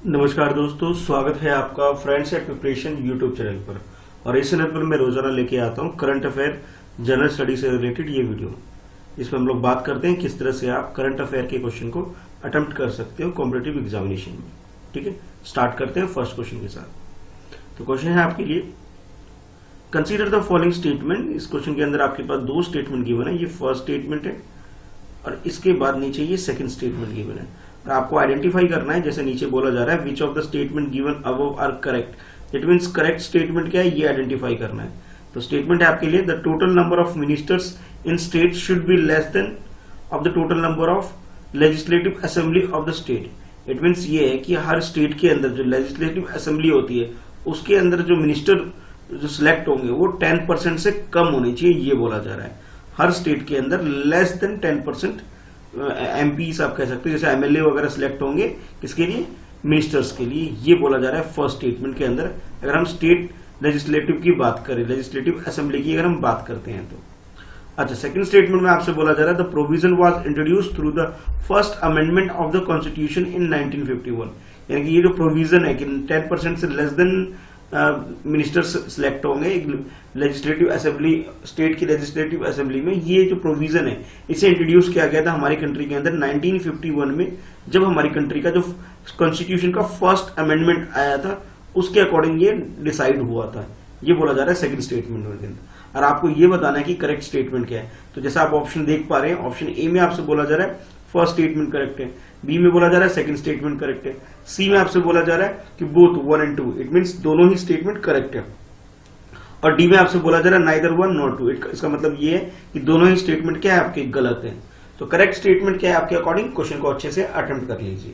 नमस्कार दोस्तों, स्वागत है आपका friends at preparation YouTube channel पर। और इस चैनल पर मैं रोजाना लेके आता हूँ करंट अफेयर जनरल स्टडी से रिलेटेड ये वीडियो। इसमें हम लोग बात करते हैं किस तरह से आप करंट अफेयर के क्वेश्चन को अटेम्प्ट कर सकते हो कॉम्पिटिटिव एग्जामिनेशन में। ठीक है, स्टार्ट करते हैं फर्स्ट क्वेश्चन के साथ। तो क्वेश्चन है आपके लिए, कंसीडर द फॉलोइंग स्टेटमेंट। इस क्वेश्चन के अंदर आपके पास दो स्टेटमेंट गिवन है। ये फर्स्ट स्टेटमेंट है और इसके बाद नीचे ये सेकंड स्टेटमेंट गिवन है। आपको आइडेंटिफाई करना है, जैसे नीचे बोला जा रहा है which of the statement given above are correct. It means correct statement क्या है ये आइडेंटिफाई करना है। तो स्टेटमेंट है आपके लिए, the total number of ministers in state should be less than of the total number of legislative assembly of the state. It means ये है कि हर स्टेट के अंदर जो लेजिस्लेटिव असेंबली होती है उसके अंदर जो मिनिस्टर जो सिलेक्ट होंगे वो 10% से कम होने चाहिए, ये बोला जा रहा है। हर स्टेट के अंदर लेस देन 10% एमपीस आप कह सकते हैं, जैसे एमएलए वगैरह सिलेक्ट होंगे किसके लिए, मिनिस्टर्स के लिए, ये बोला जा रहा है फर्स्ट स्टेटमेंट के अंदर। अगर हम स्टेट लेजिस्लेटिव की बात करें, लेजिस्लेटिव असेंबली की अगर हम बात करते हैं तो अच्छा, सेकंड स्टेटमेंट में आपसे बोला जा रहा है the provision was introduced through the first amendment of the constitution in 1951। यानी कि ये जो प्रोविजन है कि 10% से लेस देन मिनिस्टर्स सिलेक्ट होंगे लेजिस्लेटिव असेंबली, स्टेट की लेजिस्लेटिव असेंबली में, ये जो प्रोविजन है इसे इंट्रोड्यूस किया गया था हमारी कंट्री के अंदर 1951 में, जब हमारी कंट्री का जो कॉन्स्टिट्यूशन का फर्स्ट अमेंडमेंट आया था उसके अकॉर्डिंग ये डिसाइड हुआ था। ये बोला जा रहा है सेकंड स्टेटमेंट के अंदर। और आपको ये बताना है कि करेक्ट स्टेटमेंट क्या है। तो जैसा आप ऑप्शन देख पा रहे हैं, ऑप्शन ए में आपसे बोला जा रहा है फर्स्ट स्टेटमेंट करेक्ट है, बी में बोला जा रहा है सेकंड स्टेटमेंट करेक्ट है, सी में आपसे बोला जा रहा है कि बोथ 1 and 2, इट मींस दोनों ही स्टेटमेंट करेक्ट है, और डी में आपसे बोला जा रहा है नाइदर 1 nor 2। इसका मतलब ये है कि दोनों ही स्टेटमेंट क्या है आपके गलत है। तो करेक्ट स्टेटमेंट क्या है आपके अकॉर्डिंग, क्वेश्चन को अच्छे से अटेम्प्ट कर लीजिए।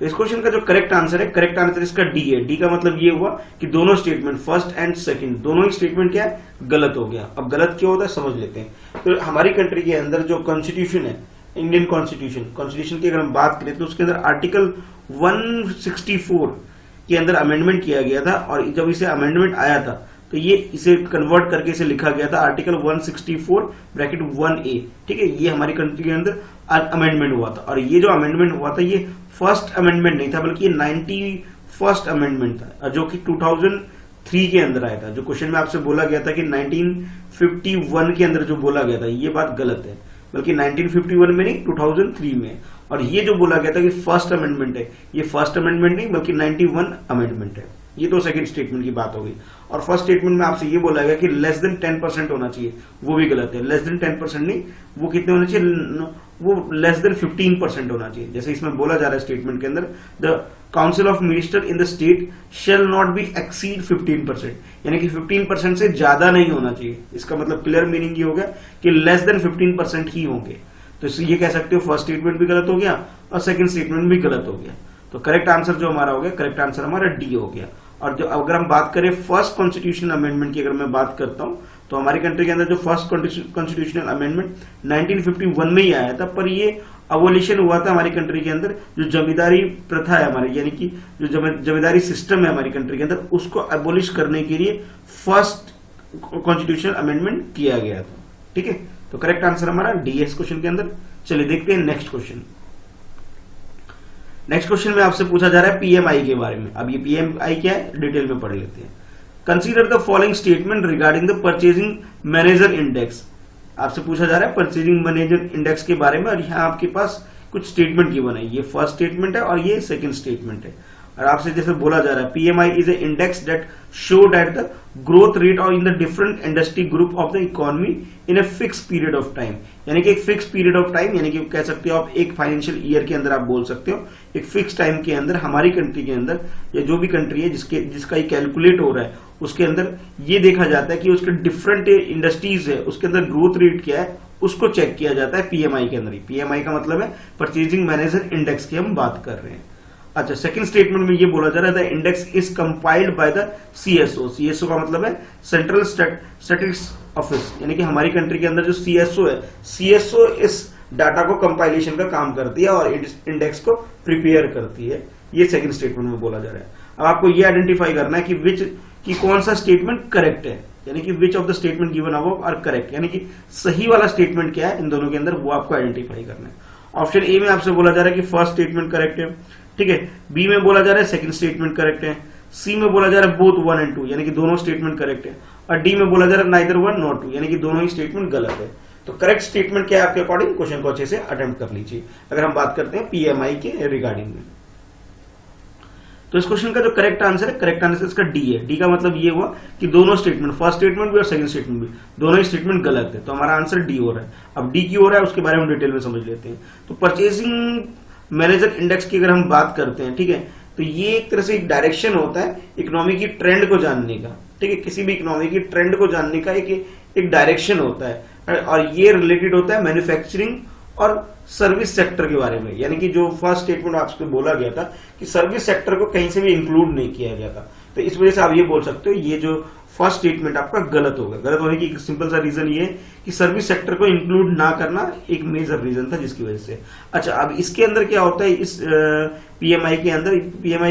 तो इस क्वेश्चन का जो करेक्ट आंसर है, करेक्ट आंसर इसका डी है। डी का मतलब ये हुआ कि दोनों स्टेटमेंट फर्स्ट एंड सेकंड दोनों ही स्टेटमेंट क्या है, गलत हो गया। अब गलत क्यों होता है समझ लेते हैं। तो हमारी कंट्री के अंदर जो कॉन्स्टिट्यूशन है, इंडियन कॉन्स्टिट्यूशन की अगर हम बात करें तो उसके अंदर आर्टिकल 164 के अंदर अमेंडमेंट किया गया था, और जब इसे अमेंडमेंट आया था तो ये इसे कन्वर्ट करके इसे लिखा गया था आर्टिकल 164(1)A। ठीक है, ये हमारी कंट्री के अंदर अमेंडमेंट हुआ था, और ये जो अमेंडमेंट हुआ था ये फर्स्ट अमेंडमेंट नहीं था बल्कि ये 91st अमेंडमेंट था, जो कि 2003 के अंदर आया था। जो क्वेश्चन में आपसे बोला गया था कि 1951 के अंदर जो बोला गया था ये बात गलत है, बल्कि 1951 में नहीं 2003 में। और ये जो बोला गया था कि फर्स्ट अमेंडमेंट है, ये फर्स्ट अमेंडमेंट नहीं बल्कि 91 अमेंडमेंट है। ये तो सेकंड स्टेटमेंट की बात हो गई। और फर्स्ट स्टेटमेंट में आपसे ये बोला गया कि लेस देन 10% होना चाहिए, वो भी गलत है। लेस देन 10% नहीं, वो कितने होना चाहिए, वो लेस देन 15% होना चाहिए। जैसे इसमें बोला जा रहा है स्टेटमेंट के अंदर, the council of minister in the state shall not be exceed 15%, यानी कि 15% से ज्यादा नहीं होना चाहिए। इसका मतलब क्लियर मीनिंग ये हो गया कि लेस देन 15% ही होंगे। तो ये कह सकते हो फर्स्ट स्टेटमेंट भी गलत हो गया और सेकंड स्टेटमेंट भी गलत हो गया। तो करेक्ट आंसर जो हमारा हो गया, करेक्ट आंसर हमारा डी हो गया। और जो अगर हम बात करें फर्स्ट कॉन्स्टिट्यूशनल अमेंडमेंट की, अगर मैं बात करता हूं तो हमारी कंट्री के अंदर जो फर्स्ट कॉन्स्टिट्यूशनल अमेंडमेंट 1951 में ही आया था, पर ये अबोलिशन हुआ था हमारी कंट्री के अंदर। जो जमींदारी प्रथा है हमारी, यानी कि जो जमींदारी सिस्टम है हमारी कंट्री के अंदर, उसको अबोलिश करने के लिए फर्स्ट कॉन्स्टिट्यूशनल अमेंडमेंट किया गया था। ठीक है, तो करेक्ट आंसर हमारा डी है इस क्वेश्चन के अंदर। चलिए देखते हैं नेक्स्ट क्वेश्चन। नेक्स्ट क्वेश्चन में आपसे पूछा जा रहा है पीएमआई के बारे में। अब ये पीएमआई क्या है डिटेल में पढ़ लेते हैं। Consider the following statement regarding the purchasing manager index. आपसे पूछा जा रहा है परचेजिंग मैनेजर इंडेक्स के बारे में, और यहाँ आपके पास कुछ स्टेटमेंट गिवन है। ये फर्स्ट स्टेटमेंट है और ये सेकंड स्टेटमेंट है। और आपसे जैसे बोला जा रहा है PMI is a index that show that the growth rate और in the different industry group of the economy in a fix period of time, यानी कि एक फिक्स पीरियड ऑफ टाइम, यानी कि कह सकते हो आप एक फाइनेंशियल ईयर के अंदर आप बोल सकते हो, एक फिक्स टाइम के अंदर हमारी कंट्री के अंदर या जो भी कंट्री है जिसका ये कैलकुलेट हो रहा है उसके अंदर ये देखा जाता है कि उसके डिफरेंट इंडस्ट्रीज है उसके अंदर ग्रोथ रेट क्या है, उसको चेक किया जाता है पीएमआई के अंदर ही। पीएमआई का मतलब है परचेजिंग मैनेजर इंडेक्स की हम बात कर रहे हैं। अच्छा, सेकंड स्टेटमेंट में ये बोला जा रहा है the index is compiled by the CSO. CSO का मतलब है सेंट्रल स्टैटिस्टिक्स ऑफिस, यानी कि हमारी कंट्री के अंदर जो सीएसओ है, सीएसओ इस डाटा को कंपाइलेशन का काम करती है और इंडेक्स को प्रिपेयर करती है। ये सेकंड स्टेटमेंट में बोला जा रहा है। अब आपको ये आइडेंटिफाई करना है कि कौन सा स्टेटमेंट करेक्ट है, यानी कि which of the statement given above are correct, यानी कि सही वाला स्टेटमेंट क्या है इन दोनों के अंदर, वो आपको आइडेंटिफाई करना है। ऑप्शन ए में आपसे बोला जा रहा है कि फर्स्ट स्टेटमेंट करेक्ट है, ठीक है। बी में बोला जा रहा है सेकंड स्टेटमेंट करेक्ट है। सी में बोला जा रहा है बोथ 1 and 2 यानी कि दोनों स्टेटमेंट करेक्ट है। और डी में बोला जा रहा है नाइदर 1 nor 2 यानी कि दोनों ही स्टेटमेंट गलत है। तो करेक्ट स्टेटमेंट क्या है आपके अकॉर्डिंग, क्वेश्चन को अच्छे से अटेम्प्ट कर लीजिए। अगर हम बात करते हैं पीएमआई के रिगार्डिंग में, तो इस क्वेश्चन का जो करेक्ट आंसर है, करेक्ट आंसर इसका डी है। डी का मतलब ये हुआ कि दोनों स्टेटमेंट, फर्स्ट स्टेटमेंट भी और सेकंड स्टेटमेंट भी, दोनों ही स्टेटमेंट गलत है। तो हमारा आंसर डी हो रहा है। अब डी क्यों हो रहा है उसके बारे में डिटेल में समझ लेते हैं। तो परचेसिंग मैनेजर इंडेक्स की अगर हम बात करते हैं, ठीक है, तो ये एक तरह से एक डायरेक्शन होता है इकोनॉमी की ट्रेंड को जानने का, ठीक है। किसी भी इकोनॉमी की ट्रेंड को जानने का एक डायरेक्शन होता है, और ये रिलेटेड होता है मैन्युफैक्चरिंग और सर्विस सेक्टर के बारे में। यानी कि जो फर्स्ट स्टेटमेंट आपसे बोला गया था कि सर्विस सेक्टर को कहीं से भी इंक्लूड नहीं किया गया था, तो इस वजह से आप ये बोल सकते हो ये जो फर्स्ट स्टेटमेंट आपका गलत होगा। गलत होने की एक सिंपल सा रीजन ये है कि सर्विस सेक्टर को इंक्लूड ना करना एक मेजर रीजन था जिसकी वजह से। अच्छा, अब इसके अंदर क्या होता है, इस पीएमआई के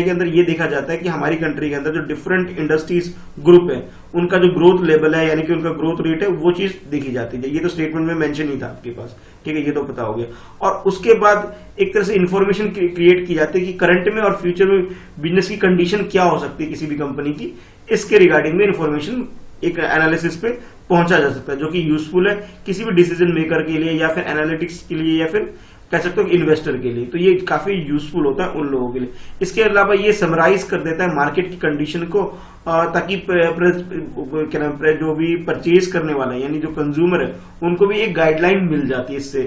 अंदर ये देखा जाता है कि हमारी कंट्री के अंदर जो डिफरेंट इंडस्ट्रीज ग्रुप है उनका जो ग्रोथ लेवल है यानी कि उनका ग्रोथ रेट है वो चीज देखी जाती है। ये तो स्टेटमेंट में मेंशन ही था आपके पास, ठीक है, ये तो पता हो गया। और उसके बाद एक तरह से इंफॉर्मेशन क्रिएट की जाती है कि करंट में और फ्यूचर में बिजनेस की कंडीशन क्या हो सकती है किसी भी कंपनी की, इसके रिगार्डिंग में इंफॉर्मेशन एक एनालिसिस पे पहुंचा जा सकता है, जो कि यूजफुल है किसी भी डिसीजन मेकर के लिए या फिर एनालिटिक्स के लिए या फिर कह सकते हो इन्वेस्टर के लिए। तो ये काफी यूजफुल होता है उन लोगों के लिए। इसके अलावा ये समराइज कर देता है मार्केट की कंडीशन को, ताकि जो भी परचेज करने वाला है यानी जो कंज्यूमर है उनको भी एक गाइडलाइन मिल जाती है इससे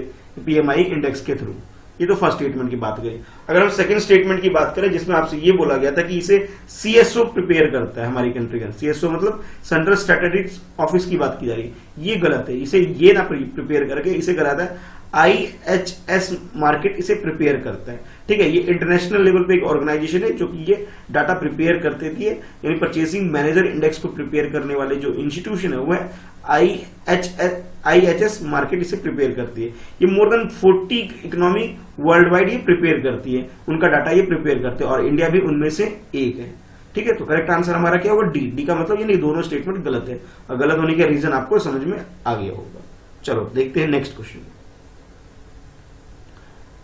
पीएमआई इंडेक्स के थ्रू। ये तो फर्स्ट स्टेटमेंट की बात करें। अगर हम सेकंड स्टेटमेंट की बात करें जिसमें आपसे ये बोला गया था कि इसे सीएसओ प्रिपेयर करता है हमारी कंट्री का, सीएसओ मतलब सेंट्रल स्ट्रेटेजिक ऑफिस की बात की जा रही है, ये गलत है। इसे ये ना प्रिपेयर करके इसे कराता है IHS मार्केट इसे प्रिपेयर करता है, ठीक है। ये इंटरनेशनल लेवल पे एक ऑर्गेनाइजेशन है जो कि ये डाटा प्रिपेयर कर देती है, यानी परचेसिंग मैनेजर इंडेक्स को प्रिपेयर करने वाले जो इंस्टीट्यूशन है वो है IHS मार्केट इसे प्रिपेयर करती है। ये more than 40 economy world wide ये प्रिपेयर करती है, उनका डाटा ये प्रिपेयर करते हैं और इंडिया भी उनमें से एक है, ठीक है। तो करेक्ट आंसर हमारा क्या होगा, डी। डी का मतलब ये नहीं दोनों स्टेटमेंट गलत है, और गलत होने का रीजन आपको समझ में आ गया होगा। चलो देखते हैं नेक्स्ट क्वेश्चन।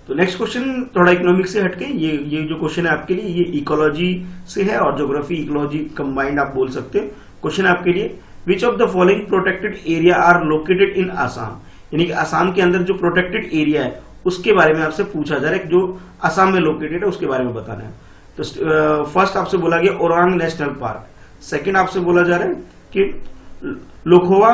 तो नेक्स्ट क्वेश्चन थोड़ा इकोनॉमिक्स से हटके, ये जो क्वेश्चन है आपके लिए ये इकोलॉजी से है और ज्योग्राफी इकोलॉजी कंबाइंड आप बोल सकते हैं। क्वेश्चन है आपके लिए, which of the following protected area are located in Assam, यानी कि आसाम के अंदर जो प्रोटेक्टेड एरिया है उसके बारे में आपसे पूछा जा रहा है, जो आसाम में लोकेटेड है उसके बारे में बताना है। तो फर्स्ट आपसे बोला गया ओरांग नेशनल पार्क, सेकेंड आपसे बोला जा रहा है कि लोखोवा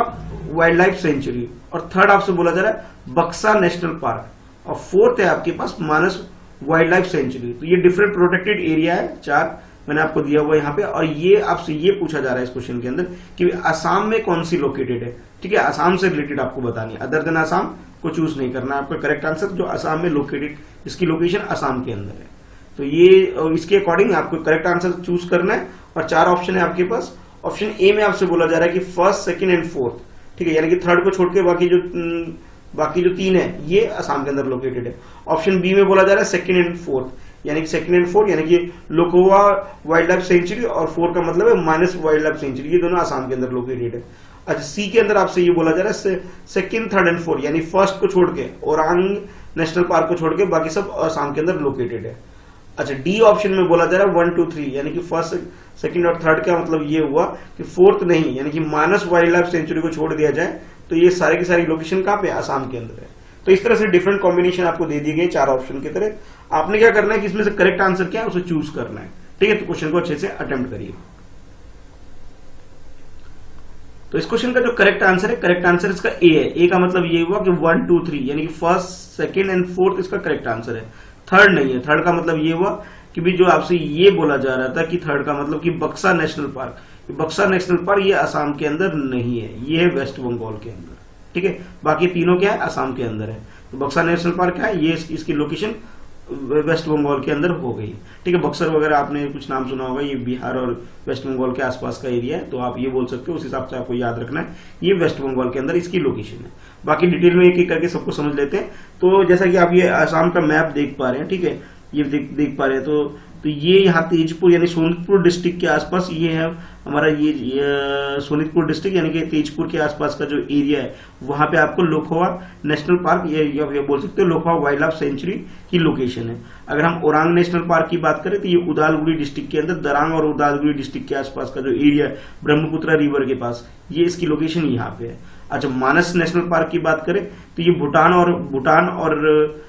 वाइल्ड लाइफ सेंचुरी, और थर्ड आपसे बोला जा रहा है बक्सा नेशनल पार्क, और फोर्थ है आपके पास मानस वाइल्ड लाइफ सेंचुरी। तो ये डिफरेंट प्रोटेक्टेड एरिया है, चार मैंने आपको दिया हुआ यहाँ पे, और ये आपसे ये पूछा जा रहा है इस क्वेश्चन के अंदर कि आसाम में कौन सी लोकेटेड है, ठीक है। आसाम से रिलेटेड आपको बतानी है, अदर देन आसाम को चूज नहीं करना है। आपका करेक्ट आंसर जो आसाम में लोकेटेड, इसकी लोकेशन आसाम के अंदर है, तो ये इसके अकॉर्डिंग आपको करेक्ट आंसर चूज करना है। और चार ऑप्शन है आपके पास। ऑप्शन ए में आपसे बोला जा रहा है कि फर्स्ट, सेकेंड एंड फोर्थ, ठीक है, यानी कि थर्ड को छोड़ के बाकी जो तीन है ये आसाम के अंदर लोकेटेड है। ऑप्शन बी में बोला जा रहा है सेकंड एंड फोर्थ, यानी कि सेकंड एंड फोर्थ यानी कि लोकोवा वाइल्ड लाइफ सेंचुरी और फोर्थ का मतलब है माइनस वाइल्ड लाइफ सेंचुरी, ये दोनों आसाम के अंदर लोकेटेड है। अच्छा, सी के अंदर आपसे ये बोला जा रहा है सेकंड, थर्ड एंड फोर्थ, यानी फर्स्ट को छोड़ के ओरांग नेशनल पार्क को छोड़ के बाकी सब आसाम के अंदर लोकेटेड है। अच्छा, डी ऑप्शन में बोला जा रहा है 1, 2, 3, यानी कि फर्स्ट, सेकंड और थर्ड का मतलब ये हुआ कि फोर्थ नहीं, यानी कि माइनस वाइल्ड लाइफ सेंचुरी को छोड़ दिया जाए तो ये सारे की सारी लोकेशन कहाँ पे, आसाम के अंदर है। तो इस तरह से डिफरेंट कॉम्बिनेशन आपको दे दिए गए चार ऑप्शन की तरह। आपने क्या करना है कि इसमें से करेक्ट आंसर क्या है उसे चूज करना है, ठीक है। तो क्वेश्चन को अच्छे से अटेम्प्ट करिए। तो इस क्वेश्चन का जो करेक्ट आंसर है, करेक्ट आंसर इसका ए है। ए का मतलब ये हुआ कि 1, 2, 3 यानी कि फर्स्ट, सेकेंड एंड फोर्थ इसका करेक्ट आंसर है। थर्ड नहीं है। थर्ड का मतलब ये हुआ कि भी जो आपसे ये बोला जा रहा था कि थर्ड का मतलब कि बक्सा नेशनल पार्क, बक्सा नेशनल पार्क ये आसाम के अंदर नहीं है, ये है वेस्ट बंगाल के अंदर, ठीक है। बाकी तीनों क्या है, आसाम के अंदर है। तो बक्सा नेशनल पार्क है, ये इसकी लोकेशन वेस्ट बंगाल के अंदर हो गई, ठीक है। बक्सर वगैरह आपने कुछ नाम सुना होगा, ये बिहार और वेस्ट बंगाल के आसपास का एरिया है, तो आप ये बोल सकते हो, उस हिसाब से आपको याद रखना है ये वेस्ट बंगाल के अंदर इसकी लोकेशन है। बाकी डिटेल में एक एक करके सबको समझ लेते हैं। तो जैसा कि आप ये आसाम का मैप देख पा रहे हैं, ठीक है, ये देख पा रहे हैं। तो ये यहाँ तेजपुर यानी सोनितपुर डिस्ट्रिक्ट के आसपास ये है हमारा ये सोनितपुर डिस्ट्रिक्ट यानी कि तेजपुर के आसपास का जो एरिया है वहां पे आपको लोखवा नेशनल पार्क ये बोल सकते हो लोखवा वाइल्ड लाइफ सेंचुरी की लोकेशन है। अगर हम ओरांग नेशनल पार्क की बात करें तो ये उदालगुड़ी डिस्ट्रिक्ट के अंदर दरांग और उदालगुड़ी डिस्ट्रिक्ट के आसपास का जो एरिया है ब्रह्मपुत्र रिवर के पास, ये इसकी लोकेशन यहाँ पे है। अच्छा, मानस नेशनल पार्क की बात करें तो ये भूटान और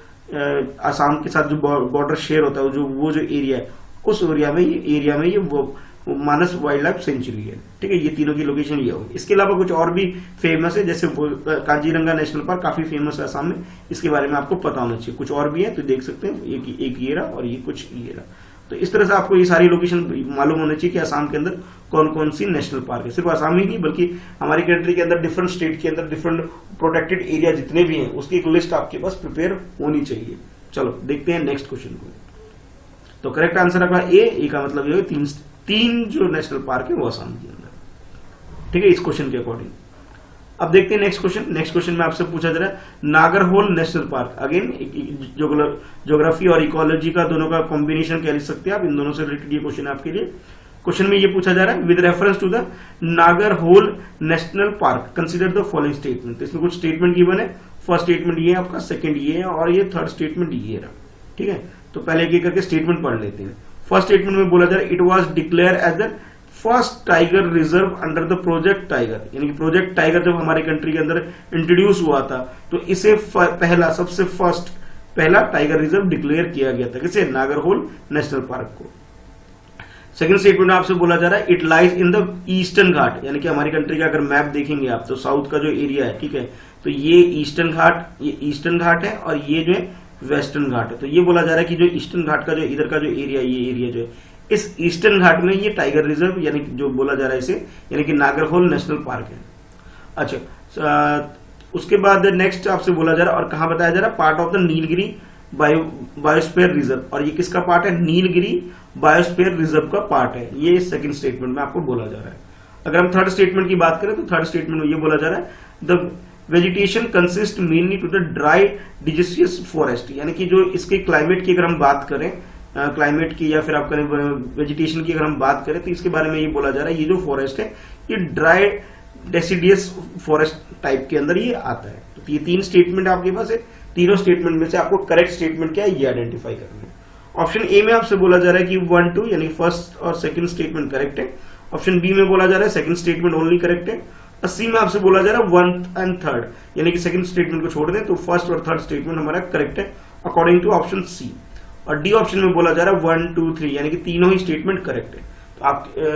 आसाम के साथ जो बॉर्डर शेयर होता है वो जो एरिया है उस एरिया में ये वो मानस वाइल्ड लाइफ सेंचुरी है। ठीक है, ये तीनों की लोकेशन ये होगी। इसके अलावा कुछ और भी फेमस है, जैसे काजीरंगा नेशनल पार्क काफी फेमस है आसाम में, इसके बारे में आपको पता होना चाहिए। कुछ और भी है तो देख सकते हैं, एक ये रहा और ये कुछ ये रहा। तो इस तरह से आपको ये सारी लोकेशन मालूम होना चाहिए कि आसाम के अंदर कौन कौन सी नेशनल पार्क है। सिर्फ आसाम ही नहीं बल्कि हमारी कंट्री के अंदर डिफरेंट स्टेट के अंदर डिफरेंट प्रोटेक्टेड एरिया जितने भी हैं उसकी एक लिस्ट आपके पास प्रिपेयर होनी चाहिए। चलो देखते हैं नेक्स्ट क्वेश्चन को। तो करेक्ट आंसर आपका ए का मतलब ये तीन जो नेशनल पार्क है वो आसाम के अंदर। ठीक है, इस क्वेश्चन के अकॉर्डिंग। अब देखते हैं नेक्स्ट क्वेश्चन। नेक्स्ट क्वेश्चन में आपसे पूछा जा रहा है Nagarhole national park. Again geography और इकोलॉजी का दोनों का कॉम्बिनेशन कह सकते हैं आप, इन दोनों से रिलेटेड ये क्वेश्चन है आपके लिए। क्वेश्चन में ये पूछा जा रहा है with reference to the Nagarhole national park consider the following statement. इसमें कुछ स्टेटमेंट गिवन है। फर्स्ट स्टेटमेंट ये है आपका, सेकंड ये है और ये थर्ड स्टेटमेंट ये रहा। ठीक है, तो पहले एक करके स्टेटमेंट पढ़ लेते हैं। फर्स्ट स्टेटमेंट में बोला जा रहा है it was declare as the first tiger reserve under the project tiger, यानी कि प्रोजेक्ट टाइगर जब हमारी कंट्री के अंदर इंट्रोड्यूस हुआ था तो इसे सबसे फर्स्ट पहला टाइगर रिजर्व डिक्लेयर किया गया था। किसे? नागरहोल नेशनल पार्क को। सेकंड स्टेटमेंट आपसे बोला जा रहा है it lies in the eastern Ghat, यानी कि हमारी कंट्री का अगर मैप देखेंगे आप तो साउथ का जो एरिया है, ठीक है, तो ये ईस्टर्न घाट है और ये जो है वेस्टर्न घाट है। तो ये बोला जा रहा है कि जो ईस्टर्न घाट का जो इधर का जो एरिया, ये एरिया जो है इस ईस्टर्न घाट में ये टाइगर रिजर्व यानी जो बोला जा रहा है इसे यानी कि नागरहोल नेशनल पार्क है। अच्छा, उसके बाद नेक्स्ट आपसे बोला जा रहा है और कहां बताया जा रहा है part of the Nilgiri biosphere reserve, और ये किसका पार्ट है? नीलगिरी बायोस्फीयर रिजर्व का पार्ट है। ये सेकंड स्टेटमेंट में आपको बोला जा रहा है। अगर हम थर्ड स्टेटमेंट की बात करें तो थर्ड स्टेटमेंट में ये बोला जा रहा है the vegetation consist mainly to the dry deciduous forest, यानी कि जो इसके क्लाइमेट की अगर हम बात करें क्लाइमेट की या फिर आप करें वेजिटेशन की अगर हम बात करें तो इसके बारे में ये बोला जा रहा है ये जो फॉरेस्ट है ये ड्राई डेसिडियस फॉरेस्ट टाइप के अंदर ये आता है। तो ये तीन स्टेटमेंट आपके पास है। तीनों स्टेटमेंट में से आपको करेक्ट स्टेटमेंट क्या है ये आइडेंटिफाई करना है। ऑप्शन ए में आपसे बोला जा रहा है कि 1, 2 यानी फर्स्ट और सेकंड स्टेटमेंट करेक्ट है। ऑप्शन बी में बोला जा रहा है सेकंड स्टेटमेंट ओनली करेक्ट है। और सी में आपसे बोला जा रहा है 1 एंड 3 यानी कि सेकंड स्टेटमेंट को छोड़ दें तो फर्स्ट और थर्ड स्टेटमेंट हमारा करेक्ट है अकॉर्डिंग टू ऑप्शन सी। और डी ऑप्शन में बोला जा रहा है 1, 2, 3 यानी कि तीनों ही स्टेटमेंट करेक्ट है। तो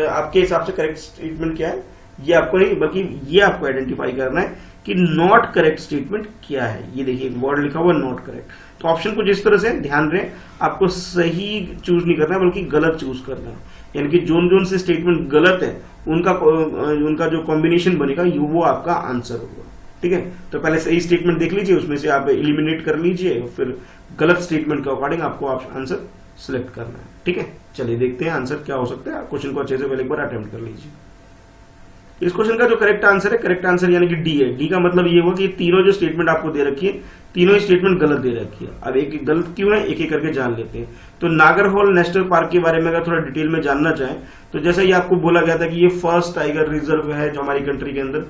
आपके हिसाब से करेक्ट स्टेटमेंट क्या है ये आपको नहीं बल्कि ये आपको आइडेंटिफाई करना है कि नॉट करेक्ट स्टेटमेंट क्या है। ये देखिए एक वर्ड लिखा हुआ नॉट करेक्ट। तो ऑप्शन को जिस तरह से ध्यान रहे आपको सही चूज नहीं करना है बल्कि गलत चूज करना है, यानी कि जोन से स्टेटमेंट गलत है उनका जो कॉम्बिनेशन बनेगा वो आपका आंसर होगा। ठीक है, तो पहले सही स्टेटमेंट देख लीजिए, उसमें से आप एलिमिनेट कर लीजिए, फिर गलत स्टेटमेंट के अकॉर्डिंग आपको आंसर सिलेक्ट करना है। ठीक है, चलिए देखते हैं आंसर क्या हो सकता है। क्वेश्चन को अच्छे से पहले एक बार अटेम्प्ट कर लीजिए। इस क्वेश्चन का जो करेक्ट आंसर है, करेक्ट आंसर यानी कि डी है। डी का मतलब ये हुआ कि तीनों जो स्टेटमेंट आपको दे रखी है तीनों ही स्टेटमेंट गलत दे रखी है। अब एक गलत क्यों है एक एक करके जान लेते हैं। तो नागरहोल नेशनल पार्क के बारे में अगर थोड़ा डिटेल में जानना चाहें तो जैसा ये आपको बोला गया था कि ये फर्स्ट टाइगर रिजर्व है जो हमारी कंट्री के अंदर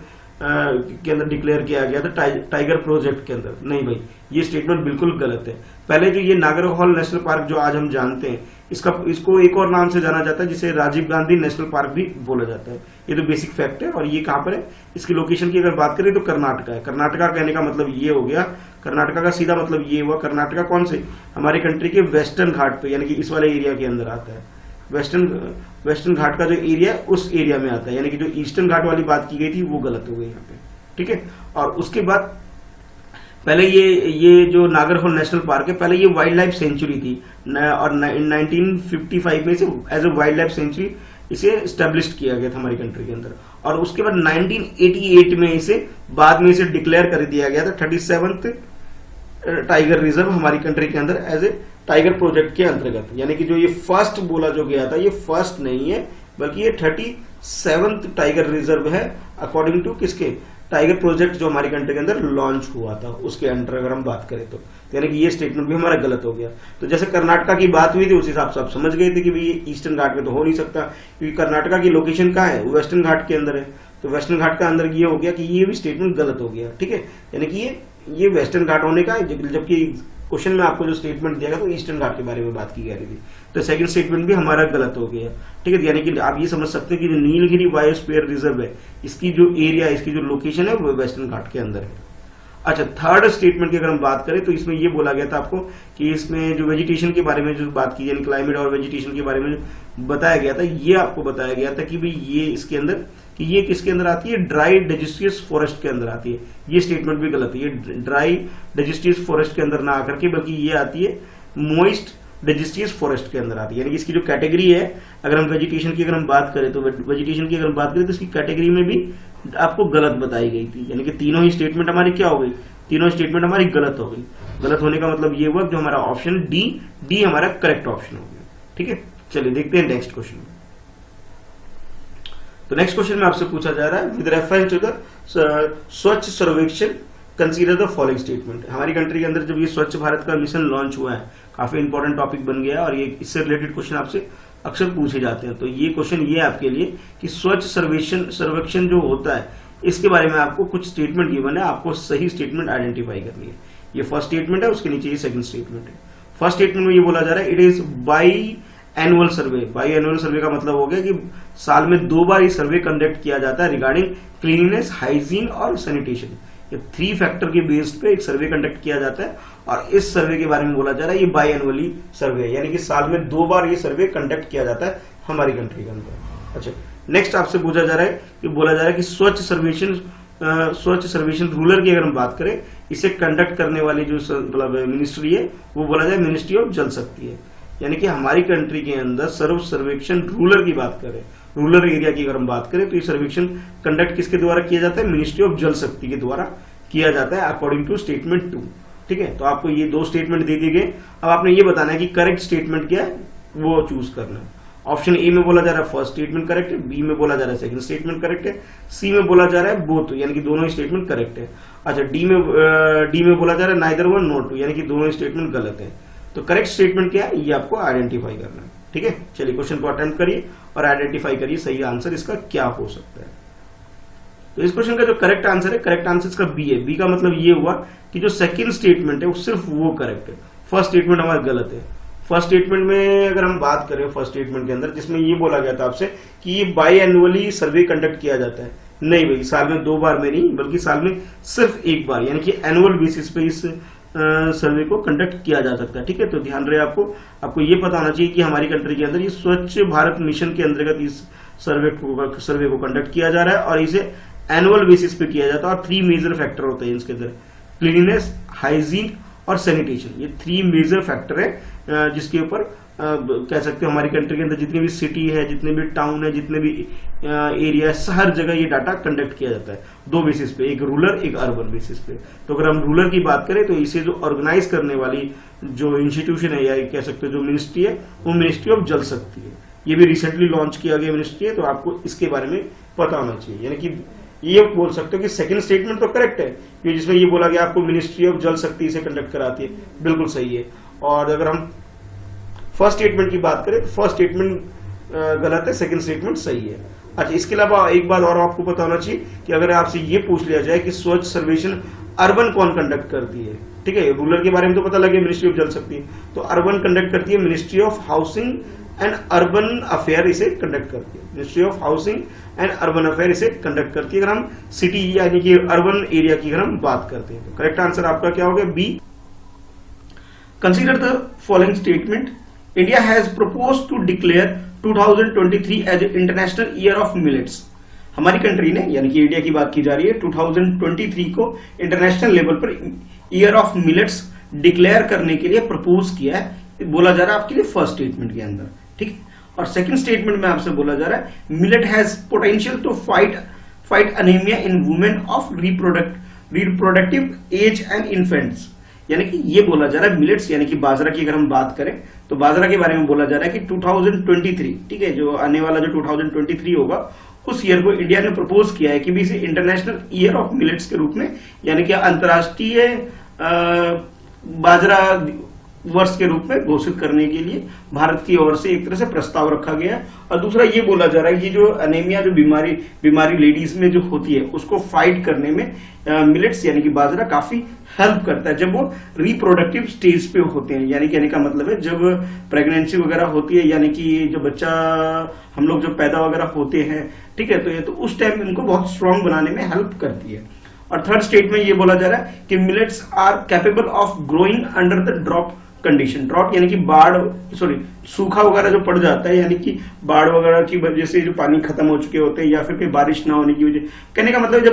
डिक्लेयर किया गया था टाइगर प्रोजेक्ट के अंदर। नहीं भाई, ये स्टेटमेंट बिल्कुल गलत है। पहले जो ये नागरहोल नेशनल पार्क जो आज हम जानते हैं इसको एक और नाम से जाना जाता है जिसे राजीव गांधी नेशनल पार्क भी बोला जाता है। ये तो बेसिक फैक्ट है। और ये कहां पर है? इसकी लोकेशन की अगर बात करें तो कर्नाटका है। कर्नाटका कहने का मतलब ये हो गया, कर्नाटका का सीधा मतलब ये हुआ कर्नाटका कौन से? हमारी कंट्री के वेस्टर्न घाट पे यानी कि इस वाले एरिया के अंदर आता है। वेस्टर्न घाट का जो एरिया उस एरिया में आता है, यानी कि जो ईस्टर्न घाट वाली बात की गई थी वो गलत हो गई यहाँ पे। ठीक है, और उसके बाद पहले ये जो नागरहोल नेशनल पार्क है पहले ये वाइल्ड लाइफ सेंचुरी थी और 1955 में इसे as a wild life sanctuary इसे स्टैब्लिश किया गया था हमारी कंट्री के अंदर। और उसके बाद 1988 में बाद में इसे डिक्लेयर कर दिया गया था 37th टाइगर रिजर्व हमारी कंट्री के अंदर एज ए टाइगर प्रोजेक्ट के अंतर्गत। यानी कि जो ये फर्स्ट बोला जो गया था ये फर्स्ट नहीं है बल्कि ये 37th टाइगर रिजर्व है अकॉर्डिंग टू किसके? टाइगर प्रोजेक्ट जो हमारी कंट्री के अंदर लॉन्च हुआ था उसके अंडर अगर हम बात करें तो यानी कि ये स्टेटमेंट भी हमारा गलत हो गया। तो जैसे कर्नाटका की बात हुई थी उस हिसाब से आप समझ गए थे कि भाई ये ईस्टर्न घाट में तो हो नहीं सकता, क्योंकि कर्नाटका की लोकेशन कहाँ है, वेस्टर्न घाट के अंदर है। तो वेस्टर्न घाट का अंदर ये हो गया कि ये भी स्टेटमेंट गलत हो गया, ठीक है। यानी कि ये वेस्टर्न घाट होने का, जबकि क्वेश्चन में आपको जो स्टेटमेंट दिया गया तो ईस्टर्न घाट के बारे में बात की जा रही थी। तो सेकंड स्टेटमेंट भी हमारा गलत हो गया, ठीक है। यानी कि आप ये समझ सकते हैं कि जो नीलगिरी बायोस्फीयर रिजर्व है इसकी जो एरिया, इसकी जो लोकेशन है वो वेस्टर्न घाट के अंदर है। अच्छा, थर्ड स्टेटमेंट की अगर हम बात करें तो इसमें ये बोला गया था आपको कि इसमें जो वेजिटेशन के बारे में जो बात की, यानी क्लाइमेट और वेजिटेशन के बारे में जो बताया गया था, ये आपको बताया गया था कि भाई ये इसके अंदर, कि ये किसके अंदर आती है, ड्राई डेजिस्टियस फॉरेस्ट के अंदर आती है। ये स्टेटमेंट भी गलत है, ये ड्राई डेजिस्टियस फॉरेस्ट के अंदर ना आकर के बल्कि ये आती है मोइस्ट डेजिस्टियस फॉरेस्ट के अंदर आती है। यानी कि इसकी जो कैटेगरी है, अगर हम वेजिटेशन की अगर हम बात करें तो वेजिटेशन की अगर हम बात करें तो इसकी कैटेगरी में भी आपको गलत बताई गई थी। यानी कि तीनों ही स्टेटमेंट हमारी क्या हो गई, तीनों स्टेटमेंट हमारी गलत हो गई। गलत होने का मतलब ये हुआ जो हमारा ऑप्शन डी हमारा करेक्ट ऑप्शन हो गया, ठीक है। चलिए देखते हैं नेक्स्ट क्वेश्चन। तो नेक्स्ट क्वेश्चन में आपसे पूछा जा रहा है, विद रेफरेंस टू द स्वच्छ सर्वेक्षण कंसीडर द फॉलोइंग स्टेटमेंट। हमारी कंट्री के अंदर जब ये स्वच्छ भारत का मिशन लॉन्च हुआ है, काफी इंपॉर्टेंट टॉपिक बन गया है और ये इससे रिलेटेड क्वेश्चन आपसे अक्सर पूछे जाते हैं। तो ये क्वेश्चन ये आपके लिए कि स्वच्छ सर्वेक्षण जो होता है इसके बारे में आपको कुछ स्टेटमेंट गिवन है, आपको सही स्टेटमेंट आइडेंटिफाई करनी है। ये फर्स्ट स्टेटमेंट है, उसके नीचे ये सेकंड स्टेटमेंट है। फर्स्ट स्टेटमेंट में ये बोला जा रहा है, it is by annual survey. By annual सर्वे का मतलब हो गया कि साल में 2 बार ये सर्वे कंडक्ट किया जाता है रिगार्डिंग क्लीनलीनेस, हाइजीन और सैनिटेशन। ये 3 फैक्टर के बेस्ड पे एक सर्वे कंडक्ट किया जाता है और इस सर्वे के बारे में बोला जा रहा है ये बाई एनुअली सर्वे है, यानी कि साल में 2 बार ये सर्वे कंडक्ट किया जाता है हमारी कंट्री के अंदर। अच्छा, नेक्स्ट आपसे पूछा जा रहा है कि बोला जा रहा है कि स्वच्छ सर्वेक्षण रूरल की अगर हम बात करें, इसे कंडक्ट करने वाली जो मतलब मिनिस्ट्री है वो बोला जाए मिनिस्ट्री ऑफ जल शक्ति है। यानी कि हमारी कंट्री के अंदर सर्वेक्षण रूरल की बात करें, रूरल एरिया की अगर हम बात करें तो ये सर्वेक्षण कंडक्ट किसके द्वारा किया जाता है, मिनिस्ट्री ऑफ जल शक्ति के द्वारा किया जाता है अकॉर्डिंग टू स्टेटमेंट 2, ठीक है। तो आपको ये 2 स्टेटमेंट दे दिए गए, अब आपने ये बताना है कि करेक्ट स्टेटमेंट क्या है वो चूज करना है। ऑप्शन ए में बोला जा रहा है फर्स्ट स्टेटमेंट करेक्ट है, बी में बोला जा रहा है सेकंड स्टेटमेंट करेक्ट है, सी में बोला जा रहा है बोथ, यानी कि दोनों ही स्टेटमेंट करेक्ट है। अच्छा, डी में बोला जा रहा है नाइदर वन नॉट टू, यानी कि दोनों ही स्टेटमेंट गलत है। तो करेक्ट स्टेटमेंट क्या है ये आपको आइडेंटिफाई करना है, ठीक है। चलिए क्वेश्चन को अटेम्प्ट करिए और आइडेंटिफाई करिए सही आंसर इसका क्या हो सकता है। तो इस क्वेश्चन का जो करेक्ट आंसर है, करेक्ट आंसर इसका बी है। बी का मतलब ये हुआ कि जो सेकंड स्टेटमेंट है वो सिर्फ वो करेक्ट है, फर्स्ट स्टेटमेंट हमारा गलत है। फर्स्ट स्टेटमेंट में अगर हम बात करें, फर्स्ट स्टेटमेंट के अंदर जिसमें ये बोला गया था आपसे कि ये बाई एनुअली सर्वे कंडक्ट किया जाता है, नहीं भाई, साल में 2 बार में नहीं बल्कि साल में सिर्फ 1 बार, यानी कि एनुअल बेसिस पे इस सर्वे को कंडक्ट किया जा सकता है, ठीक है। तो ध्यान रहे आपको ये पता होना चाहिए कि हमारी कंट्री के अंदर ये स्वच्छ भारत मिशन के अंतर्गत इस सर्वे को कंडक्ट किया जा रहा है और इसे एनुअल बेसिस पे किया जाता है। और 3 मेजर फैक्टर होते हैं इसके अंदर, क्लीनलीनेस, हाइजीन और सैनिटेशन। ये 3 मेजर फैक्टर है जिसके ऊपर कह सकते हो हमारी कंट्री के अंदर जितनी भी सिटी है, जितने भी टाउन है, जितने भी एरिया है, हर जगह ये डाटा कंडक्ट किया जाता है 2 बेसिस पे, एक रूरल एक अर्बन बेसिस पे। तो अगर हम रूरल की बात करें तो इसे जो ऑर्गेनाइज करने वाली जो इंस्टीट्यूशन है या कह सकते हो जो मिनिस्ट्री है वो मिनिस्ट्री ऑफ जल शक्ति है। ये भी रिसेंटली लॉन्च किया गया मिनिस्ट्री है, तो आपको इसके बारे में पता होना चाहिए। यानी कि ये बोल सकते हो कि सेकंड स्टेटमेंट तो करेक्ट है कि जिसमें ये बोला गया आपको मिनिस्ट्री ऑफ जल शक्ति से कंडक्ट कराती है, बिल्कुल सही है। और अगर हम फर्स्ट स्टेटमेंट की बात करें तो फर्स्ट स्टेटमेंट गलत है, सेकंड स्टेटमेंट सही है। अच्छा, इसके अलावा एक बात और आपको पता होना चाहिए कि अगर आपसे ये पूछ लिया जाए कि स्वच्छ सर्वेक्षण अर्बन कौन कंडक्ट करती है, ठीक है, रूरल के बारे में तो पता लगे मिनिस्ट्री ऑफ जल शक्ति, तो अर्बन कंडक्ट करती है ministry of housing and urban affair, इसे कंडक्ट करती है ministry of housing and urban affair, इसे कंडक्ट करती है। अगर हम सिटी यानी कि अर्बन एरिया की अगर हम बात करते हैं तो करेक्ट आंसर आपका क्या हो गया, B. Consider the following statement, India has proposed to declare 2023 as international year of millets. हमारी कंट्री ने, यानी कि इंडिया की बात की जा रही है, 2023 को international level per year of millets declare करने के लिए प्रपोज किया है, बोला जा रहा है आपके लिए फर्स्ट स्टेटमेंट के अंदर, ठीक। और सेकंड स्टेटमेंट में आपसे बोला जा रहा है millet has potential to fight anaemia in women of reproductive age and infants. यानी कि ये बोला जा रहा है मिलेट्स यानी कि बाजरा की अगर हम बात करें तो बाजरा के बारे में बोला जा रहा है कि 2023, ठीक है, जो आने वाला जो 2023 होगा उस ईयर को इंडिया ने प्रपोज किया है कि भी इसे इंटरनेशनल ईयर ऑफ मिलेट्स के रूप में, यानी कि अंतर्राष्ट्रीय बाजरा वर्ष के रूप में घोषित करने के लिए भारत की ओर से एक तरह से प्रस्ताव रखा गया है। और दूसरा ये बोला जा रहा है कि जो अनेमिया जो बीमारी लेडीज में जो होती है उसको फाइट करने में मिलेट्स यानी कि बाजरा काफी हेल्प करता है जब वो रिप्रोडक्टिव स्टेज पे होते हैं। यानी कहने का मतलब है जब प्रेगनेंसी वगैरह होती है, यानी कि जो बच्चा हम लोग जो पैदा वगैरह होते हैं, ठीक है, तो ये तो उस टाइम इनको बहुत स्ट्रांग बनाने में हेल्प करती है। और थर्ड स्टेट में ये बोला जा रहा है कि millets are capable of growing under the drop condition. Drought यानी कि सूखा वगैरह जो पड़ जाता है, यानी कि बाढ़ वगैरह की वजह से जो पानी खत्म हो चुके होते हैं या फिर कोई बारिश ना होने की वजह, कहने का मतलब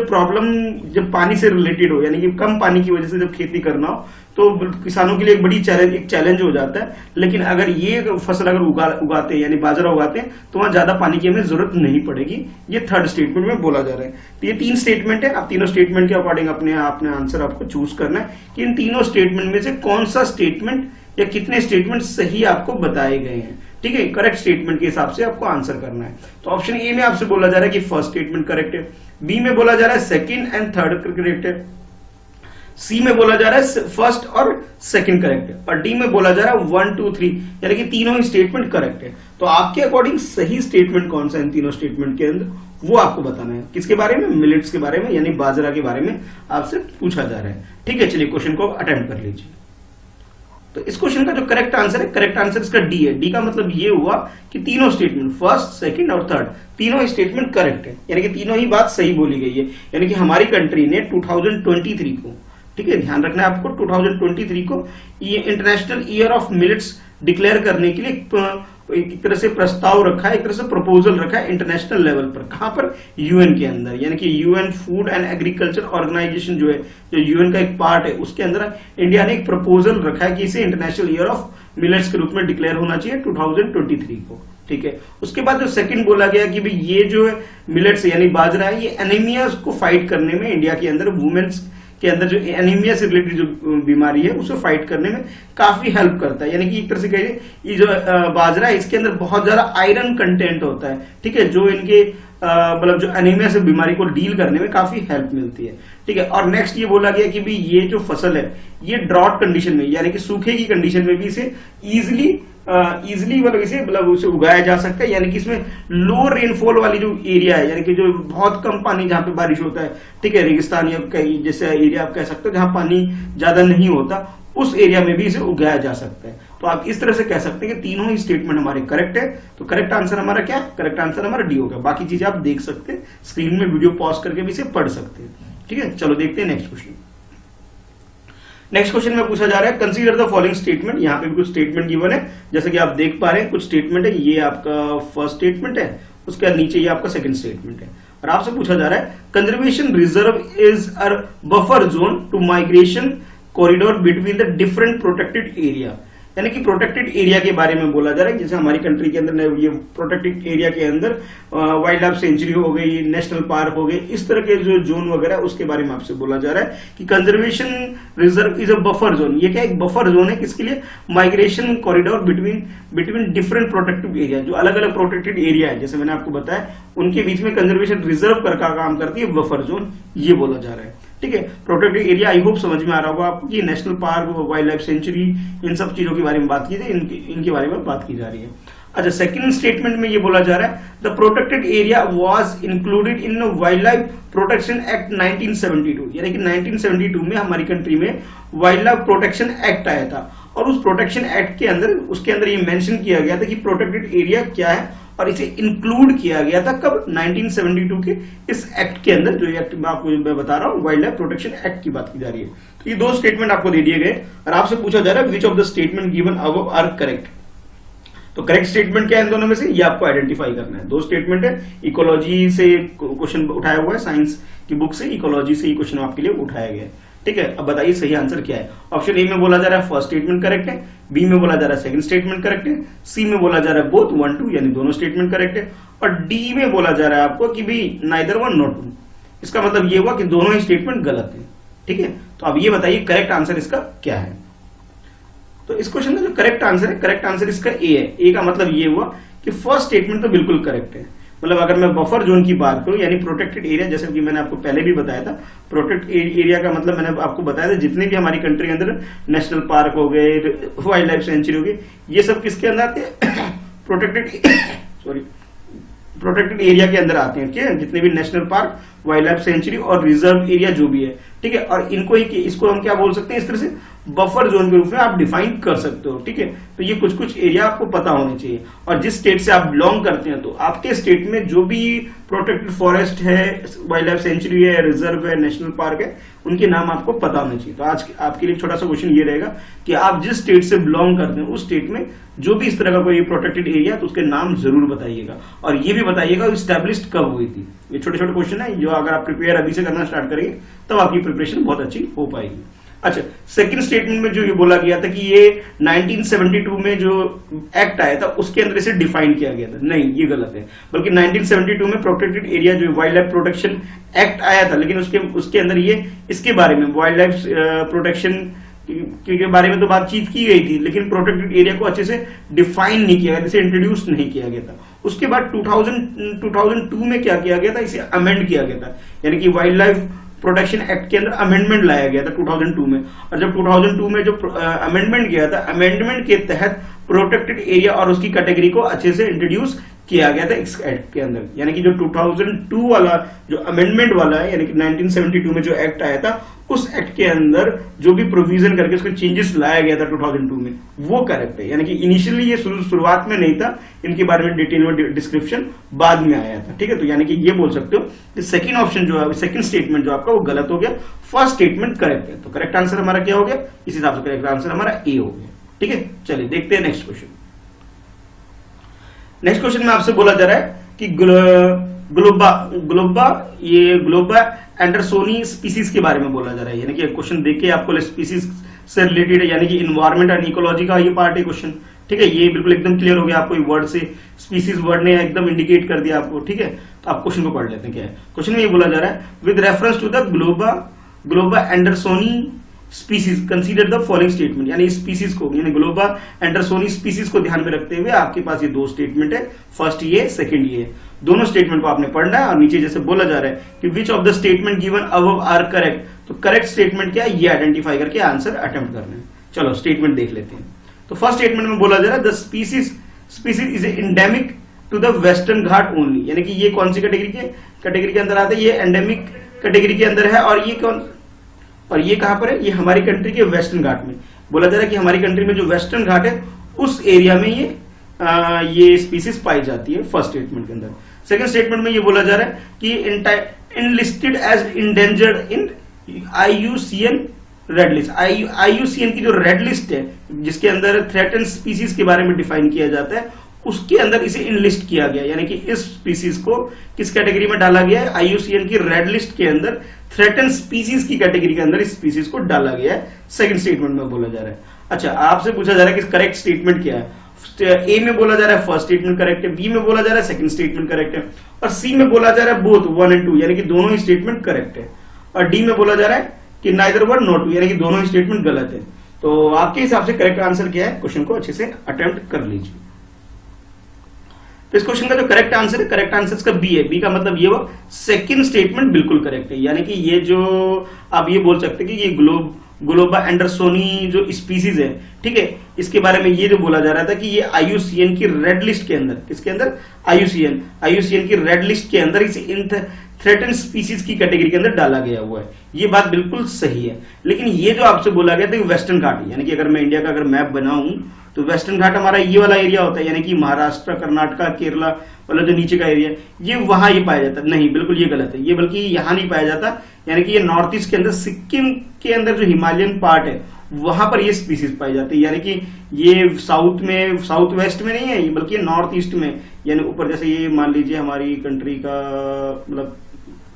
जब पानी से रिलेटेड हो, यानी कि कम पानी की वजह से जब खेती करना हो तो किसानों के लिए एक चैलेंज हो जाता है। लेकिन अगर ये फसल अगर उगाते हैं यानी बाजरा उगाते हैं तो वहां ज्यादा पानी की हमें जरूरत नहीं पड़ेगी। ये थर्ड स्टेटमेंट में बोला जा रहा है। तो ये 3 स्टेटमेंट है। आप तीनों स्टेटमेंट के अकॉर्डिंग अपने आंसर आपको चूज करना है कि इन तीनों स्टेटमेंट में से कौन सा स्टेटमेंट या कितने स्टेटमेंट सही आपको बताए गए हैं। ठीक है, करेक्ट स्टेटमेंट के हिसाब से आपको आंसर करना है। तो ऑप्शन ए में आपसे बोला जा रहा है कि फर्स्ट स्टेटमेंट करेक्ट है, बी में बोला जा रहा है सेकंड एंड थर्ड करेक्ट है, सी में बोला जा रहा है फर्स्ट और सेकंड करेक्ट है, और डी में बोला जा रहा है 1 2 3, यानी कि तीनों ही स्टेटमेंट करेक्ट है। तो आपके अकॉर्डिंग सही स्टेटमेंट कौन सा है इन तीनों स्टेटमेंट के अंदर, वो आपको बताना है। किसके बारे में? मिलेट्स के बारे में, यानी बाजरा के बारे में आपसे पूछा जा रहा है। ठीक है, चलिए क्वेश्चन को अटेम्प्ट कर लीजिए। तो इस क्वेश्चन का जो करेक्ट आंसर है, करेक्ट आंसर इसका डी है। डी का मतलब ये हुआ कि तीनों स्टेटमेंट फर्स्ट, सेकंड और थर्ड तीनों स्टेटमेंट करेक्ट है, यानी कि तीनों ही बात सही बोली गई है। यानी कि हमारी कंट्री ने 2023 को, ठीक है, ध्यान रखना है आपको, 2023 को ये international year of millets declare करने के लिए एक तरह से प्रस्ताव रखा है, एक तरह से प्रपोजल रखा है इंटरनेशनल लेवल पर। कहां पर? यूएन के अंदर, यानी कि UN food and agriculture organisation जो है, जो यूएन का एक पार्ट है, उसके अंदर इंडिया ने एक प्रपोजल रखा है कि इसे इंटरनेशनल ईयर ऑफ मिलेट्स के रूप में डिक्लेयर होना चाहिए 2023 को। ठीक है, उसके बाद जो सेकंड बोला गया कि भाई ये जो मिलेट्स यानी बाजरा है, ये एनीमिया को फाइट करने में इंडिया के अंदर वुमेन्स के अंदर जो एनीमिया से रिलेटेड जो बीमारी है उसे फाइट करने में काफी हेल्प करता है। यानी कि एक तरह से कहिए ये जो बाजरा है इसके अंदर बहुत ज्यादा आयरन कंटेंट होता है, ठीक है, जो इनके मतलब जो एनीमिया से बीमारी को डील करने में काफी हेल्प मिलती है। ठीक है, और नेक्स्ट ये बोला गया कि भाई ये जो फसल है ये ड्रॉट कंडीशन में, यानी कि सूखे की कंडीशन में भी इसे इजिली मतलब उसे उगाया जा सकता है। यानी कि इसमें लो रेनफॉल वाली जो एरिया है, यानी कि जो बहुत कम पानी जहां पे बारिश होता है, ठीक है, रेगिस्तान या जैसे एरिया आप कह सकते हो जहां पानी ज्यादा नहीं होता, उस एरिया में भी इसे उगाया जा सकता है। तो आप इस तरह से कह सकते हैं कि तीनों ही स्टेटमेंट हमारे करेक्ट है। तो करेक्ट आंसर हमारा क्या है? करेक्ट आंसर हमारा डी होगा। बाकी चीजें आप देख सकते हैं स्क्रीन में, वीडियो पॉज करके भी इसे पढ़ सकते हैं। ठीक है, चलो देखते हैं नेक्स्ट क्वेश्चन। नेक्स्ट क्वेश्चन में पूछा जा रहा है कंसीडर द फॉलोइंग स्टेटमेंट। यहाँ पे भी कुछ स्टेटमेंट गिवन है, जैसे कि आप देख पा रहे हैं कुछ स्टेटमेंट है। ये आपका फर्स्ट स्टेटमेंट है, उसके नीचे ये आपका सेकंड स्टेटमेंट है, और आपसे पूछा जा रहा है conservation reserve is a buffer zone to migration corridor between the different protected area. यानी कि प्रोटेक्टेड एरिया के बारे में बोला जा रहा है। जैसे हमारी कंट्री के अंदर ये प्रोटेक्टेड एरिया के अंदर वाइल्ड लाइफ सेंचुरी हो गई, नेशनल पार्क हो गए, इस तरह के जो जोन वगैरह उसके बारे में आपसे बोला जा रहा है कि conservation reserve is a buffer zone. ये क्या एक बफर जोन है? किसके लिए? Migration corridor between different protected area. जो अलग अलग प्रोटेक्टेड एरिया है, जैसे मैंने आपको बताया, उनके बीच में कंजर्वेशन रिजर्व कर का काम करती है बफर जोन, ये बोला जा रहा है। ठीक है, प्रोटेक्टेड एरिया आई होप समझ में आ रहा होगा आपको कि national park, wild life sanctuary, इन सब चीजों के बारे में बात की थी, इनके बारे में बात की जा रही है। अच्छा, सेकंड स्टेटमेंट में ये बोला जा रहा है the protected area was included in wild life protection act 1972। यानी कि 1972 में हमारी कंट्री में वाइल्ड लाइफ प्रोटेक्शन एक्ट आया था, और उस प्रोटेक्शन एक्ट के अंदर उसके अंदर ये मेंशन किया गया था कि प्रोटेक्टेड एरिया क्या है, और इसे इंक्लूड किया गया था कब? 1972 के इस एक्ट के अंदर, जो एक्ट मैं आपको बता रहा हूं, वाइल्ड लाइफ प्रोटेक्शन एक्ट की बात की जा रही है। तो ये दो स्टेटमेंट आपको दे दिए गए, और आपसे पूछा जा रहा है which of the statement given above are correct. तो करेक्ट स्टेटमेंट क्या है इन दोनों में से, ये आपको आइडेंटिफाई करना है। दो स्टेटमेंट है, इकोलॉजी से क्वेश्चन उठाया हुआ है, साइंस की बुक से इकोलॉजी से ये क्वेश्चन आपके लिए उठाया गया है। ठीक है, अब बताइए सही आंसर क्या है। ऑप्शन ए में बोला जा रहा है फर्स्ट स्टेटमेंट करेक्ट है, बी में बोला जा रहा है सेकंड स्टेटमेंट करेक्ट है, सी में बोला जा रहा है बोथ 1 2 यानी दोनों स्टेटमेंट करेक्ट है, और डी में बोला जा रहा है आपको कि भी नाइदर 1 नॉट 2। इसका मतलब ये हुआ कि दोनों ही स्टेटमेंट गलत है। ठीक है, तो अब ये बताइए करेक्ट आंसर इसका क्या है। तो इस क्वेश्चन का जो करेक्ट आंसर है, करेक्ट आंसर इसका ए है। ए का मतलब ये हुआ कि फर्स्ट स्टेटमेंट तो बिल्कुल करेक्ट है, मतलब अगर मैं बफर जोन की बात करूं यानी प्रोटेक्टेड एरिया, जैसे कि मैंने आपको पहले भी बताया था, प्रोटेक्टेड एरिया का मतलब मैंने आपको बताया था जितने भी हमारी कंट्री के अंदर नेशनल पार्क हो गए, वाइल्ड लाइफ सेंचुरी हो गई, ये सब किसके अंदर आते हैं? प्रोटेक्टेड एरिया के अंदर आते हैं। ठीक है, जितने भी national park, wild life sanctuary और रिजर्व एरिया जो भी है, ठीक है, और इनको इसको हम क्या बोल सकते हैं, इस तरह से बफर जोन के रूप में आप डिफाइन कर सकते हो। ठीक है, तो ये कुछ कुछ एरिया आपको पता होने चाहिए, और जिस स्टेट से आप बिलोंग करते हैं तो आपके स्टेट में जो भी प्रोटेक्टेड फॉरेस्ट है, वाइल्ड लाइफ सेंचुरी है, रिजर्व है, नेशनल पार्क है, उनके नाम आपको पता होने चाहिए। तो आज आपके लिए छोटा सा क्वेश्चन ये रहेगा कि आप जिस स्टेट से बिलोंग करते हैं उस स्टेट में जो भी इस तरह का कोई प्रोटेक्टेड एरिया तो उसके नाम जरूर बताइएगा, और ये भी बताइएगा इस्टेब्लिश्ड कब हुई थी। ये छोटे छोटे क्वेश्चन है जो अगर आप प्रिपेयर अभी से करना स्टार्ट करेंगे तब आपकी प्रिपरेशन बहुत अच्छी हो पाएगी। अच्छा, सेकंड स्टेटमेंट में जो ये बोला गया था कि ये 1972 में जो एक्ट आया था उसके अंदर इसे डिफाइन किया गया था, नहीं ये गलत है, बल्कि 1972 में प्रोटेक्टेड एरिया जो वाइल्ड लाइफ प्रोटेक्शन एक्ट आया था, लेकिन उसके अंदर ये इसके बारे में वाइल्ड लाइफ प्रोटेक्शन के बारे में तो बातचीत की गई थी, लेकिन प्रोटेक्टेड एरिया को अच्छे से डिफाइन नहीं किया गया, इसे इंट्रोड्यूस नहीं किया गया था। उसके बाद 2002 में क्या किया गया था, इसे अमेंड किया गया था, यानी कि वाइल्ड लाइफ प्रोटेक्शन एक्ट के अंदर अमेंडमेंट लाया गया था 2002 में, और जब 2002 में जो अमेंडमेंट किया था, अमेंडमेंट के तहत प्रोटेक्टेड एरिया और उसकी कैटेगरी को अच्छे से इंट्रोड्यूस किया गया था इस एक्ट के अंदर। यानी कि जो 2002 वाला जो अमेंडमेंट वाला है, यानी कि 1972 में जो एक्ट आया था, उस एक्ट के अंदर जो भी प्रोविजन करके उसको चेंजेस लाया गया था 2002 में, वो करेक्ट है। यानी कि इनिशियली ये शुरुआत में नहीं था, इनके बारे में डिटेल में डिस्क्रिप्शन बाद में आया था। ठीक है, तो यानी कि ये बोल सकते हो कि सेकंड ऑप्शन जो है, सेकंड स्टेटमेंट जो आपका वो गलत हो गया, फर्स्ट स्टेटमेंट करेक्ट है। तो करेक्ट आंसर हमारा क्या हो गया, इस हिसाब से करेक्ट आंसर हमारा ए हो गया। ठीक है, चलिए देखते हैं नेक्स्ट क्वेश्चन। नेक्स्ट क्वेश्चन में आपसे बोला जा रहा है कि ग्लोबा एंडरसोनी स्पीसीज के बारे में बोला जा रहा है। यानी कि क्वेश्चन देख के आपको स्पीसीज से रिलेटेड है, यानी कि इन्वायरमेंट एंड इकोलॉजी का ये पार्ट है क्वेश्चन। ठीक है, ये बिल्कुल एकदम क्लियर हो गया आपको, वर्ड से स्पीसीज वर्ड ने एकदम इंडिकेट कर दिया आपको। ठीक है, तो आप क्वेश्चन को पढ़ लेते हैं क्या है। क्वेश्चन में ये बोला जा रहा है, with reference to the Globba andersonii species consider the following statement, यानी स्पीसीज को, यानी ग्लोबा एंडरसोनी स्पीसीज को ध्यान में रखते हुए आपके पास ये दो स्टेटमेंट है, फर्स्ट ये, सेकंड ये, दोनों स्टेटमेंट को आपने पढ़ना है। और नीचे जैसे बोला जा रहा है कि which of the statement given above are correct, तो करेक्ट स्टेटमेंट क्या है ये आइडेंटिफाई करके आंसर अटेम्प्ट करना है। चलो स्टेटमेंट देख लेते हैं। तो फर्स्ट स्टेटमेंट में बोला जा रहा है the species is endemic to the western Ghat only, यानी कि ये कौन सी कैटेगरी के अंदर आता है, ये एंडेमिक कैटेगरी के अंदर है, और ये कहां पर है, ये हमारी कंट्री के वेस्टर्न घाट में। बोला जा रहा है कि हमारी कंट्री में जो वेस्टर्न घाट है उस एरिया में ये स्पीसीज पाई जाती है, फर्स्ट स्टेटमेंट के अंदर। सेकंड स्टेटमेंट में ये बोला जा रहा है कि इनलिस्टेड एज इंडेंजर्ड इन IUCN रेड लिस्ट। IUCN की जो रेड लिस्ट है जिसके अंदर थ्रेटन स्पीसीज के बारे में डिफाइन किया जाता है, उसके अंदर इसे इनलिस्ट किया गया, यानी कि इस स्पीसीज को किस कैटेगरी में डाला गया है, IUCN की रेड लिस्ट के अंदर थ्रेटन स्पीसीज की कैटेगरी के अंदर इस स्पीसीज को डाला गया है, सेकंड स्टेटमेंट में बोला जा रहा है। अच्छा, आपसे पूछा जा रहा है कि करेक्ट स्टेटमेंट क्या है। ए में बोला जा रहा है फर्स्ट स्टेटमेंट करेक्ट है, बी में बोला जा रहा है सेकंड स्टेटमेंट करेक्ट है, और सी में बोला जा रहा है बोथ 1 और 2, यानी कि दोनों ही स्टेटमेंट करेक्ट है, और डी में बोला जा रहा है कि नाइदर 1 नॉट 2, यानी कि दोनों ही स्टेटमेंट गलत है। तो आपके हिसाब से करेक्ट आंसर क्या है, क्वेश्चन को अच्छे से अटेम्प्ट कर लीजिए। तो इस क्वेश्चन का जो करेक्ट आंसर है, करेक्ट आंसर का बी है। बी का मतलब ये वो सेकंड स्टेटमेंट बिल्कुल करेक्ट है, यानी कि ये जो आप ये बोल सकते हैं कि ये ग्लोबा एंडरसोनी जो स्पीसीज है, ठीक है, इसके बारे में ये जो बोला जा रहा था कि ये IUCN की रेड लिस्ट के अंदर, किसके अंदर, IUCN की रेड लिस्ट के अंदर इसे इन थ्रेटन स्पीसीज की कैटेगरी के अंदर डाला गया हुआ है। ये बात बिल्कुल सही है, लेकिन ये जो आपसे बोला गया था वेस्टर्न घाट, यानी कि अगर मैं इंडिया का अगर मैप बनाऊं तो वेस्टर्न घाट हमारा ये वाला एरिया होता है, यानी कि महाराष्ट्र, कर्नाटका, केरला वाला जो नीचे का एरिया, ये वहां ये पाया जाता है। नहीं, बिल्कुल ये गलत है, ये बल्कि यहाँ नहीं पाया जाता, यानी कि ये नॉर्थ ईस्ट के अंदर, सिक्किम के अंदर जो हिमालयन पार्ट है वहां पर ये स्पीसीज पाई जाती है, यानी कि ये साउथ वेस्ट में नहीं है, बल्कि ये नॉर्थ ईस्ट में, यानी ऊपर जैसे ये मान लीजिए हमारी कंट्री का, मतलब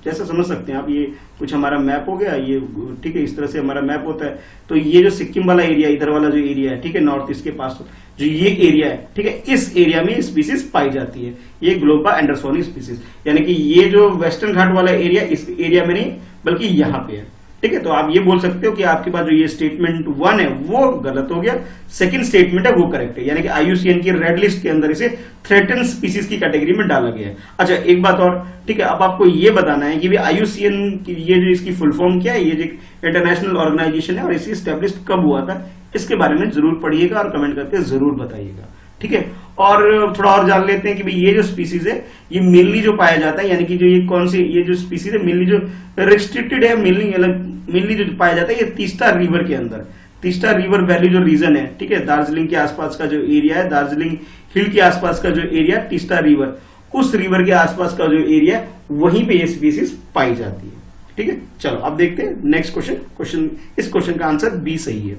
जैसे समझ सकते हैं आप, ये कुछ हमारा मैप हो गया ये, ठीक है, इस तरह से हमारा मैप होता है। तो ये जो सिक्किम वाला एरिया, इधर वाला जो एरिया है, ठीक है, नॉर्थ ईस्ट के पास जो ये एरिया है, ठीक है, इस एरिया में स्पीसीज पाई जाती है, ये ग्लोबा एंडरसोनी स्पीसीज, यानी कि ये जो वेस्टर्न घाट वाला एरिया, इस एरिया में नहीं बल्कि यहाँ पे है। ठीक है, तो आप ये बोल सकते हो कि आपके पास जो ये स्टेटमेंट 1 है वो गलत हो गया, सेकंड स्टेटमेंट है वो करेक्ट है, यानी कि IUCN की रेड लिस्ट के अंदर इसे थ्रेटन स्पीसीज की कैटेगरी में डाला गया है। अच्छा, एक बात और, ठीक है, अब आपको ये बताना है कि IUCN की ये जो इसकी फुल फॉर्म क्या है, ये जो इंटरनेशनल ऑर्गेनाइजेशन है और इसे स्टैब्लिश कब हुआ था, इसके बारे में जरूर पढ़िएगा और कमेंट करके जरूर बताइएगा। ठीक है, और थोड़ा और जान लेते हैं कि भाई ये जो स्पीसीज है ये मेनली जो पाया जाता है, यानी कि जो ये कौन सी ये जो स्पीसीज है मेनली जो रिस्ट्रिक्टेड है, मेनली जो पाया जाता है ये तीस्ता रिवर के अंदर, तीस्ता रिवर वैली जो रीजन है, ठीक है, दार्जिलिंग के आसपास का जो एरिया है, दार्जिलिंग हिल के आसपास का जो एरिया तीस्ता रिवर, उस रिवर के आसपास का जो एरिया है वहीं पे ये स्पीसीज पाई जाती है। ठीक है, चलो अब देखते हैं नेक्स्ट क्वेश्चन। इस क्वेश्चन का आंसर बी सही है।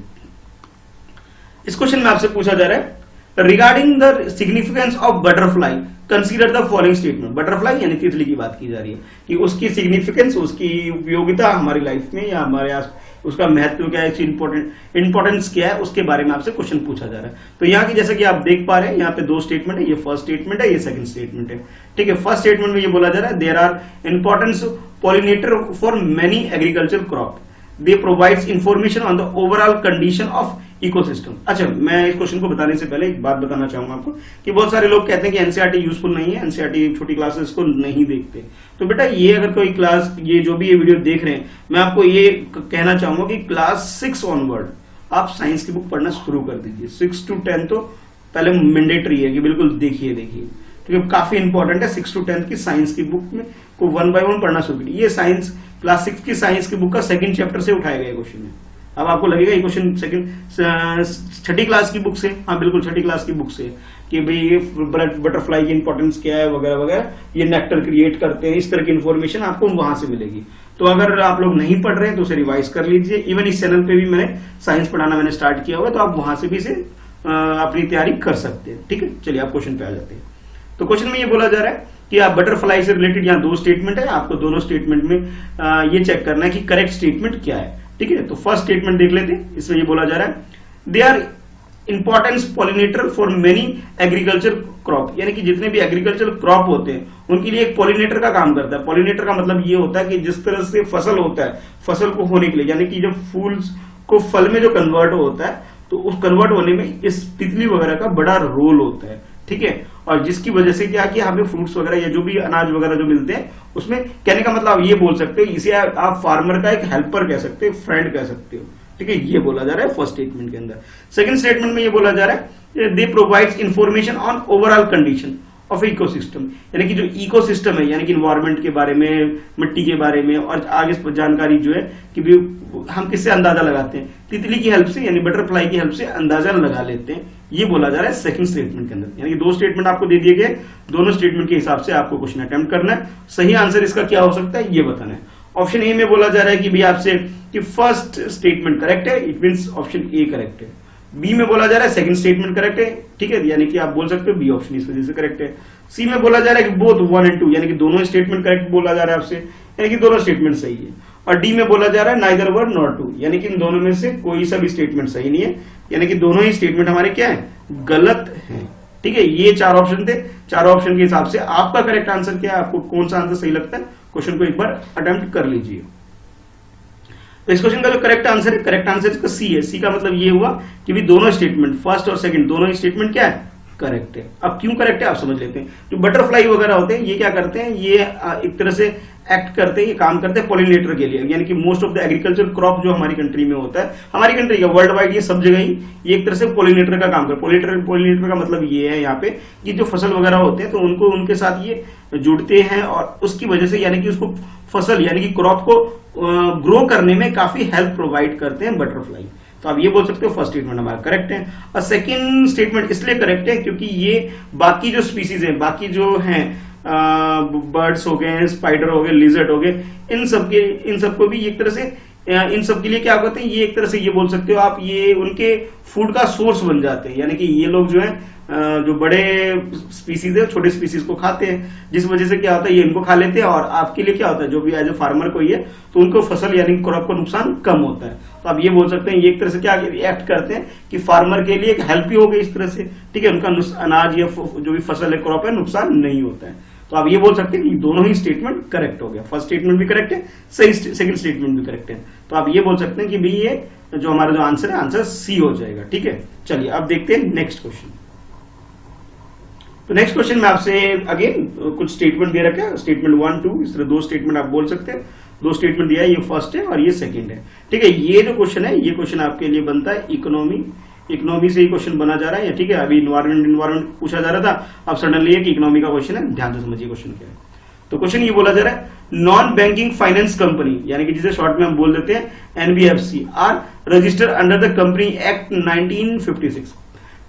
इस क्वेश्चन में आपसे पूछा जा रहा है regarding the significance of butterfly consider the following statement. Butterfly यानी तितली की बात की जा रही है कि उसकी सिग्निफिकेंस, उसकी उपयोगिता हमारी लाइफ में या हमारे आस, उसका महत्व क्या है, इंपॉर्टेंस क्या है, उसके बारे में आपसे क्वेश्चन पूछा जा रहा है। तो यहाँ की जैसे कि आप देख पा रहे हैं यहाँ पे दो स्टेटमेंट है, ये फर्स्ट स्टेटमेंट है, ये सेकंड स्टेटमेंट है। ठीक है, फर्स्ट स्टेटमेंट में ये बोला जा रहा है there are importance pollinator for many agriculture crop, they provides information on the overall condition of ecosystem. अच्छा, मैं इस क्वेश्चन को बताने से पहले एक बात बताना चाहूंगा आपको कि बहुत सारे लोग कहते हैं कि एनसीईआरटी यूजफुल नहीं है, एनसीईआरटी छोटी क्लासेस को नहीं देखते। तो बेटा ये अगर कोई क्लास, ये जो भी ये वीडियो देख रहे हैं, मैं आपको ये कहना चाहूंगा कि क्लास 6 ऑनवर्ड आप साइंस की बुक पढ़ना शुरू कर दीजिए। 6 to 10 तो पहले मैंडेटरी है कि बिल्कुल देखिए, ठीक है, काफी इंपॉर्टेंट है। 6 to 10 की साइंस की बुक में को 1 by 1 पढ़ना शुरू कीजिए। ये साइंस क्लास 6 की साइंस की बुक का सेकंड चैप्टर से उठाया गया क्वेश्चन है। अब आपको लगेगा ये क्वेश्चन सेकंड छठी क्लास की बुक से, हाँ बिल्कुल छठी क्लास की बुक से, कि भाई ये बटरफ्लाई की इंपॉर्टेंस क्या है वगैरह वगैरह, ये नेक्टर क्रिएट करते हैं, इस तरह की इंफॉर्मेशन आपको वहां से मिलेगी। तो अगर आप लोग नहीं पढ़ रहे हैं तो उसे रिवाइज कर लीजिए। इवन इस चैनल पे भी मैंने साइंस पढ़ाना मैंने स्टार्ट किया हुआ है, तो आप वहां से भी इसे अपनी तैयारी कर सकते हैं। ठीक है, चलिए आप क्वेश्चन पे आ जाते हैं। तो क्वेश्चन में ये बोला जा रहा है कि आप बटरफ्लाई से रिलेटेड यहाँ दो स्टेटमेंट है, आपको दोनों स्टेटमेंट में ये चेक करना है कि करेक्ट स्टेटमेंट क्या है। ठीक है, तो फर्स्ट स्टेटमेंट देख लेते हैं। इसमें ये बोला जा रहा है they are importance pollinator for many agriculture crop, यानी कि जितने भी एग्रीकल्चर क्रॉप होते हैं उनके लिए एक पॉलिनेटर का काम करता है। पॉलिनेटर का मतलब ये होता है कि जिस तरह से फसल होता है, फसल को होने के लिए, यानी कि जब फूल्स को फल में जो कन्वर्ट होता है तो उस कन्वर्ट होने में इस तितली वगैरह का बड़ा रोल होता है। ठीक है, और जिसकी वजह से क्या कि हमें फ्रूट्स वगैरह या जो भी अनाज वगैरह जो मिलते हैं उसमें, कहने का मतलब आप ये बोल सकते हो, इसे आप फार्मर का एक हेल्पर कह सकते हो, फ्रेंड कह सकते हो। ठीक है, ये बोला जा रहा है फर्स्ट स्टेटमेंट के अंदर। सेकंड स्टेटमेंट में ये बोला जा रहा है they provides information on overall condition of ecosystem, यानी कि जो इकोसिस्टम है, यानी कि इन्वायरमेंट के बारे में, मिट्टी के बारे में, और आगे जानकारी जो है कि भी हम किससे अंदाजा लगाते हैं, तितली की हेल्प से, यानी बटरफ्लाई की हेल्प से अंदाजा लगा लेते हैं। ये बोला जा रहा है सेकंड स्टेटमेंट के अंदर। यानी कि दो स्टेटमेंट आपको दे दिए गए, दोनों स्टेटमेंट के हिसाब से आपको क्वेश्चन अटेम्प्ट करना है। सही आंसर इसका क्या हो सकता है ये बताना है। ऑप्शन ए में बोला जा रहा है कि भाई आपसे कि फर्स्ट स्टेटमेंट करेक्ट है, it means option A correct है। बी में बोला जा रहा है सेकंड स्टेटमेंट करेक्ट है। ठीक है, यानी कि आप बोल सकते हो बी ऑप्शन इस वजह से करेक्ट है। सी में बोला जा रहा है कि बोथ 1 and 2, यानी कि दोनों स्टेटमेंट करेक्ट बोला जा रहा है आपसे, यानी कि दोनों स्टेटमेंट सही है। और डी में बोला जा रहा है नाइदर 1 nor 2, यानी कि इन दोनों में से कोई सा भी स्टेटमेंट सही नहीं है, यानी कि दोनों ही स्टेटमेंट हमारे क्या है, गलत है। ठीक है, ये 4 ऑप्शन थे। 4 ऑप्शन के हिसाब से आपका करेक्ट आंसर क्या है, आपको कौन सा आंसर सही लगता है, क्वेश्चन को एक बार अटेम्प्ट कर लीजिए। तो इस क्वेश्चन का जो करेक्ट आंसर है, करेक्ट आंसर इसका सी है। सी का मतलब ये हुआ कि भी दोनों स्टेटमेंट, फर्स्ट और सेकंड, दोनों ही स्टेटमेंट क्या है, करेक्ट है। अब क्यों करेक्ट है आप समझ लेते हैं। जो बटरफ्लाई वगैरह होते हैं ये क्या करते हैं, ये एक तरह से एक्ट करते हैं, ये काम करते हैं पॉलिनेटर के लिए, यानी कि most of the agriculture crop जो हमारी कंट्री में होता है, हमारी कंट्री का वर्ल्ड वाइड ये सब जगह ही ये एक तरह से पॉलिनेटर का काम करते हैं। पॉलिनेटर का मतलब ये है यहाँ पे कि जो फसल वगैरह होते हैं तो उनको उनके साथ ये जुड़ते हैं और उसकी वजह से यानी कि उसको फसल यानी कि क्रॉप को ग्रो करने में काफी हेल्प प्रोवाइड करते हैं बटरफ्लाई। तो आप ये बोल सकते हो फर्स्ट स्टेटमेंट हमारा करेक्ट है। और सेकंड स्टेटमेंट इसलिए करेक्ट है क्योंकि ये बाकी जो स्पीसीज है, बाकी जो हैं बर्ड्स हो गए, स्पाइडर हो गए, लिजर्ड हो गए, इन सबको भी एक तरह से इन सब के लिए क्या करते हैं, ये एक तरह से ये बोल सकते हो आप, ये उनके फूड का सोर्स बन जाते हैं। यानी कि ये लोग जो है जो बड़े स्पीसीज है छोटे स्पीसीज को खाते हैं, जिस वजह से क्या होता है ये इनको खा लेते हैं और आपके लिए क्या होता है, जो भी एज ए फार्मर को ये तो उनको फसल यानी क्रॉप को नुकसान कम होता है। तो आप ये बोल सकते हैं ये एक तरह से क्या एक्ट करते हैं कि फार्मर के लिए एक हेल्प ही हो गई इस तरह से। ठीक है, उनका अनाज या जो भी फसल है क्रॉप है नुकसान नहीं होता है। तो तो आप ये बोल सकते हैं कि दोनों ही स्टेटमेंट करेक्ट हो गया, फर्स्ट स्टेटमेंट भी करेक्ट है, सही सेकंड स्टेटमेंट भी करेक्ट है। तो आप ये बोल सकते हैं कि भाई ये जो हमारा जो आंसर है, आंसर सी हो जाएगा। ठीक है, चलिए अब देखते हैं नेक्स्ट क्वेश्चन। तो नेक्स्ट क्वेश्चन में आपसे अगेन कुछ स्टेटमेंट दे रखा है, स्टेटमेंट 1 2, इस तरह दो स्टेटमेंट आप बोल सकते हैं, दो स्टेटमेंट दिया है, ये फर्स्ट है और ये सेकंड है। ठीक है, ये जो क्वेश्चन है, ये क्वेश्चन आपके लिए बनता है इकोनॉमी से ही क्वेश्चन बना जा रहा है। ठीक है, अभी इन्वायरमेंट पूछा जा रहा था, अब सडनली है कि इकोनॉमी का क्वेश्चन है, ध्यान से समझिए क्वेश्चन क्या है। तो क्वेश्चन ये बोला जा रहा है, नॉन बैंकिंग फाइनेंस कंपनी, यानी कि जिसे शॉर्ट में हम बोल देते हैं NBFC, are registered under the company act 1956।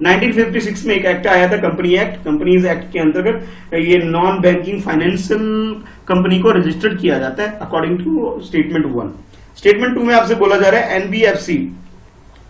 1956 में एक एक्ट आया था, कंपनी एक्ट। कंपनीज एक्ट के अंतर्गत ये नॉन बैंकिंग फाइनेंशियल कंपनी को रजिस्टर्ड किया जाता है अकॉर्डिंग टू स्टेटमेंट 1। स्टेटमेंट 2 में आपसे बोला जा रहा है एनबीएफसी,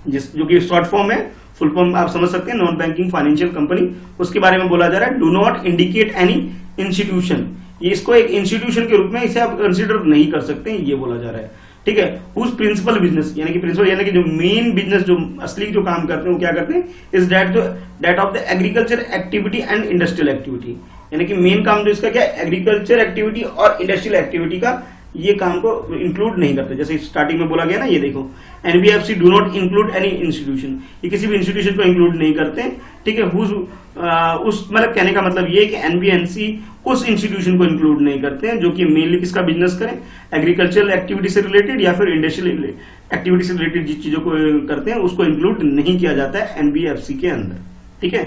जो कि शॉर्ट फॉर्म है, फुल फॉर्म आप समझ सकते हैं नॉन बैंकिंग फाइनेंशियल कंपनी, उसके बारे में बोला जा रहा है do not indicate any institution, ये इसको एक इंस्टीट्यूशन के रूप में इसे आप कंसिडर नहीं कर सकते, ये बोला जा रहा है। ठीक है, हुज प्रिंसिपल बिजनेस, यानी कि प्रिंसिपल यानी कि जो मेन बिजनेस, जो असली जो काम करते हैं वो क्या करते हैं, is that of the agriculture activity and industrial activity, यानी कि मेन काम जो इसका क्या है, एग्रीकल्चर एक्टिविटी और इंडस्ट्रियल एक्टिविटी का ये काम को इंक्लूड नहीं करते। जैसे स्टार्टिंग में बोला गया ना, ये देखो NBFC do not include any institution, ये किसी भी इंस्टीट्यूशन को इंक्लूड नहीं करते हैं। ठीक है, उस मतलब कहने का मतलब ये है कि एनबीएफसी उस इंस्टीट्यूशन को इंक्लूड नहीं करते हैं जो कि मेनली किसका बिजनेस करें, एग्रीकल्चरल एक्टिविटी से रिलेटेड या फिर इंडस्ट्रियल एक्टिविटी से रिलेटेड जिस चीजों को करते हैं उसको इंक्लूड नहीं किया जाता है एनबीएफसी के अंदर। ठीक है,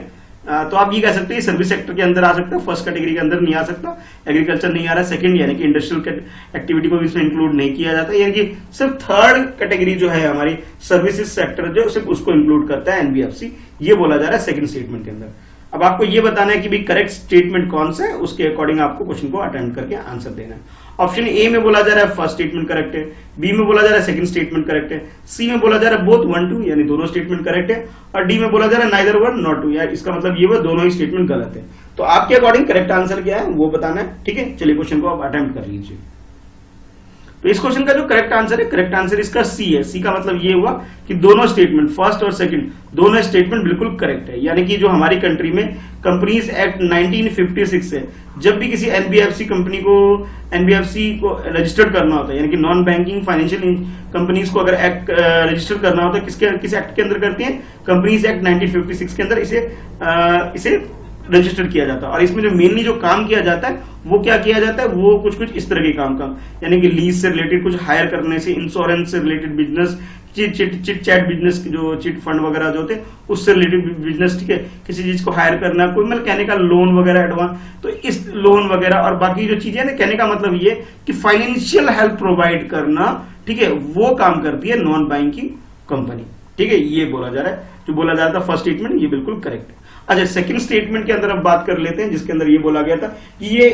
तो आप ये कह सकते हैं सर्विस सेक्टर के अंदर आ सकता है, फर्स्ट कैटेगरी के अंदर नहीं आ सकता, एग्रीकल्चर नहीं आ रहा, सेकंड यानी कि इंडस्ट्रियल एक्टिविटी को भी इसमें इंक्लूड नहीं किया जाता, यानी कि सिर्फ थर्ड कैटेगरी जो है हमारी सर्विसेज सेक्टर जो सिर्फ उसको इंक्लूड करता है एनबीएफसी, ये बोला जा रहा है सेकंड स्टेटमेंट के अंदर। अब आपको ये बताना है कि भाई करेक्ट स्टेटमेंट कौन सा है, उसके अकॉर्डिंग आपको क्वेश्चन को अटेम्प्ट करके आंसर देना है। ऑप्शन ए में बोला जा रहा है फर्स्ट स्टेटमेंट करेक्ट है, बी में बोला जा रहा है सेकंड स्टेटमेंट करेक्ट है, सी में बोला जा रहा है बोथ 1 2 यानी दोनों स्टेटमेंट करेक्ट है, और डी में बोला जा रहा है नाइदर 1 नॉट 2, यार इसका मतलब ये वो दोनों ही स्टेटमेंट गलत है। तो आपके अकॉर्डिंग करेक्ट आंसर क्या है वो बताना है। ठीक है, चलिए क्वेश्चन को आप अटेम्प्ट कर लीजिए। तो इस क्वेश्चन का जो करेक्ट आंसर है, करेक्ट आंसर इसका सी है। सी का मतलब ये हुआ कि दोनों स्टेटमेंट, फर्स्ट और सेकंड, दोनों स्टेटमेंट बिल्कुल करेक्ट है। यानी कि जो हमारी कंट्री में कंपनीज एक्ट 1956 है, जब भी किसी एनबीएफसी कंपनी को रजिस्टर्ड करना होता है, यानी कि नॉन बैंकिंग फाइनेंशियल कंपनीज को अगर एक्ट रजिस्टर करना होता है, किस एक्ट के अंदर करते हैं, कंपनीज एक्ट 1956 के अंदर इसे रजिस्टर किया जाता है। और इसमें जो मेनली जो काम किया जाता है वो क्या किया जाता है, वो कुछ इस तरह के काम यानी कि लीज से रिलेटेड, कुछ हायर करने से, इंश्योरेंस से related business, chit chat business, जो चिट फंड वगैरह जो होते हैं उससे रिलेटेड बिजनेस। ठीक है, किसी चीज को हायर करना, कोई मतलब कहने का लोन वगैरह एडवांस, तो इस लोन वगैरह और बाकी जो चीजें ना, कहने का मतलब ये कि फाइनेंशियल हेल्प प्रोवाइड करना, ठीक है, वो काम करती है नॉन बैंकिंग कंपनी। ठीक है, ये बोला जा रहा है, जो बोला जा रहा था फर्स्ट स्टेटमेंट, ये बिल्कुल करेक्ट है। अच्छा, सेकंड स्टेटमेंट के अंदर अब बात कर लेते हैं, जिसके अंदर ये बोला गया था कि ये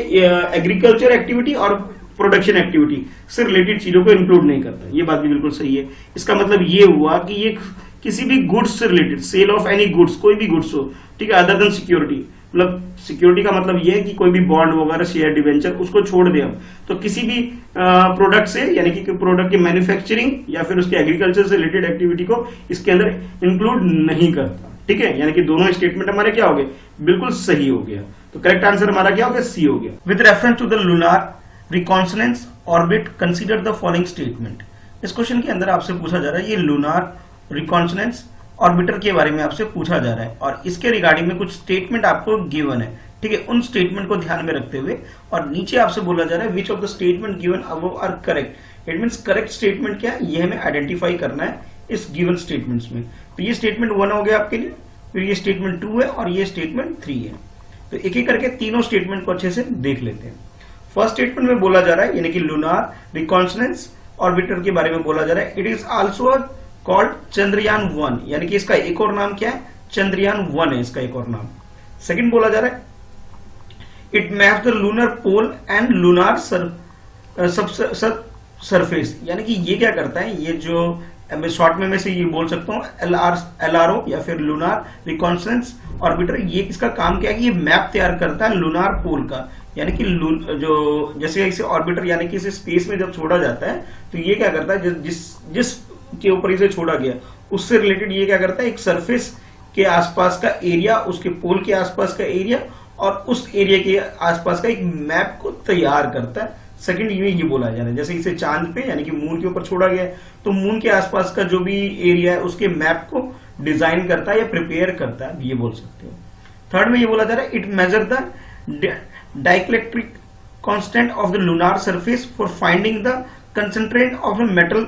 एग्रीकल्चर एक्टिविटी और प्रोडक्शन एक्टिविटी से रिलेटेड चीजों को इंक्लूड नहीं करता। ये बात भी बिल्कुल सही है। इसका मतलब ये हुआ कि ये किसी भी गुड्स से related, sale of any goods, कोई भी गुड्स हो, ठीक है, अदर देन सिक्योरिटी, मतलब सिक्योरिटी का मतलब ये है कि कोई भी बॉन्ड वगैरह, शेयर, डिवेंचर, उसको छोड़ दे हम, तो किसी भी प्रोडक्ट से, यानी कि प्रोडक्ट की मैन्युफैक्चरिंग या फिर उसके एग्रीकल्चर से रिलेटेड एक्टिविटी को इसके अंदर इंक्लूड नहीं करता। ठीक है, यानी कि दोनों स्टेटमेंट हमारे क्या हो गए, बिल्कुल सही हो गया। तो करेक्ट आंसर हमारा क्या हो गया, सी हो गया। With reference to the lunar reconnaissance orbit consider the following statement. इस क्वेश्चन के अंदर आपसे पूछा जा रहा है, ये लूनार रिकॉन्सनेंस ऑर्बिटर के बारे में आपसे पूछा जा रहा है, और इसके रिगार्डिंग में कुछ स्टेटमेंट आपको गिवन है। ठीक है, उन स्टेटमेंट को ध्यान में रखते हुए, और नीचे आपसे बोला जा रहा है which of the statement given above are correct. It means correct statement क्या है, ये हमें आइडेंटिफाई करना है इस गिवन स्टेटमेंट्स में। तो ये स्टेटमेंट 1 हो गया आपके लिए, फिर ये स्टेटमेंट 2 है और ये स्टेटमेंट 3 है। तो एक एक करके तीनों स्टेटमेंट को अच्छे से देख लेते हैं। फर्स्ट स्टेटमेंट में बोला जा रहा है, यानी कि लूनार रिकॉन्सनेंस ऑर्बिटर के बारे में बोला जा रहा है, it is also called Chandrayaan 1, यानी कि इसका एक और नाम क्या है, चंद्रयान 1 है इसका एक और नाम। सेकंड बोला जा रहा है, it maps the lunar pole and lunar surface, यानी कि ये क्या करता है, ये जो मैं शॉर्ट में से ये बोल सकता हूँ LRO या फिर लूनार रिकॉन्सनेंस ऑर्बिटर, ये इसका काम क्या है कि ये मैप तैयार करता है लूनार पोल का, यानी कि जो जैसे इसे ऑर्बिटर यानी कि इसे स्पेस में जब छोड़ा जाता है तो ये क्या करता है, जिस के ऊपर इसे छोड़ा गया उससे रिलेटेड ये क्या करता है, एक सरफेस के आसपास का एरिया, उसके पोल के आसपास का एरिया और उस एरिया के आसपास का एक मैप को तैयार करता है। सेकंड ये बोला जा रहा है जैसे इसे चांद पे यानी कि मून के ऊपर छोड़ा गया है तो मून के आसपास का जो भी एरिया है उसके मैप को डिजाइन करता है या प्रिपेयर करता है, ये बोल सकते हो। थर्ड में ये बोला जा रहा है it measure the dielectric constant of the lunar surface for finding the concentrate of the metal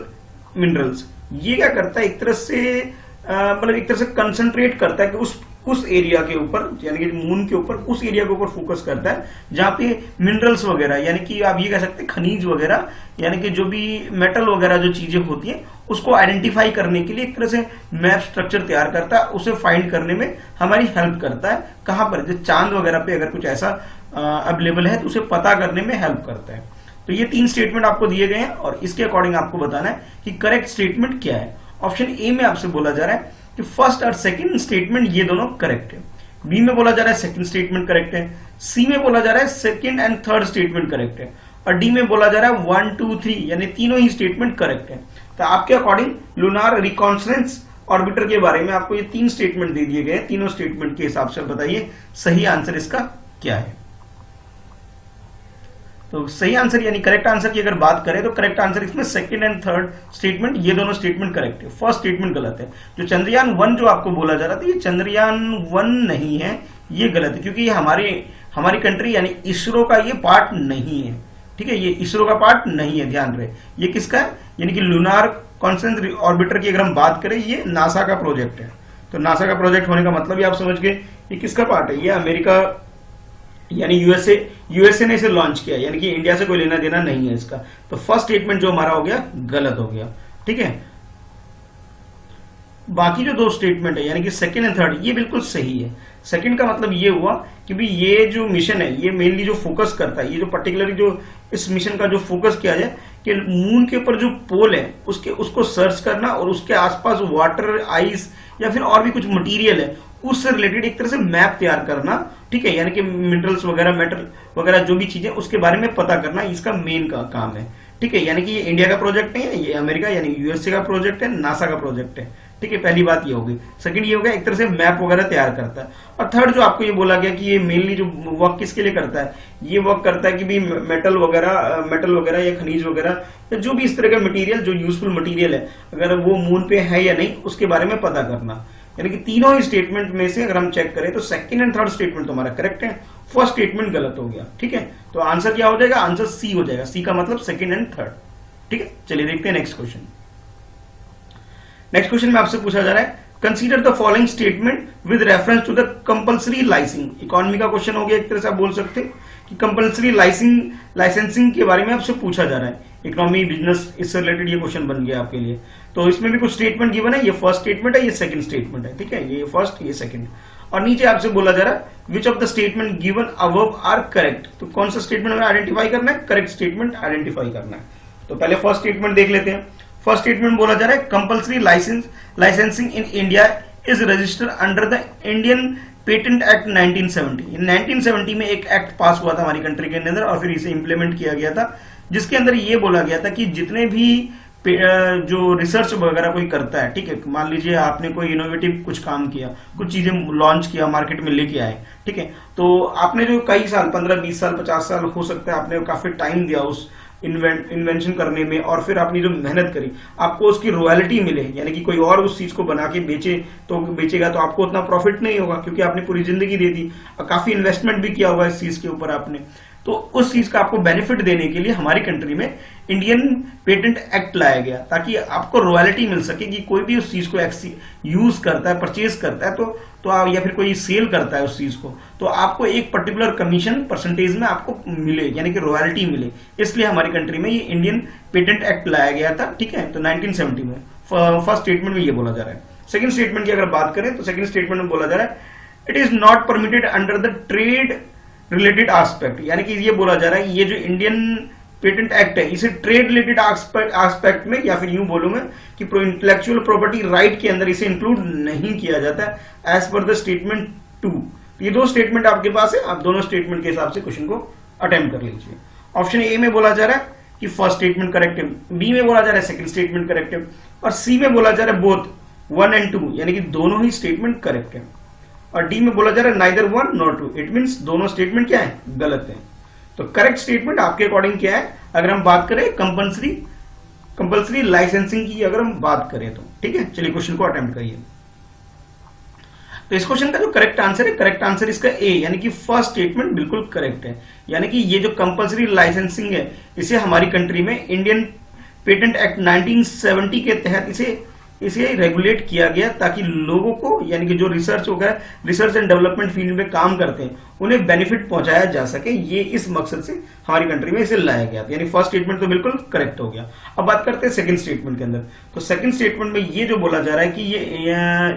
minerals. ये क्या करता है, एक तरह से मतलब एक तरह से कंसंट्रेट करता है कि उस एरिया के ऊपर यानी कि मून के ऊपर उस एरिया के ऊपर फोकस करता है जहां पे मिनरल्स वगैरह यानी कि आप ये कह सकते हैं खनिज वगैरह यानी कि जो भी मेटल वगैरह जो चीजें होती हैं उसको आइडेंटिफाई करने के लिए एक तरह से मैप स्ट्रक्चर तैयार करता है, उसे फाइंड करने में हमारी हेल्प करता है। कहां पर, जैसे चांद वगैरह पे अगर कुछ ऐसा अवेलेबल है तो उसे पता करने में हेल्प करता है। तो ये 3 स्टेटमेंट आपको दिए गए हैं और इसके अकॉर्डिंग आपको बताना है कि करेक्ट स्टेटमेंट क्या है। ऑप्शन ए में आपसे बोला जा रहा है कि फर्स्ट और सेकंड स्टेटमेंट ये दोनों करेक्ट है, बी में बोला जा रहा है सेकंड स्टेटमेंट करेक्ट है, सी में बोला जा रहा है second and third statement correct है और डी में बोला जा रहा है 1 2 3 यानी तीनों ही स्टेटमेंट करेक्ट है। तो आपके अकॉर्डिंग लूनार रिकॉन्सनेंस ऑर्बिटर के बारे में आपको ये 3 स्टेटमेंट दे दिए गए। तीनों स्टेटमेंट के हिसाब से बताइए सही आंसर इसका क्या है। तो सही आंसर यानी करेक्ट आंसर की अगर बात करें तो करेक्ट आंसर इसमें सेकंड एंड थर्ड स्टेटमेंट ये दोनों स्टेटमेंट करेक्ट है, फर्स्ट स्टेटमेंट गलत है। जो चंद्रयान 1 जो आपको बोला जा रहा था ये चंद्रयान 1 नहीं है, ये गलत है क्योंकि ये हमारी कंट्री यानी इसरो का ये पार्ट नहीं है, ठीक है, ये इसरो का पार्ट नहीं है, ध्यान रहे। ये किसका है, यानी कि लूनार कॉन्स्टेंट ऑर्बिटर की अगर हम बात करें ये नासा का प्रोजेक्ट है। तो नासा का प्रोजेक्ट होने का मतलब ही आप समझ गए ये किसका पार्ट है, ये अमेरिका यानी यूएसए ने इसे लॉन्च किया, यानी कि इंडिया से कोई लेना देना नहीं है इसका। तो फर्स्ट स्टेटमेंट जो हमारा हो गया गलत हो गया, ठीक है। बाकी जो 2 स्टेटमेंट है यानी कि सेकंड एंड थर्ड ये बिल्कुल सही है। सेकंड का मतलब ये हुआ कि भी ये जो मिशन है ये मेनली जो फोकस करता है, ये जो पर्टिकुलरली जो इस मिशन का जो फोकस किया जाए कि मून के ऊपर जो पोल है उसको सर्च करना और उसके आसपास वाटर, आइस या फिर और भी कुछ मटेरियल है उससे रिलेटेड एक तरह से मैप तैयार करना, ठीक है, यानी कि मिनरल्स वगैरह, मेटल वगैरह जो भी चीजें उसके बारे में पता करना इसका मेन का काम है, ठीक है। यानी कि ये इंडिया का प्रोजेक्ट नहीं है, ये अमेरिका यानी यूएसए का प्रोजेक्ट है, नासा का प्रोजेक्ट है, ठीक है। पहली बात ये होगी। सेकंड ये हो गया एक तरह से मैप वगैरह तैयार करता है। और थर्ड जो आपको ये बोला गया कि ये मेनली जो वर्क किसके लिए करता है, ये वर्क करता है कि भी मेटल वगैरह या खनिज वगैरह या जो भी इस तरह का मटेरियल जो यूजफुल मटेरियल है अगर वो मून पे है या नहीं उसके बारे में पता करना। यानी कि तीनों ही स्टेटमेंट में से अगर हम चेक करें तो सेकंड एंड थर्ड स्टेटमेंट तो हमारा करेक्ट है, फर्स्ट स्टेटमेंट गलत हो गया, ठीक है। तो आंसर क्या हो जाएगा, आंसर सी हो जाएगा, सी का मतलब सेकंड एंड थर्ड, ठीक है। चलिए देखते हैं नेक्स्ट क्वेश्चन। नेक्स्ट क्वेश्चन में आपसे पूछा जा रहा है consider the following statement with reference to the compulsory licensing. Economy का क्वेश्चन हो गया एक तरह से आप बोल सकते हैं कि कंपल्सरी लाइसेंसिंग के बारे में आपसे पूछा जा रहा है, इकोनॉमी बिजनेस इससे रिलेटेड ये क्वेश्चन बन गया आपके लिए। तो इसमें भी कुछ स्टेटमेंट गिवन है, ये फर्स्ट स्टेटमेंट है, ये सेकंड स्टेटमेंट है, ठीक है, ये फर्स्ट ये सेकंड। और नीचे आपसे बोला जा रहा है which of the statement given above are correct. तो कौन सा स्टेटमेंट हमें आइडेंटिफाई करना है, करेक्ट स्टेटमेंट आइडेंटिफाई करना है। तो पहले फर्स्ट स्टेटमेंट देख लेते हैं। फर्स्ट स्टेटमेंट बोला जा रहा है compulsory licensing in India is registered under the Indian patent act 1970। 1970 में एक एक्ट पास हुआ था हमारी कंट्री के अंदर और फिर इसे इंप्लीमेंट किया गया था, जिसके अंदर ये बोला गया था कि जितने भी जो रिसर्च वगैरह कोई करता है, ठीक है, मान लीजिए आपने कोई इनोवेटिव कुछ काम किया, कुछ चीजें लॉन्च किया, मार्केट में लेके आए, ठीक है, तो आपने जो कई साल 15 20 साल 50 साल हो सकता है आपने काफी टाइम दिया उस इन्वेंशन करने में और फिर आपने जो मेहनत करी आपको उसकी रॉयल्टी मिले, यानी कि कोई और उस चीज को बना के बेचेगा तो आपको उतना प्रॉफिट नहीं होगा क्योंकि आपने पूरी जिंदगी दे दी और काफी इन्वेस्टमेंट भी किया होगा इस चीज के ऊपर आपने। तो उस चीज का आपको बेनिफिट देने के लिए हमारी कंट्री में इंडियन पेटेंट एक्ट लाया गया ताकि आपको रॉयल्टी मिल सके कि कोई भी उस चीज को यूज करता है, परचेज करता है तो या फिर कोई सेल करता है उस चीज को तो आपको एक पर्टिकुलर कमीशन परसेंटेज में आपको मिले, यानी कि रॉयल्टी मिले। इसलिए हमारी कंट्री में ये इंडियन पेटेंट एक्ट लाया गया था, ठीक है। तो 1970 में फर्स्ट स्टेटमेंट में ये बोला जा रहा है। सेकंड स्टेटमेंट की अगर बात करें तो सेकंड स्टेटमेंट में बोला जा रहा है it is not permitted under the trade related aspect, यानी कि ये बोला जा रहा है ये जो इंडियन पेटेंट एक्ट है इसे ट्रेड रिलेटेड एस्पेक्ट में या फिर यूं बोलूंगा कि इंटेलेक्चुअल प्रॉपर्टी राइट के अंदर इसे इंक्लूड नहीं किया जाता है एज पर द स्टेटमेंट 2। ये 2 स्टेटमेंट आपके पास है, आप दोनों स्टेटमेंट के हिसाब से क्वेश्चन को अटेम्प्ट कर लीजिए। ऑप्शन ए में बोला जा रहा है कि फर्स्ट स्टेटमेंट करेक्ट है, बी में बोला जा रहा है सेकंड स्टेटमेंट करेक्ट है और सी में बोला जा रहा है बोथ 1 and 2 यानी कि दोनों ही स्टेटमेंट करेक्ट है। और डी में बोला जा रहा है neither one not two, it means दोनों स्टेटमेंट क्या है, गलत है। तो करेक्ट स्टेटमेंट आपके अकॉर्डिंग क्या है, अगर हम बात करें कंपल्सरी लाइसेंसिंग की अगर हम बात करें तो, ठीक है। चलिए क्वेश्चन को अटेम्प्ट करिए। तो इस क्वेश्चन का जो करेक्ट आंसर है, करेक्ट आंसर इसका ए, यानी कि फर्स्ट स्टेटमेंट बिल्कुल करेक्ट है। यानी कि ये जो कंपल्सरी लाइसेंसिंग है, इसे हमारी कंट्री में इंडियन पेटेंट एक्ट 1970 के तहत इसे रेगुलेट किया गया, ताकि लोगों को, यानी कि जो रिसर्च वगैरह, रिसर्च एंड डेवलपमेंट फील्ड में काम करते हैं, उन्हें बेनिफिट पहुंचाया जा सके, ये इस मकसद से हमारी कंट्री में इसे लाया गया। यानी फर्स्ट स्टेटमेंट तो बिल्कुल करेक्ट हो गया। अब बात करते हैं सेकंड स्टेटमेंट के अंदर। तो सेकंड स्टेटमेंट में ये जो बोला जा रहा है कि ये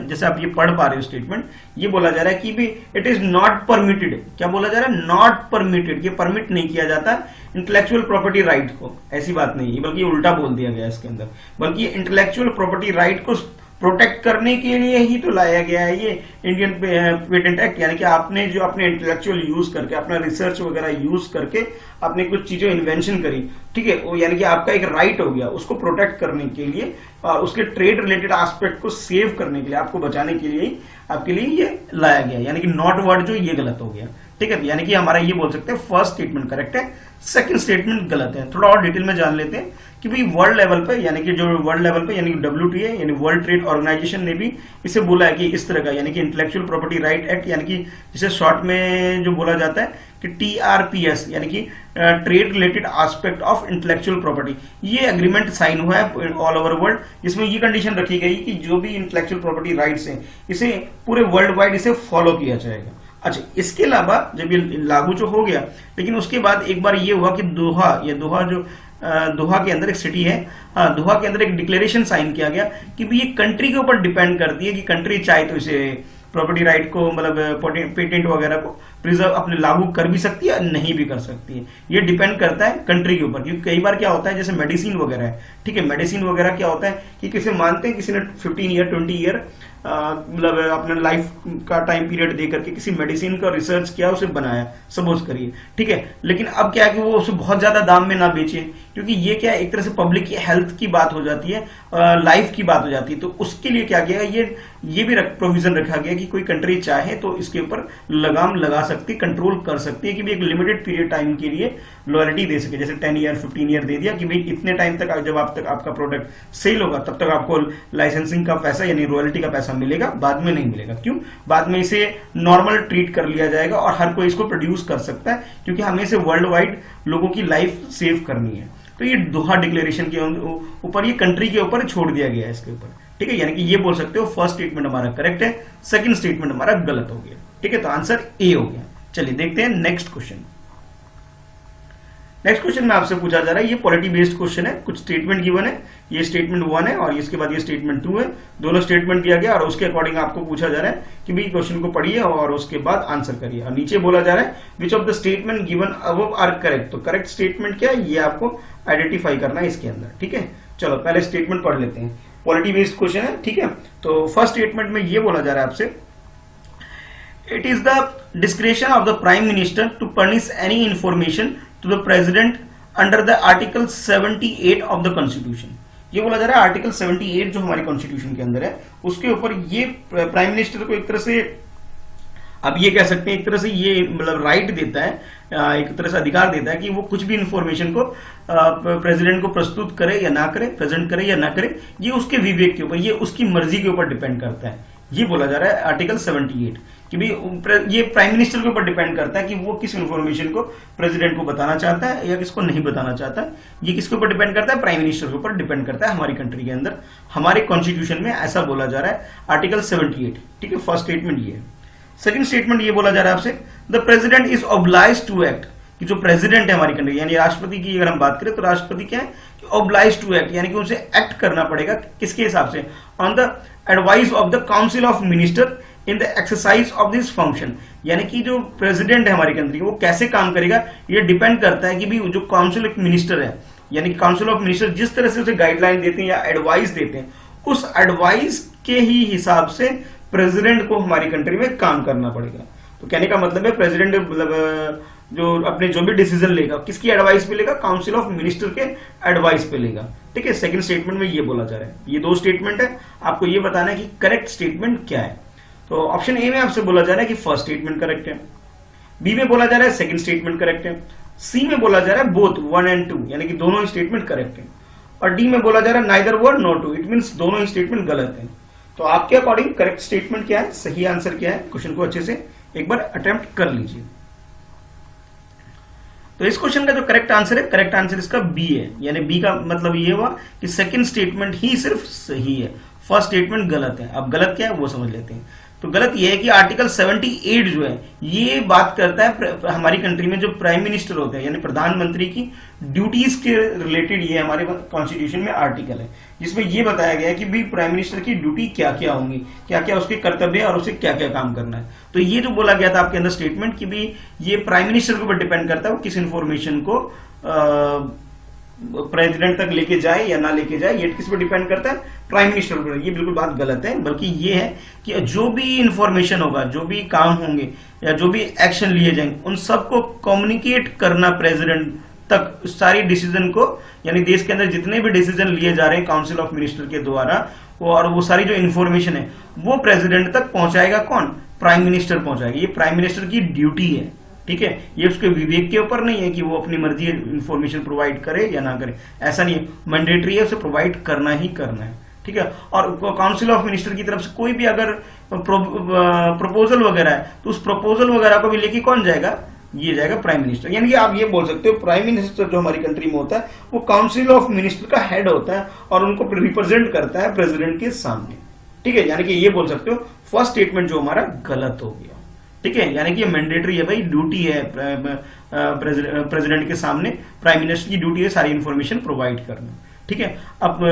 जैसे आप ये पढ़ पा रहे हो स्टेटमेंट, ये बोला जा रहा है कि भी इट इज नॉट परमिटेड। क्या बोला जा रहा है, नॉट परमिटेड, ये परमिट नहीं किया जाता इंटेलेक्चुअल प्रॉपर्टी राइट को, ऐसी बात नहीं है, बल्कि उल्टा बोल दिया गया इसके अंदर, बल्कि इंटेलेक्चुअल प्रॉपर्टी राइट को प्रोटेक्ट करने के लिए ही तो लाया गया है ये इंडियन पेटेंट एक्ट। यानी कि आपने जो अपने इंटेलेक्चुअल यूज करके, अपना रिसर्च वगैरह यूज करके आपने कुछ चीजें इन्वेंशन करी, ठीक है, वो यानी कि आपका एक राइट हो गया, उसको प्रोटेक्ट करने के लिए, उसके ट्रेड रिलेटेड एस्पेक्ट को सेव करने के लिए, आपको बचाने के लिए आपके लिए ये लाया गया। यानी कि नॉट वर्ड जो ये गलत हो गया, ठीक है। यानी कि हमारा ये बोल सकते हैं फर्स्ट स्टेटमेंट करेक्ट है, सेकंड स्टेटमेंट गलत है। थोड़ा और डिटेल में जान लेते हैं कि भाई वर्ल्ड लेवल पे, यानी कि जो वर्ल्ड लेवल पे, यानी WTA यानी वर्ल्ड ट्रेड ऑर्गेनाइजेशन ने भी इसे बोला है कि इस तरह का, यानी कि इंटेलेक्चुअल प्रॉपर्टी राइट एक्ट, यानी कि जिसे शॉर्ट में जो बोला जाता है कि TRPS, यानी कि trade related aspect of intellectual property, ये एग्रीमेंट साइन हुआ है ऑल ओवर वर्ल्ड, जिसमें ये कंडीशन रखी गई कि जो भी इंटेलेक्चुअल प्रॉपर्टी राइट्स हैं, इसे पूरे वर्ल्ड वाइड इसे फॉलो किया जाएगा। अच्छा, इसके अलावा जब ये लागू जो हो गया, लेकिन उसके बाद एक बार ये हुआ कि दोहा के अंदर एक सिटी है, दोहा के अंदर एक डिक्लेरेशन साइन किया गया कि भी ये कंट्री के ऊपर डिपेंड करती है कि कंट्री चाहे तो इसे प्रॉपर्टी राइट को, मतलब पेटेंट वगैरह को प्रिजर्व अपने लागू कर भी सकती है, नहीं भी कर सकती है। ये डिपेंड करता है कंट्री के ऊपर, क्योंकि कई बार क्या होता है, जैसे मेडिसिन वगैरह है, ठीक है, मेडिसिन वगैरह क्या होता है कि किसी मानते हैं किसी ने 15 ईयर 20 ईयर मतलब अपने लाइफ का टाइम पीरियड दे करके किसी मेडिसिन का रिसर्च किया, उसे बनाया, सपोज करिए, ठीक है, लेकिन अब क्या है कि वो उसे बहुत ज्यादा दाम में ना बेचे, क्योंकि ये क्या है, एक तरह से पब्लिक की हेल्थ की बात हो जाती है, लाइफ की बात हो जाती है। तो उसके लिए क्या किया, ये भी प्रोविजन रखा गया कि कोई कंट्री चाहे तो इसके ऊपर लगाम लगा सकती, कंट्रोल कर सकती है कि भी एक लिमिटेड पीरियड टाइम के लिए लॉयल्टी दे सके, जैसे 10 ईयर 15 ईयर दे दिया कि भाई इतने टाइम तक, जब आपका प्रोडक्ट सेल होगा तब तक आपको लाइसेंसिंग का पैसा यानी रॉयल्टी का पैसा मिलेगा, बाद में नहीं मिलेगा। क्यों? बाद में इसे नॉर्मल ट्रीट कर लिया जाएगा और हर कोई इसको प्रोड्यूस कर सकता है, क्योंकि हमें इसे वर्ल्ड वाइड लोगों की लाइफ सेव करनी है। तो ये दोहा डिक्लेरेशन के ऊपर, ये कंट्री के ऊपर छोड़ दिया गया है इसके ऊपर, ठीक है। यानी कि ये बोल सकते हो फर्स्ट स्टेटमेंट हमारा करेक्ट है, सेकंड स्टेटमेंट हमारा गलत हो गया, ठीक है। तो आंसर ए हो गया। चलिए देखते हैं नेक्स्ट क्वेश्चन। नेक्स्ट क्वेश्चन में आपसे पूछा जा रहा है, ये पॉलिटी बेस्ड क्वेश्चन है, कुछ स्टेटमेंट गिवन है, ये स्टेटमेंट 1 है और इसके बाद ये स्टेटमेंट 2 है, दोनों स्टेटमेंट दिया गया और उसके अकॉर्डिंग आपको पूछा जा रहा है कि भाई क्वेश्चन को पढ़िए और उसके बाद आंसर करिए। और नीचे बोला जा रहा है which of the statement given above are correct. तो करेक्ट स्टेटमेंट क्या है, ये आपको आइडेंटिफाई करना है इसके अंदर, ठीक है। चलो पहले स्टेटमेंट पढ़ लेते हैं, पॉलिटी बेस्ड क्वेश्चन है, ठीक है। तो फर्स्ट स्टेटमेंट में ये बोला जा रहा है आपसे, it is the discretion of the prime minister to furnish any information to the president under the article 78 of the constitution. ये बोला जा रहा है आर्टिकल 78 जो हमारी कॉन्स्टिट्यूशन के अंदर है, उसके ऊपर ये प्राइम मिनिस्टर को एक तरह से, अब ये कह सकते हैं एक तरह से ये मतलब राइट देता है, एक तरह से अधिकार देता है कि वो कुछ भी इंफॉर्मेशन को प्रेसिडेंट को प्रस्तुत करे या ना करे, प्रेजेंट करे या ना करे, ये उसके विवेक के ऊपर, ये उसकी मर्जी के ऊपर डिपेंड करता है। ये बोला जा रहा है आर्टिकल 78 कि भाई ये प्राइम मिनिस्टर के ऊपर डिपेंड करता है कि वो किस इंफॉर्मेशन को प्रेसिडेंट को बताना चाहता है या किसको नहीं बताना चाहता है। ये किसके ऊपर डिपेंड करता है, प्राइम मिनिस्टर के ऊपर डिपेंड करता है। हमारी कंट्री के अंदर, हमारे कॉन्स्टिट्यूशन में ऐसा बोला जा रहा है, आर्टिकल 78, ठीक है। फर्स्ट स्टेटमेंट ये है। सेकंड स्टेटमेंट ये बोला जा रहा है आपसे, the president is obliged to act, कि जो प्रेसिडेंट है हमारी कंट्री यानी राष्ट्रपति की अगर हम बात करें तो राष्ट्रपति क्या है, ऑब्लाइज्ड टू एक्ट, यानी कि उसे एक्ट करना पड़ेगा, किसके हिसाब से, on the advice of the council of minister in the exercise of this function. यानी कि जो प्रेसिडेंट है हमारी कंट्री वो कैसे काम करेगा, ये डिपेंड करता है कि भी जो काउंसिल ऑफ मिनिस्टर है, यानी काउंसिल ऑफ मिनिस्टर जिस तरह से उसे गाइडलाइन देते हैं या एडवाइस देते हैं, उस एडवाइस के ही हिसाब से प्रेसिडेंट को हमारी कंट्री में काम करना पड़ेगा। तो कहने का मतलब है प्रेसिडेंट मतलब जो अपने जो भी डिसीजन लेगा किसकी एडवाइस पे लेगा, काउंसिल ऑफ मिनिस्टर के एडवाइस पे लेगा, ठीक है। सेकंड स्टेटमेंट में ये बोला जा रहा है। ये दो स्टेटमेंट है, आपको ये बताना है कि करेक्ट स्टेटमेंट क्या है। तो ऑप्शन ए में आपसे बोला जा रहा है कि फर्स्ट स्टेटमेंट करेक्ट है, बी में बोला जा रहा है सेकंड स्टेटमेंट करेक्ट है, सी में बोला जा रहा है बोथ 1 and 2 यानी कि दोनों ही स्टेटमेंट करेक्ट है, और डी में बोला जा रहा है neither one nor two, it means दोनों ही स्टेटमेंट गलत है। तो आपके अकॉर्डिंग करेक्ट स्टेटमेंट क्या है, सही आंसर क्या है, क्वेश्चन को अच्छे से एक बार अटेम्प्ट कर लीजिए। तो इस क्वेश्चन का जो करेक्ट आंसर है, करेक्ट आंसर इसका बी है, यानी बी का मतलब ये हुआ कि सेकंड स्टेटमेंट ही सिर्फ सही है, फर्स्ट स्टेटमेंट गलत है। अब गलत क्या है वो समझ लेते हैं। तो गलत ये है कि आर्टिकल 78 जो है ये बात करता है हमारी कंट्री में जो प्राइम मिनिस्टर होते हैं यानी प्रधानमंत्री की ड्यूटीज के रिलेटेड, ये हमारे कॉन्स्टिट्यूशन में आर्टिकल है जिसमें ये बताया गया है कि भी प्राइम मिनिस्टर की ड्यूटी क्या क्या होंगी, क्या क्या उसके कर्तव्य और उसे क्या क्या काम करना है। तो ये जो बोला गया था आपके अंदर स्टेटमेंट कि भी ये प्राइम मिनिस्टर के ऊपर डिपेंड करता है वो किस इंफॉर्मेशन को प्रेसिडेंट तक लेके जाए या ना लेके जाए, ये किस पर डिपेंड करता है, प्राइम मिनिस्टर पर। ये बिल्कुल बात गलत है, बल्कि ये है कि जो भी इंफॉर्मेशन होगा, जो भी काम होंगे या जो भी एक्शन लिए जाएंगे उन सबको कम्युनिकेट करना प्रेसिडेंट तक, सारी डिसीजन को, यानी देश के अंदर जितने भी डिसीजन लिए जा रहे हैं काउंसिल ऑफ मिनिस्टर के द्वारा और वो सारी जो इंफॉर्मेशन है वो प्रेसिडेंट तक पहुंचाएगा कौन, प्राइम मिनिस्टर पहुंचाएगा। ये प्राइम मिनिस्टर की ड्यूटी है, ठीक है। ये उसके विवेक के ऊपर नहीं है कि वो अपनी मर्जी इंफॉर्मेशन प्रोवाइड करे या ना करे, ऐसा नहीं है, मैंडेटरी है, उसे प्रोवाइड करना ही करना है, ठीक है। और काउंसिल ऑफ मिनिस्टर की तरफ से कोई भी अगर प्रपोजल वगैरह है तो उस प्रपोजल वगैरह को भी लेके कौन जाएगा, ये जाएगा प्राइम मिनिस्टर। यानी कि आप ये बोल सकते हो प्राइम मिनिस्टर जो हमारी कंट्री में होता है वो काउंसिल ऑफ मिनिस्टर का हेड होता है और उनको रिप्रेजेंट करता है प्रेसिडेंट के सामने, ठीक है। यानी कि ये बोल सकते हो फर्स्ट स्टेटमेंट जो हमारा गलत हो गया, ठीक है। यानी कि मैंडेटरी है भाई, ड्यूटी है प्रेसिडेंट के सामने, प्राइम मिनिस्टर की ड्यूटी है सारी इंफॉर्मेशन प्रोवाइड करना, ठीक है। अब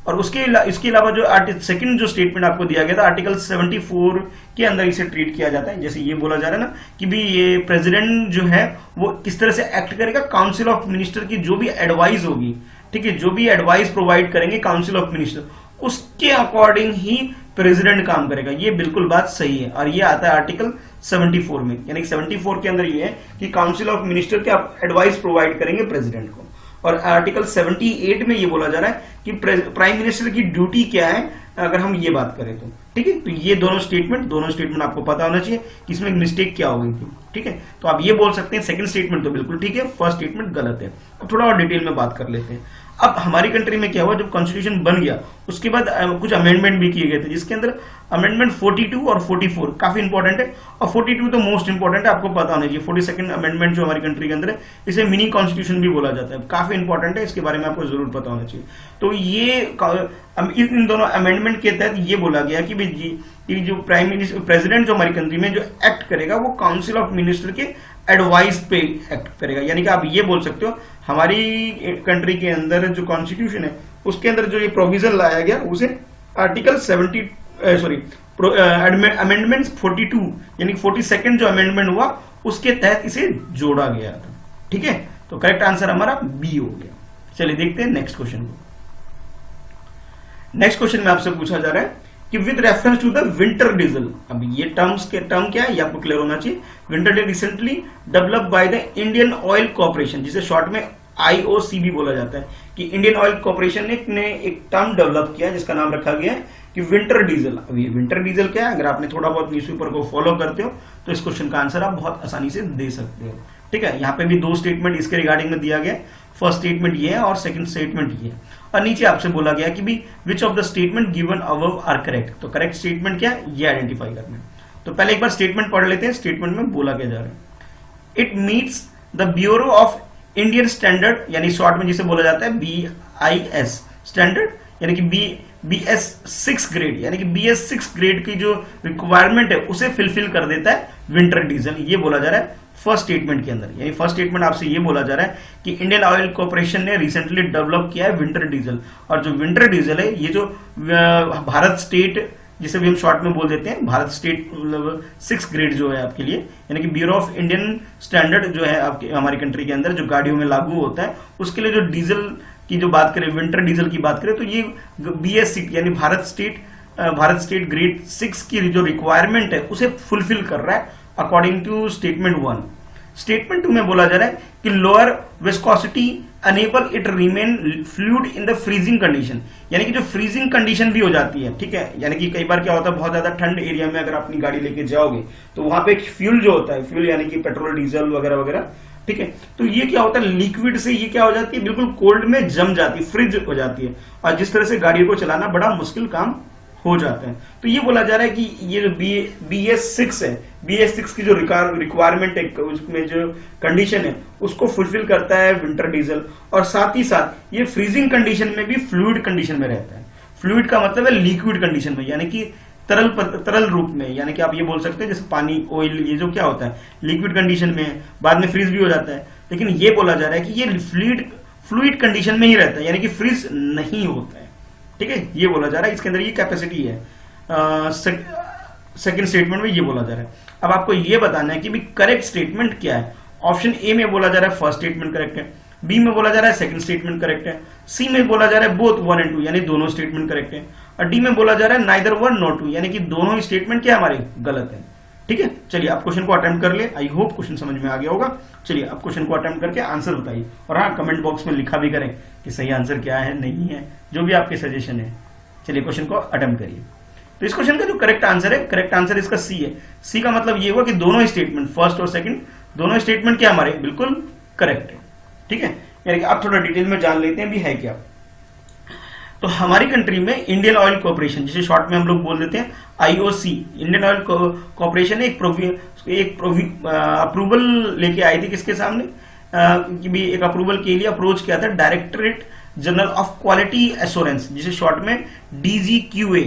और इसके अलावा जो सेकंड जो स्टेटमेंट आपको दिया गया था आर्टिकल 74 के अंदर इसे ट्रीट किया जाता है। जैसे ये बोला जा रहा है ना कि भी ये प्रेसिडेंट जो है वो किस तरह से एक्ट करेगा, काउंसिल ऑफ मिनिस्टर की जो भी एडवाइस होगी, ठीक है, जो भी एडवाइस प्रोवाइड करेंगे काउंसिल ऑफ मिनिस्टर उसके अकॉर्डिंग ही प्रेसिडेंट काम करेगा। ये बिल्कुल बात सही है और ये आता है आर्टिकल 74 में, यानी 74 के अंदर ये है कि काउंसिल ऑफ मिनिस्टर के आप एडवाइस प्रोवाइड करेंगे प्रेसिडेंट को। और आर्टिकल 78 में ये बोला जा रहा है कि प्राइम मिनिस्टर की ड्यूटी क्या है अगर हम ये बात करें तो, ठीक है। तो ये दोनों स्टेटमेंट आपको पता होना चाहिए कि इसमें मिस्टेक क्या हो गई थी, ठीक है। तो आप ये बोल सकते हैं सेकंड स्टेटमेंट तो बिल्कुल ठीक है, फर्स्ट स्टेटमेंट गलत है। अब थोड़ा और डिटेल में बात कर लेते हैं। अब हमारी कंट्री में क्या हुआ, जब कॉन्स्टिट्यूशन बन गया उसके बाद कुछ अमेंडमेंट भी किए गए थे, जिसके अंदर अमेंडमेंट 42 और 44 काफी इंपॉर्टेंट है और 42 तो मोस्ट इंपॉर्टेंट है, आपको पता होना चाहिए। 42nd अमेंडमेंट जो हमारी कंट्री के अंदर है इसे मिनी कॉन्स्टिट्यूशन भी बोला जाता है, काफी इंपॉर्टेंट है, इसके बारे में आपको जरूर पता होना चाहिए। तो ये इन दोनों अमेंडमेंट के तहत ये बोला गया कि जो प्राइम मिनिस्टर प्रेसिडेंट जो हमारी कंट्री में जो एक्ट करेगा वो काउंसिल ऑफ मिनिस्टर के एडवाइस पे एक्ट करेगा। यानी कि आप ये बोल सकते हो हमारी कंट्री के अंदर जो कॉन्स्टिट्यूशन है उसके अंदर जो ये प्रोविजन लाया गया उसे आर्टिकल अमेंडमेंट 42 यानी 42nd जो अमेंडमेंट हुआ उसके तहत इसे जोड़ा गया था, ठीक है। तो करेक्ट आंसर हमारा बी हो गया। चलिए देखते हैं नेक्स्ट क्वेश्चन को। नेक्स्ट क्वेश्चन में आपसे पूछा जा रहा है कि with reference to the winter diesel, अब ये टर्म क्या है ये आपको क्लियर होना चाहिए। Winter diesel recently developed by the Indian oil corporation, जिसे शॉर्ट में IOC भी बोला जाता है, कि इंडियन ऑयल कॉर्पोरेशन ने एक टर्म डेवलप किया जिसका नाम रखा गया है कि विंटर डीजल। अब ये विंटर डीजल क्या है, अगर आपने थोड़ा बहुत न्यूज़पेपर को फॉलो करते हो तो इस क्वेश्चन का आंसर आप बहुत आसानी से दे सकते हो, ठीक है। यहाँ पे भी दो स्टेटमेंट इसके रिगार्डिंग में दिया गया, फर्स्ट स्टेटमेंट ये है और सेकंड स्टेटमेंट ये है, और नीचे आपसे बोला गया कि भी which of the statement given above are correct. तो करेक्ट स्टेटमेंट क्या है ये आइडेंटिफाई करना है। तो पहले एक बार स्टेटमेंट पढ़ लेते हैं। स्टेटमेंट में बोला क्या जा रहा है, it meets the bureau of Indian standard, यानी शॉर्ट में जिसे बोला जाता है BIS स्टैंडर्ड, यानी कि BS 6 ग्रेड, यानी कि BS 6 ग्रेड की जो रिक्वायरमेंट है उसे फिलफिल कर देता है विंटर डीजल, ये बोला जा रहा है फर्स्ट स्टेटमेंट के अंदर। यानी फर्स्ट स्टेटमेंट आपसे ये बोला जा रहा है कि इंडियन ऑयल कॉर्पोरेशन ने रिसेंटली डेवलप किया है विंटर डीजल, और जो विंटर डीजल है ये जो भारत स्टेट जिसे भी हम शॉर्ट में बोल देते हैं, भारत स्टेट 6 ग्रेड जो है आपके लिए, यानी कि ब्यूरो ऑफ इंडियन स्टैंडर्ड जो है आपके हमारी कंट्री के अंदर जो गाड़ियों में लागू होता है, उसके लिए जो डीजल की जो बात करें, विंटर डीजल की बात करें, तो ये BS 6 यानी भारत स्टेट ग्रेड 6 की जो रिक्वायरमेंट है उसे फुलफिल कर रहा है अकॉर्डिंग टू स्टेटमेंट 1। स्टेटमेंट 2 में बोला जा रहा है कि lower viscosity enable it remain fluid in the freezing condition, यानी कि जो फ्रीजिंग कंडीशन भी हो जाती है, ठीक है, यानी कि कई बार क्या होता है बहुत ज्यादा ठंड एरिया में अगर अपनी गाड़ी लेके जाओगे तो वहां पे एक फ्यूल जो होता है, फ्यूल यानी कि पेट्रोल डीजल वगैरह वगैरह, ठीक है, तो ये क्या होता है लिक्विड से ये क्या हो जाती है बिल्कुल कोल्ड में जम जाती है, फ्रिज हो जाती है, और जिस तरह से गाड़ी को चलाना बड़ा मुश्किल काम हो जाता है। तो ये बोला जा रहा है कि ये जो BS6 है, BS6 की जो रिक्वायरमेंट है, उसमें जो कंडीशन है उसको फुलफिल करता है विंटर डीजल, और साथ ही साथ ये फ्रीजिंग कंडीशन में भी फ्लूइड कंडीशन में रहता है। फ्लूइड का मतलब है लिक्विड कंडीशन में, यानी कि तरल रूप में, यानी कि आप ये बोल सकते हैं जैसे पानी, ऑयल, ये जो क्या होता है लिक्विड कंडीशन में बाद में फ्रीज भी हो जाता है, लेकिन ये बोला जा रहा है कि ये फ्लूइड कंडीशन में ही रहता है, यानी कि फ्रीज नहीं होता है, ठीक है, ये बोला जा रहा है। इसके अंदर ये कैपेसिटी है। सेकंड स्टेटमेंट में ये बोला जा रहा है। अब आपको ये बताना है कि भी करेक्ट स्टेटमेंट क्या है। ऑप्शन ए में बोला जा रहा है फर्स्ट स्टेटमेंट करेक्ट है, बी में बोला जा रहा है सेकंड स्टेटमेंट करेक्ट है, सी में बोला जा रहा है बोथ 1 and 2 यानी दोनों स्टेटमेंट करेक्ट है, और डी में बोला जा रहा है नाइदर 1 nor 2 यानी कि दोनों ही स्टेटमेंट क्या हमारे गलत है। ठीक है, चलिए आप क्वेश्चन को अटेम्प्ट कर ले। आई होप क्वेश्चन समझ में आ गया होगा। चलिए आप क्वेश्चन को अटेम्प्ट करके आंसर बताइए, और हाँ कमेंट बॉक्स में लिखा भी करें कि सही आंसर क्या है नहीं है, जो भी आपके सजेशन है। चलिए क्वेश्चन को अटेम्प्ट करिए। तो इस क्वेश्चन का जो करेक्ट आंसर है, करेक्ट आंसर इसका सी है। सी का मतलब ये हुआ कि दोनों स्टेटमेंट फर्स्ट और सेकंड दोनों स्टेटमेंट क्या हमारे बिल्कुल करेक्ट है। ठीक है, यानी कि आप थोड़ा डिटेल में जान लेते हैं भी है क्या। तो हमारी कंट्री में इंडियन ऑयल कॉर्पोरेशन, जिसे शॉर्ट में हम लोग बोल देते हैं IOC, इंडियन ऑयल कॉर्पोरेशन एक अप्रूवल लेके आई थी किसके सामने, कि भी एक अप्रूवल के लिए अप्रोच किया था directorate general of quality assurance, जिसे शॉर्ट में DGQA,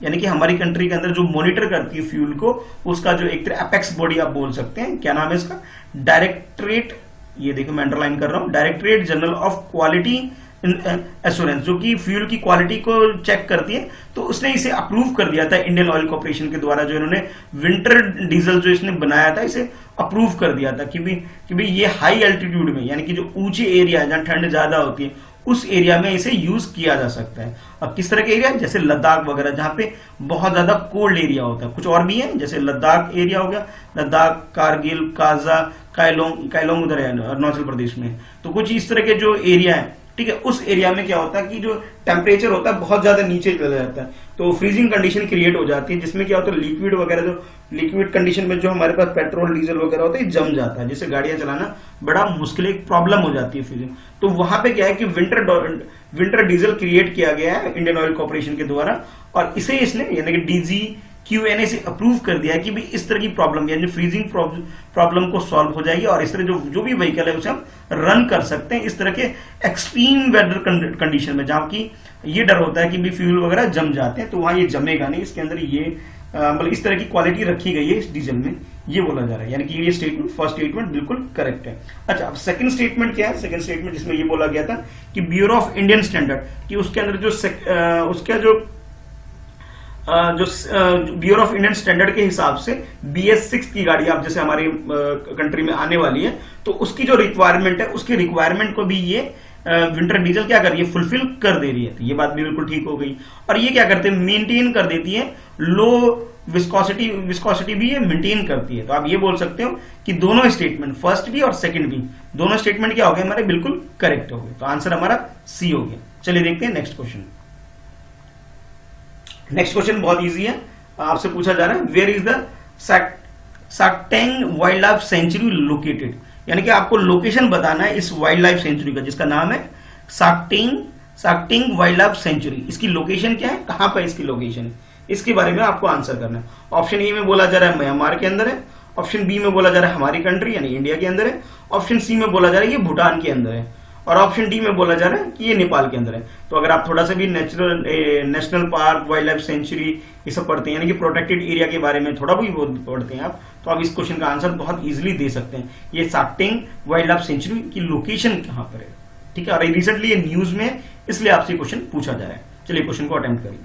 यानी कि हमारी कंट्री के अंदर जो मॉनिटर करती है फ्यूल को, उसका जो एक तरह एपेक्स बॉडी आप बोल सकते हैं। क्या नाम है इसका? डायरेक्टरेट, ये देखो मैं अंडरलाइन कर रहा हूं, directorate general of quality assurance, जो कि फ्यूल की क्वालिटी को चेक करती है। तो उसने इसे अप्रूव कर दिया था इंडियन ऑयल कॉर्पोरेशन के द्वारा, जो इन्होंने विंटर डीजल जो इसने बनाया था इसे अप्रूव कर दिया था कि भी ये हाई एल्टीट्यूड में, यानी कि जो ऊंचे एरिया है जहां ठंड ज्यादा होती है उस एरिया में इसे यूज किया जा सकता है। अब किस तरह के एरिया, जैसे लद्दाख वगैरह जहां पे बहुत ज्यादा कोल्ड एरिया होता है। कुछ और भी है, जैसे लद्दाख एरिया हो गया, लद्दाख, कारगिल, काजा, कायलोंग उधर है अरुणाचल प्रदेश में। तो कुछ इस तरह के जो एरिया है, ठीक है, उस एरिया में क्या होता है कि जो टेम्परेचर होता है बहुत ज्यादा नीचे चला जाता है, तो फ्रीजिंग कंडीशन क्रिएट हो जाती है, जिसमें क्या होता है लिक्विड वगैरह, जो लिक्विड कंडीशन में जो हमारे पास पेट्रोल डीजल वगैरह होता है जम जाता है, जिससे गाड़ियां चलाना बड़ा मुश्किल, एक प्रॉब्लम हो जाती है फ्रीजिंग। तो वहां पे क्या है कि विंटर डीजल क्रिएट किया गया है इंडियन ऑयल कॉर्पोरेशन के द्वारा, और इसे इसने यानी कि DGQA से अप्रूव कर दिया है कि भी इस तरह की प्रॉब्लम यानी फ्रीजिंग प्रॉब्लम को सॉल्व हो जाएगी, और इस तरह जो भी व्हीकल है उसे हम रन कर सकते हैं इस तरह के एक्सट्रीम वेदर कंडीशन में, जहां की ये डर होता है कि भी फ्यूल वगैरह जम जाते हैं, तो वहां ये जमेगा नहीं। इसके अंदर ये मतलब इस तरह की क्वालिटी रखी गई है इस डीजल में, ये बोला जा रहा है। यानी कि ये स्टेटमेंट, फर्स्ट स्टेटमेंट बिल्कुल करेक्ट है। अच्छा, अब सेकंड स्टेटमेंट क्या है? सेकंड स्टेटमेंट जिसमें ये बोला गया था कि ब्यूरो ऑफ इंडियन स्टैंडर्ड, कि उसके अंदर जो उसका जो ब्यूरो ऑफ इंडियन स्टैंडर्ड के हिसाब से BS6 की गाड़ी आप जैसे हमारी कंट्री में आने वाली है, तो उसकी जो रिक्वायरमेंट है, उसकी रिक्वायरमेंट को भी ये विंटर डीजल क्या कर रही है, फुलफिल कर दे रही है। तो ये बात भी बिल्कुल ठीक हो गई। और ये क्या करते हैं, मेंटेन कर देती है लो विस्कोसिटी भी ये मेंटेन करती है। तो आप ये बोल सकते हो कि दोनों स्टेटमेंट, फर्स्ट भी और सेकंड भी, दोनों स्टेटमेंट क्या हो गए हमारे बिल्कुल करेक्ट हो गए। तो आंसर हमारा सी हो गया। चलिए देखते हैं नेक्स्ट क्वेश्चन। नेक्स्ट क्वेश्चन बहुत इजी है, आपसे पूछा जा रहा है where is the Sakteng wild life sanctuary located, यानी कि आपको लोकेशन बताना है इस वाइल्ड लाइफ सेंचुरी का, जिसका नाम है साकटेंग वाइल्ड लाइफ सेंचुरी। इसकी लोकेशन क्या है, कहां पर इसकी लोकेशन है, इसके बारे में आपको आंसर करना है। ऑप्शन ए में बोला जा रहा है म्यांमार के अंदर है, ऑप्शन बी में बोला जा रहा है हमारी कंट्री यानी इंडिया के अंदर है, ऑप्शन सी में बोला जा रहा है ये भूटान के अंदर है, और ऑप्शन डी में बोला जा रहा है कि ये नेपाल के अंदर है। तो अगर आप थोड़ा सा भी national park, wild life sanctuary ये सब पढ़ते हैं, यानी कि प्रोटेक्टेड एरिया के बारे में थोड़ा भी पढ़ते हैं आप, तो आप इस क्वेश्चन का आंसर बहुत इजीली दे सकते हैं। ये साकटेंग वाइल्ड लाइफ सेंचुरी की लोकेशन कहां पर है, ठीक है, और रिसेंटली ये न्यूज में, इसलिए आपसे क्वेश्चन पूछा जा रहा है। चलिए क्वेश्चन को अटेम्प्ट करिए।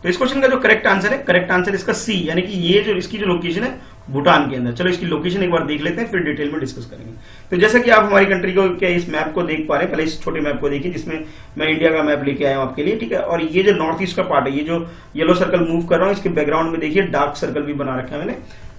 तो इस क्वेश्चन का जो करेक्ट आंसर है, करेक्ट आंसर इसका सी, यानी कि ये जो इसकी जो लोकेशन है भूटान के अंदर। चलो इसकी लोकेशन एक बार देख लेते हैं, फिर डिटेल में डिस्कस करेंगे। तो जैसा कि आप हमारी कंट्री को क्या इस मैप को देख पा रहे हैं, पहले इस छोटे मैप को देखिए जिसमें मैं इंडिया का मैप लेके आया हूं आपके लिए, ठीक है। और ये जो नॉर्थ ईस्ट का पार्ट है, ये जो येलो सर्कल मूव कर रहा हूं, इसके बैकग्राउंड में देखिए डार्क सर्कल भी बना रखा है मैंने।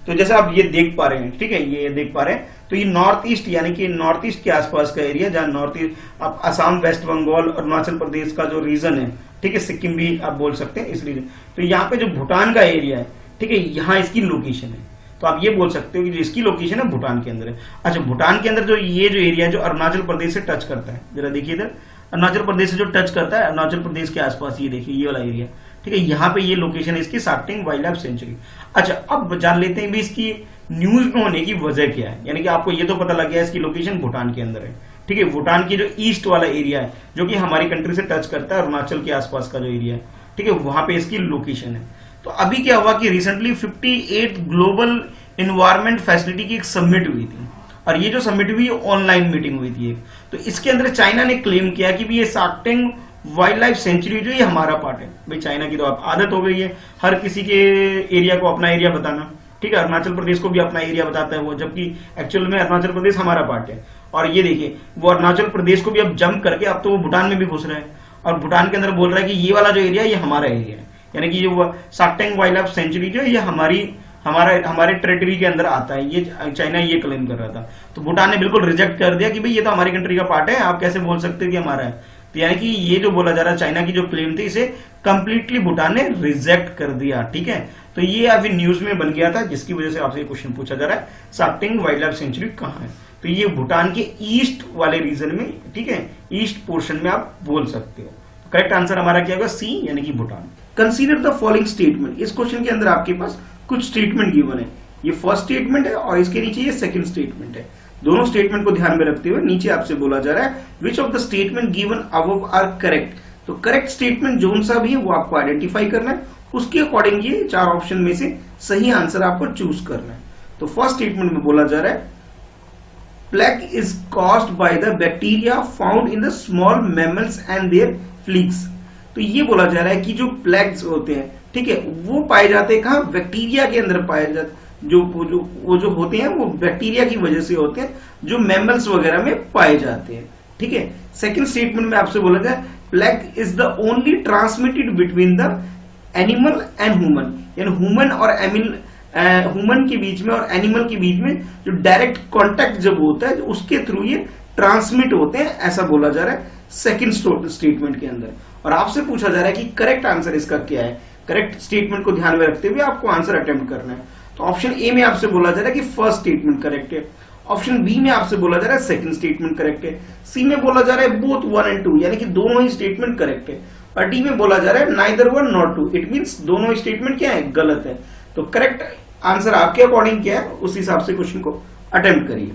तो जैसे आप ये देख पा रहे हैं, ठीक है, ये देख पा रहे हैं, तो ये नॉर्थ ईस्ट यानी कि नॉर्थ ईस्ट के आसपास का एरिया, जहां नॉर्थ ईस्ट आप असम, वेस्ट बंगाल, अरुणाचल प्रदेश का जो रीजन है, ठीक है, सिक्किम भी आप बोल सकते हैं इस रीजन। तो यहाँ पे जो भूटान का एरिया है, ठीक है, यहाँ इसकी लोकेशन है, तो आप ये बोल सकते हो कि जो इसकी लोकेशन है भूटान के अंदर है। अच्छा, भूटान के अंदर जो ये जो एरिया है जो अरुणाचल प्रदेश से टच करता है, जरा देखिए इधर, अरुणाचल प्रदेश से जो टच करता है, अरुणाचल प्रदेश के आसपास ये देखिए ये वाला एरिया, ठीक है, यहाँ पे ये लोकेशन है इसकी, साक्टेंग वाइल्ड लाइफ सेंचुरी। अच्छा, अब जान लेते हैं भी इसकी न्यूज में होने की वजह क्या है। यानी कि आपको ये तो पता लग गया इसकी लोकेशन भूटान के अंदर है, ठीक है, भूटान की जो ईस्ट वाला एरिया है जो कि हमारी कंट्री से टच करता है, अरुणाचल के आसपास का जो एरिया है, ठीक है, वहां पे इसकी लोकेशन है। तो अभी क्या हुआ कि रिसेंटली 58 ग्लोबल इन्वायरमेंट फैसिलिटी की एक सबमिट हुई थी, और ये जो सबमिट हुई ऑनलाइन मीटिंग हुई थी एक, तो इसके अंदर चाइना ने क्लेम किया कि भी ये साक्टेंग वाइल्ड लाइफ सेंचुरी जो ये हमारा पार्ट है। भाई चाइना की तो आप आदत हो गई है हर किसी के एरिया को अपना एरिया बताना, ठीक है, अरुणाचल प्रदेश को भी अपना एरिया बताता है वो, जबकि एक्चुअल में अरुणाचल प्रदेश हमारा पार्ट है। और ये देखिए वो अरुणाचल प्रदेश को भी अब जंप करके अब तो वो भूटान में भी घुस रहा है, और भूटान के अंदर बोल रहा है कि ये वाला जो एरिया ये हमारा एरिया है, यानी कि जो साक्टेंग वाइल्ड लाइफ सेंचुरी जो है ये हमारे टेरिटरी के अंदर आता है, ये चाइना ये क्लेम कर रहा था। तो भूटान ने बिल्कुल रिजेक्ट कर दिया कि भाई ये तो हमारी कंट्री का पार्ट है, आप कैसे बोल सकते हो कि हमारा है। तो यानी कि ये जो बोला जा रहा है चाइना की जो क्लेम थी इसे कंप्लीटली भूटान ने रिजेक्ट कर दिया, ठीक है। तो ये अभी न्यूज में बन गया था, जिसकी वजह से आपसे क्वेश्चन पूछा जा रहा है साक्टेंग वाइल्ड लाइफ सेंचुरी कहाँ है। तो ये भूटान के ईस्ट वाले रीजन में, ठीक है, ईस्ट पोर्शन में आप बोल सकते हो। करेक्ट आंसर हमारा क्या होगा, सी यानी कि Bhutan. Consider the following statement, इस क्वेश्चन के अंदर आपके पास कुछ स्टेटमेंट गिवन है, ये फर्स्ट स्टेटमेंट है और इसके नीचे ये सेकंड स्टेटमेंट है। दोनों स्टेटमेंट को ध्यान में रखते हुए नीचे आपसे बोला जा रहा है which of the statement given above are correct. तो करेक्ट स्टेटमेंट जो सा भी है वो आपको आइडेंटिफाई करना है, उसके अकॉर्डिंग ये चार ऑप्शन में से सही आंसर आपको चूज करना है। तो फर्स्ट स्टेटमेंट में बोला जा रहा है plague is caused by the bacteria found in the small mammals and their fleas. तो ये बोला जा रहा है कि जो प्लेग्स होते हैं, ठीक है, वो पाए जाते हैं कहाँ, बैक्टीरिया के अंदर पाए जाते, वो जो होते हैं वो बैक्टीरिया की वजह से होते हैं, जो मैमल्स वगैरह में पाए जाते हैं, ठीक है। सेकंड स्टेटमेंट में आपसे बोला जाए plague is the only transmitted between the animal and human, यानी ह्यूमन के बीच में और एनिमल के बीच में जो डायरेक्ट कांटेक्ट जब होता है उसके थ्रू ये ट्रांसमिट होते हैं, ऐसा बोला जा रहा है सेकंड स्टेटमेंट के अंदर। और आपसे पूछा जा रहा है कि करेक्ट आंसर इसका क्या है। करेक्ट स्टेटमेंट को ध्यान में रखते हुए आपको आंसर अटेम्प्ट करना है। तो ऑप्शन ए में आपसे बोला जा रहा है कि फर्स्ट स्टेटमेंट करेक्ट है, ऑप्शन बी में आपसे बोला जा रहा है सेकंड स्टेटमेंट करेक्ट है, सी में बोला जा रहा है बोथ 1 and 2 यानी कि दोनों ही स्टेटमेंट करेक्ट है, और डी में बोला जा रहा है नाइदर 1 nor 2, इट मींस दोनों स्टेटमेंट क्या है, गलत है। तो करेक्ट आंसर आपके अकॉर्डिंग क्या है उस हिसाब से क्वेश्चन को अटेम्प्ट करिए।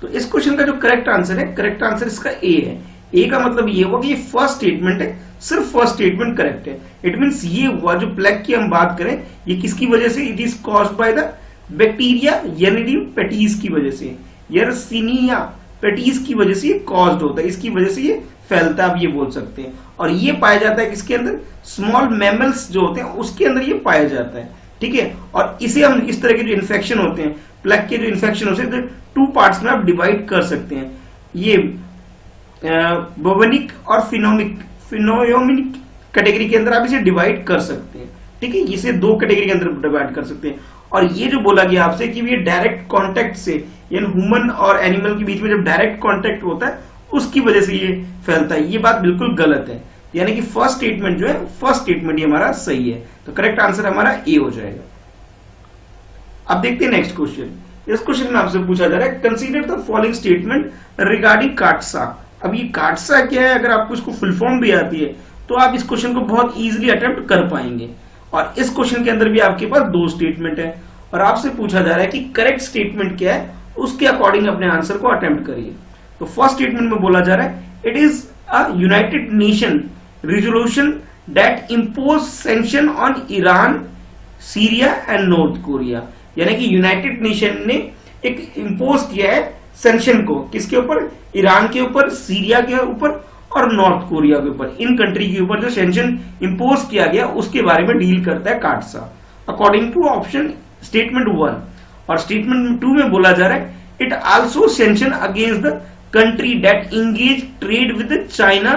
तो इस क्वेश्चन का जो करेक्ट आंसर है, करेक्ट आंसर इसका ए है। ए का मतलब ये हुआ कि ये फर्स्ट स्टेटमेंट है, सिर्फ फर्स्ट स्टेटमेंट करेक्ट है। इट मींस ये हुआ जो प्लेग की हम बात करें ये किसकी वजह से, it is caused by the bacteria Yersinia patties की वजह से, येर्सिनिया पेटीज की वजह से ये कॉज्ड होता है, इसकी वजह से ये फैलता है, आप ये बोल सकते हैं। और ये पाया जाता है किसके अंदर, स्मॉल मैमल्स जो होते हैं उसके अंदर ये पाया जाता है, ठीक है। और इसे हम इस तरह के जो इन्फेक्शन होते हैं, प्लेग के जो इन्फेक्शन होते हैं, 2 पार्ट्स में आप डिवाइड कर सकते हैं। ये बोवेनिक और फिनोमिक कैटेगरी के अंदर आप इसे डिवाइड कर सकते हैं, ठीक है, इसे 2 कैटेगरी के अंदर डिवाइड कर सकते हैं। और ये जो बोला गया आपसे कि ये डायरेक्ट कांटेक्ट से, यानी ह्यूमन और एनिमल के बीच में जब डायरेक्ट कांटेक्ट होता है उसकी वजह से ये फैलता है, ये बात बिल्कुल गलत है। यानी कि फर्स्ट स्टेटमेंट जो है, फर्स्ट स्टेटमेंट ये हमारा सही है, तो करेक्ट आंसर हमारा ए हो जाएगा। अब देखते हैं नेक्स्ट क्वेश्चन। इस क्वेश्चन में आपसे पूछा जा रहा है consider the following statement regarding काटसा। अब ये काटसा क्या है, अगर आपको इसको फुल फॉर्म भी आती है तो आप इस क्वेश्चन को बहुत इजीली अटेम्प्ट कर पाएंगे। और इस क्वेश्चन के अंदर भी आपके पास 2 स्टेटमेंट है और आपसे पूछा जा रहा है कि करेक्ट स्टेटमेंट क्या है, उसके अकॉर्डिंग अपने आंसर को अटेम्प्ट करिए। तो फर्स्ट स्टेटमेंट में बोला जा रहा है it is a United nation resolution that impose sanction on Iran, Syria and north Korea. यानी कि यूनाइटेड नेशन ने एक इम्पोज किया है सैंक्शन को, किसके ऊपर, ईरान के ऊपर, सीरिया के ऊपर और नॉर्थ कोरिया के ऊपर। इन कंट्री के ऊपर जो सैंक्शन इम्पोज किया गया उसके बारे में डील करता है CAATSA, according to option statement 1। और स्टेटमेंट 2 में बोला जा रहा है it also sanction against the country that engage trade with China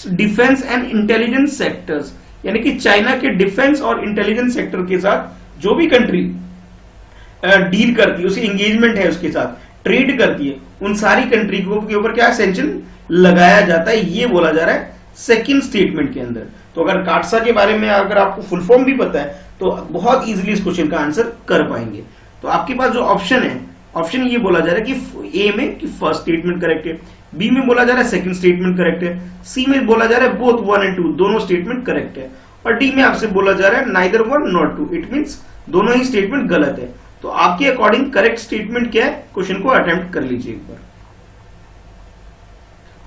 defence and intelligence sectors. यानी कि चाइना के डिफेंस और इंटेलिजेंस सेक्टर के साथ जो भी कंट्री डील करती है, उसकी एंगेजमेंट है, उसके साथ ट्रेड करती है, उन सारी कंट्री के ऊपर क्या सैंक्शन लगाया जाता है, ये बोला जा रहा है सेकंड स्टेटमेंट के अंदर। तो अगर काटसा के बारे में अगर आपको फुल फॉर्म भी पता है तो बहुत इजीली इस क्वेश्चन का आंसर कर पाएंगे। तो आपके पास जो ऑप्शन है, ऑप्शन ये बोला जा रहा है कि ए में कि फर्स्ट स्टेटमेंट करेक्ट है, बी में बोला जा रहा है सेकंड स्टेटमेंट करेक्ट है, सी में बोला जा रहा है बोथ 1 एंड 2 दोनों स्टेटमेंट करेक्ट है, और डी में आपसे बोला जा रहा है नाइदर 1 नॉट 2, इट मींस दोनों ही स्टेटमेंट गलत है। तो आपके अकॉर्डिंग करेक्ट स्टेटमेंट क्या है, क्वेश्चन को अटेम्प्ट कर लीजिए एक बार।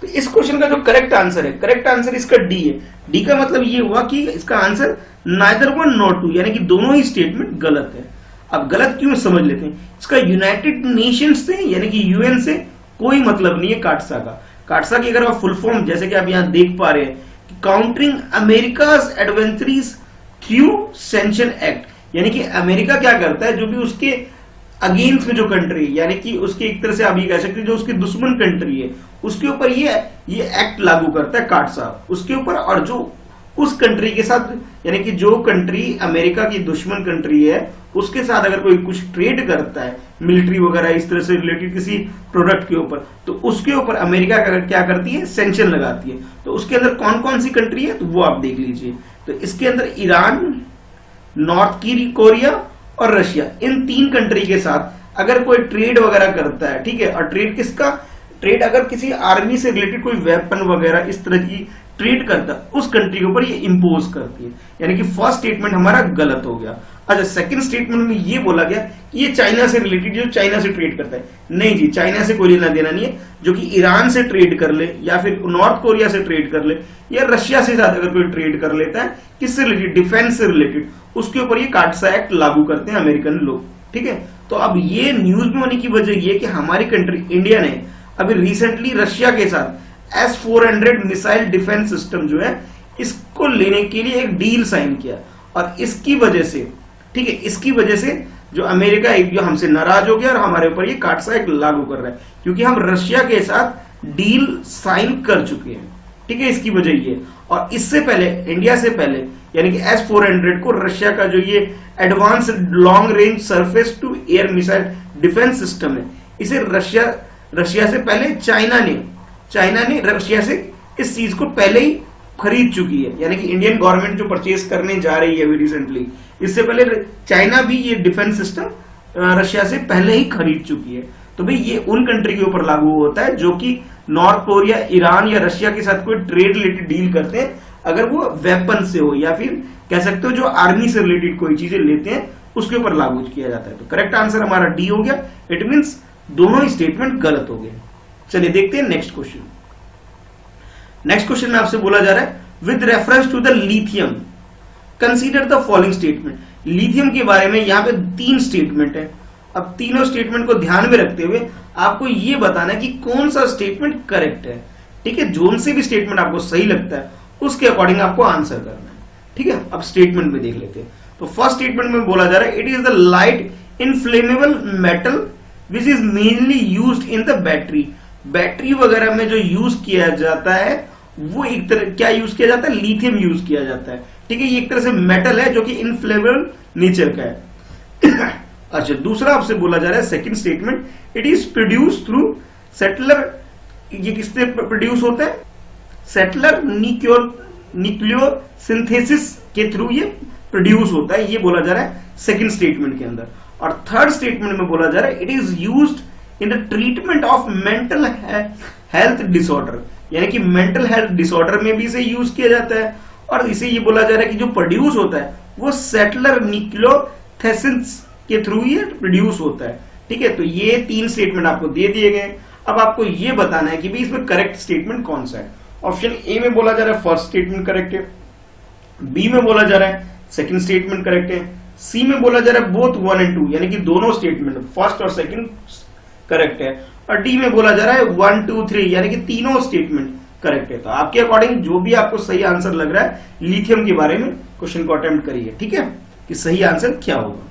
तो इस क्वेश्चन का जो करेक्ट आंसर है, करेक्ट आंसर इसका डी है। डी का मतलब ये हुआ कि इसका आंसर नाइदर 1 नॉट 2, यानी कि दोनों ही स्टेटमेंट गलत है। अब गलत क्यों समझ लेते हैं, इसका यूनाइटेड नेशंस से यानी कि यूएन से कोई मतलब नहीं है काटसा का। काटसा की अगर आप फुल फॉर्म जैसे कि आप यहां देख पा रहे हैं, countering America's adversaries through sanction act, यानी कि अमेरिका क्या करता है, जो भी उसके अगेंस्ट में जो कंट्री यानी कि उसके एक तरह से आप ये कह सकते हैं जो उसकी दुश्मन कंट्री है उसके ऊपर ये एक्ट लागू करता है काटसा उसके ऊपर, और जो उस कंट्री के साथ यानी कि जो कंट्री अमेरिका की दुश्मन कंट्री है उसके साथ अगर कोई कुछ ट्रेड करता है मिलिट्री वगैरह इस तरह से रिलेटेड किसी प्रोडक्ट के ऊपर, तो उसके ऊपर अमेरिका क्या करती है, सैंक्शन लगाती है। तो उसके अंदर कौन कौन सी कंट्री है तो वो आप देख लीजिए। तो इसके अंदर ईरान, नॉर्थ कोरिया और रशिया, इन 3 कंट्री के साथ अगर कोई ट्रेड वगैरह करता है, ठीक है, और ट्रेड किसका, ट्रेड अगर किसी आर्मी से रिलेटेड कोई वेपन वगैरह इस तरह की ट्रेड करता है उस कंट्री के ऊपर ये इंपोज करती है, यानी कि फर्स्ट स्टेटमेंट हमारा गलत हो गया। अच्छा, सेकंड स्टेटमेंट में ये बोला गया कि ये चाइना से रिलेटेड, जो चाइना से ट्रेड करता है, नहीं जी, चाइना से कोई लेना देना नहीं है। जो कि ईरान से ट्रेड कर ले या फिर नॉर्थ कोरिया से ट्रेड कर ले या रशिया से साथ अगर कोई ट्रेड कर लेता है किससे रिलेटेड, डिफेंस से रिलेटेड, उसके ऊपर ये काटसा एक्ट लागू करते हैं अमेरिकन लोग, ठीक है। तो अब ये न्यूज में होने की वजह ये कि हमारी कंट्री इंडिया ने अभी रिसेंटली रशिया के साथ S-400 मिसाइल डिफेंस सिस्टम जो है इसको लेने के लिए एक डील साइन किया, और इसकी वजह से, ठीक है, इसकी वजह से जो अमेरिका एक जो हमसे नाराज हो गया और हमारे ऊपर ये काटसा एक्ट लागू कर रहा है, क्योंकि हम रशिया के साथ डील साइन कर चुके हैं, ठीक है, इसकी वजह ये। और इससे पहले, इंडिया से पहले, यानी कि S-400 को रशिया का जो ये advance long range surface to air missile defence system है, इसे रशिया से पहले चाइना ने रशिया से इस चीज को पहले ही खरीद चुकी है, यानी कि इंडियन गवर्नमेंट जो परचेज करने जा रही है अभी रिसेंटली, इससे पहले चाइना भी ये डिफेंस सिस्टम रशिया से पहले ही खरीद चुकी है। तो भाई ये उन कंट्री के ऊपर लागू होता है जो कि नॉर्थ कोरिया, ईरान या रशिया के साथ कोई ट्रेड रिलेटेड डील करते हैं, अगर वो वेपन से हो या फिर कह सकते हो जो आर्मी से रिलेटेड कोई चीजें लेते हैं उसके ऊपर लागू किया जाता है। तो करेक्ट आंसर हमारा डी हो गया, इट मींस दोनों ही स्टेटमेंट गलत हो गए। चलिए देखते हैं नेक्स्ट क्वेश्चन। नेक्स्ट क्वेश्चन में आपसे बोला जा रहा है with reference to the lithium consider the following statement. Lithium के बारे में यहाँ पे 3 स्टेटमेंट है। अब तीनों स्टेटमेंट को ध्यान में रखते हुए आपको ये बताना है कि कौन सा स्टेटमेंट करेक्ट है, ठीक है। जोन से भी स्टेटमेंट आपको सही लगता है उसके अकॉर्डिंग आपको आंसर करना है, ठीक है। अब स्टेटमेंट में देख लेते हैं। तो फर्स्ट स्टेटमेंट में बोला जा रहा है it is the light inflammable metal which is mainly used in the battery. Battery वगैरह में जो यूज किया जाता है वो एक तरह क्या यूज किया जाता है, लिथियम यूज किया जाता है, ठीक है। ये एक तरह से मेटल है जो कि इनफ्लेमेबल नेचर का है। अच्छा, दूसरा आपसे बोला जा रहा है second statement it is produce through stellar. ये किससे प्रोड्यूस होता है, सेटलर न्यूक्लियो सिंथेसिस के थ्रू ये प्रोड्यूस होता है, ये बोला जा रहा है सेकंड स्टेटमेंट के अंदर। और थर्ड स्टेटमेंट में बोला जा रहा है it is used in the treatment of mental health disorder, यानी कि मेंटल हेल्थ डिसऑर्डर में भी इसे यूज किया जाता है। और इसे ये बोला जा रहा है कि जो प्रोड्यूस होता है वो सेटलर न्यूक्लियोसिस के थ्रू ये प्रोड्यूस होता है, ठीक है। तो ये 3 स्टेटमेंट आपको दे दिए गए। अब आपको ये बताना है कि भाई इसमें करेक्ट स्टेटमेंट कौन सा है। ऑप्शन ए में बोला जा रहा है फर्स्ट स्टेटमेंट करेक्ट है, बी में बोला जा रहा है सेकंड स्टेटमेंट करेक्ट है, सी में बोला जा रहा है बोथ 1 एंड 2 यानी कि दोनों स्टेटमेंट फर्स्ट और सेकंड करेक्ट है, और डी में बोला जा रहा है 1 2 3 यानी कि तीनों स्टेटमेंट करेक्ट है। तो आपके अकॉर्डिंग जो भी आपको सही आंसर लग रहा है लिथियम के बारे में क्वेश्चन को अटेम्प्ट करिए, ठीक है, कि सही आंसर क्या होगा।